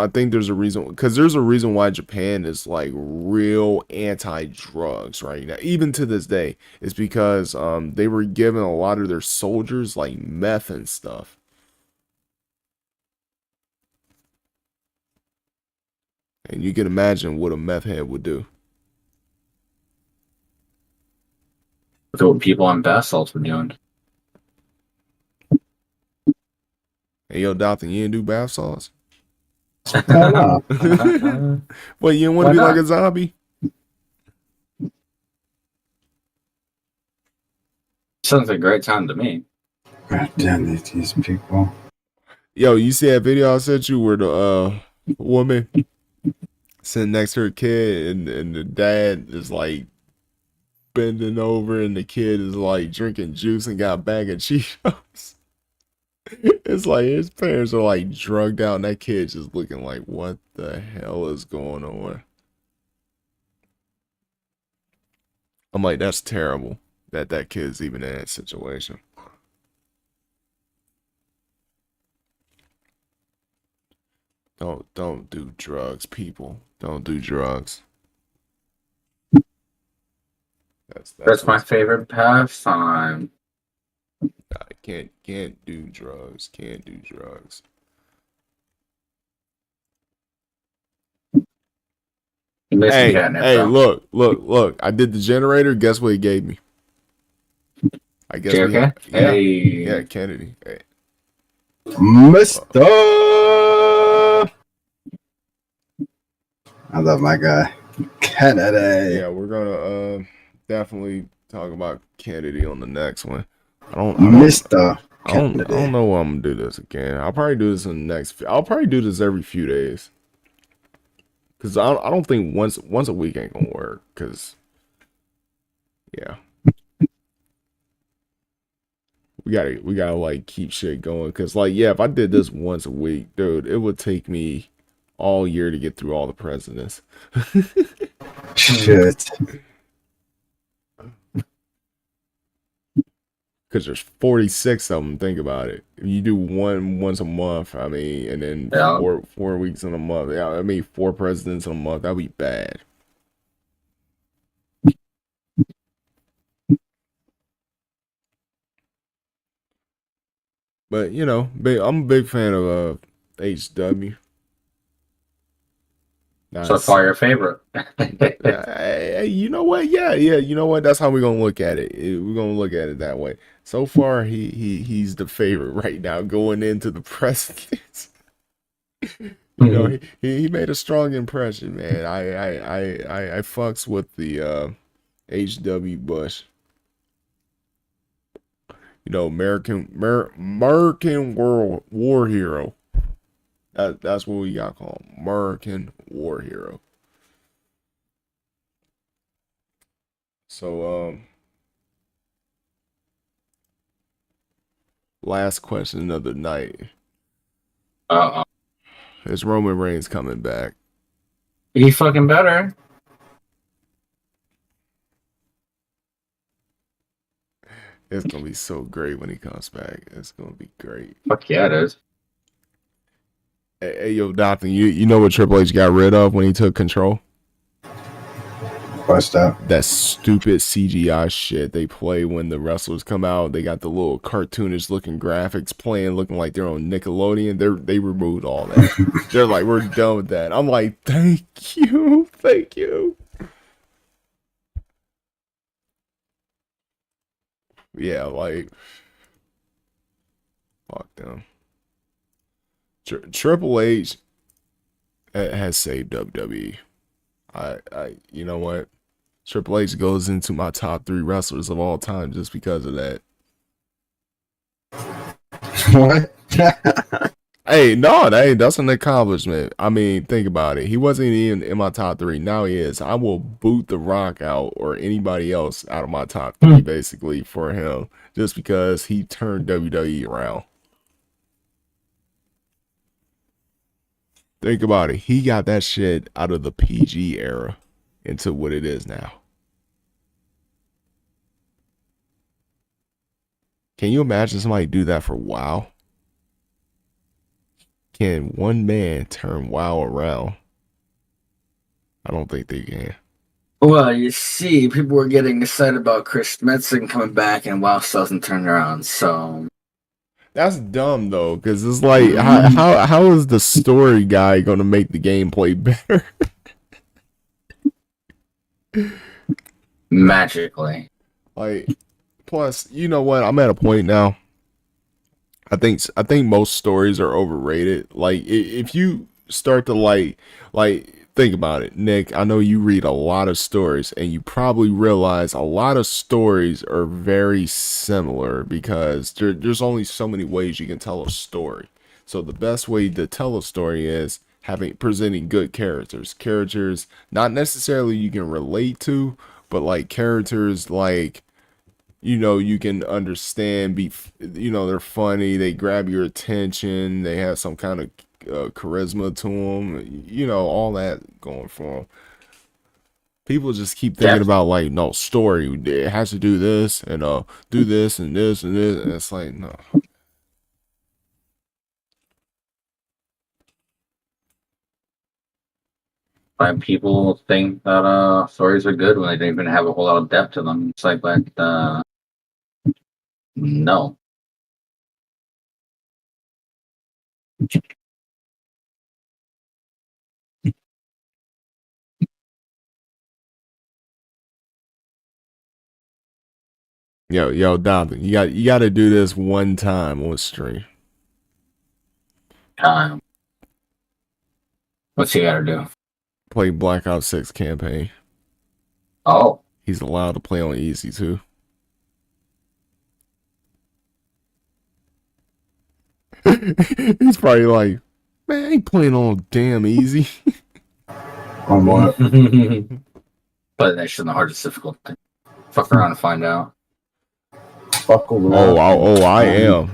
S3: think there's a reason, because there's a reason why Japan is like real anti-drugs right now, even to this day. It's because they were giving a lot of their soldiers like meth and stuff. And you can imagine what a meth head would do.
S2: That's what people on bath salts were doing.
S3: Hey, yo, Dothan, you didn't do bath salts?
S1: Well,
S3: you didn't want to be like a zombie?
S2: Sounds like a great time to me.
S1: God damn it, these people.
S3: Yo, you see that video I sent you where the woman sitting next to her kid and the dad is like bending over and the kid is like drinking juice and got a bag of Cheetos. It's like his parents are like drugged out and that kid's just looking like, what the hell is going on? I'm like, that's terrible that kid's even in that situation. Don't do drugs, people. Don't do drugs.
S2: That's my favorite pastime.
S3: I can't do drugs. Can't do drugs. Hey, look. I did the generator. Guess what he gave me? I guess yeah, Kennedy. Hey.
S1: Mister. I love my guy, Kennedy.
S3: Yeah, we're gonna definitely talk about Kennedy on the next one. I don't know why I'm gonna do this again. I'll probably do this in the next. I'll probably do this every few days. Cause I don't think once a week ain't gonna work. Cause yeah, we gotta like keep shit going. Cause like yeah, if I did this once a week, dude, it would take me all year to get through all the presidents.
S1: Shit.
S3: Because there's 46 of them. Think about it. If you do one once a month, I mean, and then 4 weeks in a month. Yeah, I mean, 4 presidents in a month. That'd be bad. But you know, I'm a big fan of HW.
S2: Nice. So far, your favorite.
S3: You know what? Yeah. You know what? That's how we're gonna look at it. We're gonna look at it that way. So far, he's the favorite right now going into the presidents. You know, he made a strong impression, man. I fucks with the H.W. Bush. You know, American World War Hero. That's what we got called, American War Hero. So last question of the night. Is Roman Reigns coming back?
S2: He fucking better.
S3: It's gonna be so great when he comes back. It's gonna be great.
S2: Fuck yeah, it is.
S3: Hey yo, Doctor, you know what Triple H got rid of when he took control?
S1: What's that?
S3: That stupid CGI shit they play when the wrestlers come out. They got the little cartoonish looking graphics playing, looking like they're on Nickelodeon. They removed all that. They're like, we're done with that. I'm like, thank you. Yeah, like, fuck them. Triple H has saved WWE. You know what? Triple H goes into my top 3 wrestlers of all time just because of that.
S1: What?
S3: Hey, no, that's an accomplishment. I mean, think about it. He wasn't even in my top 3. Now he is. I will boot The Rock out or anybody else out of my top 3 basically for him just because he turned WWE around. Think about it. He got that shit out of the PG era into what it is now. Can you imagine somebody do that for WoW? Can one man turn WoW around? I don't think they can.
S2: Well, you see, people were getting excited about Chris Metzen coming back and WoW still hasn't turned around, so...
S3: That's dumb though, because it's like, how is the story guy going to make the gameplay better?
S2: Magically.
S3: Like, plus, you know what? I'm at a point now. I think most stories are overrated. Like, if you start to like think about it, Nick. I know you read a lot of stories, and you probably realize a lot of stories are very similar because there's only so many ways you can tell a story. So the best way to tell a story is presenting good characters not necessarily you can relate to, but like characters like, you know, you can understand, you know, they're funny, they grab your attention, they have some kind of charisma to them, you know, all that going for them. People just keep thinking about like, no, story, it has to do this and do this and this and this, and it's like, no.
S2: And people think that stories are good when they don't even have a whole lot of depth to them. It's like, but no.
S3: Yo, Dom, you got to do this one time on stream.
S2: What's he got to do?
S3: Play Black Ops 6 campaign.
S2: Oh.
S3: He's allowed to play on easy too. He's probably like, man, I ain't playing on damn easy.
S2: On what? But that's just the hardest difficult thing. Fuck around and find out.
S1: Fuck around.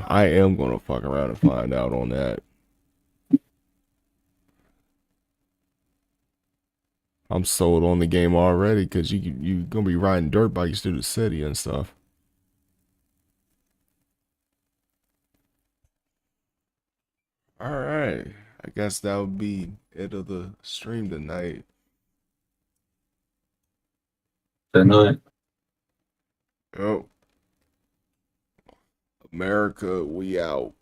S3: I am gonna fuck around and find out on that. I'm sold on the game already because you gonna be riding dirt bikes through the city and stuff. All right, I guess that would be it of the stream tonight.
S2: Good night.
S3: Oh, America, we out.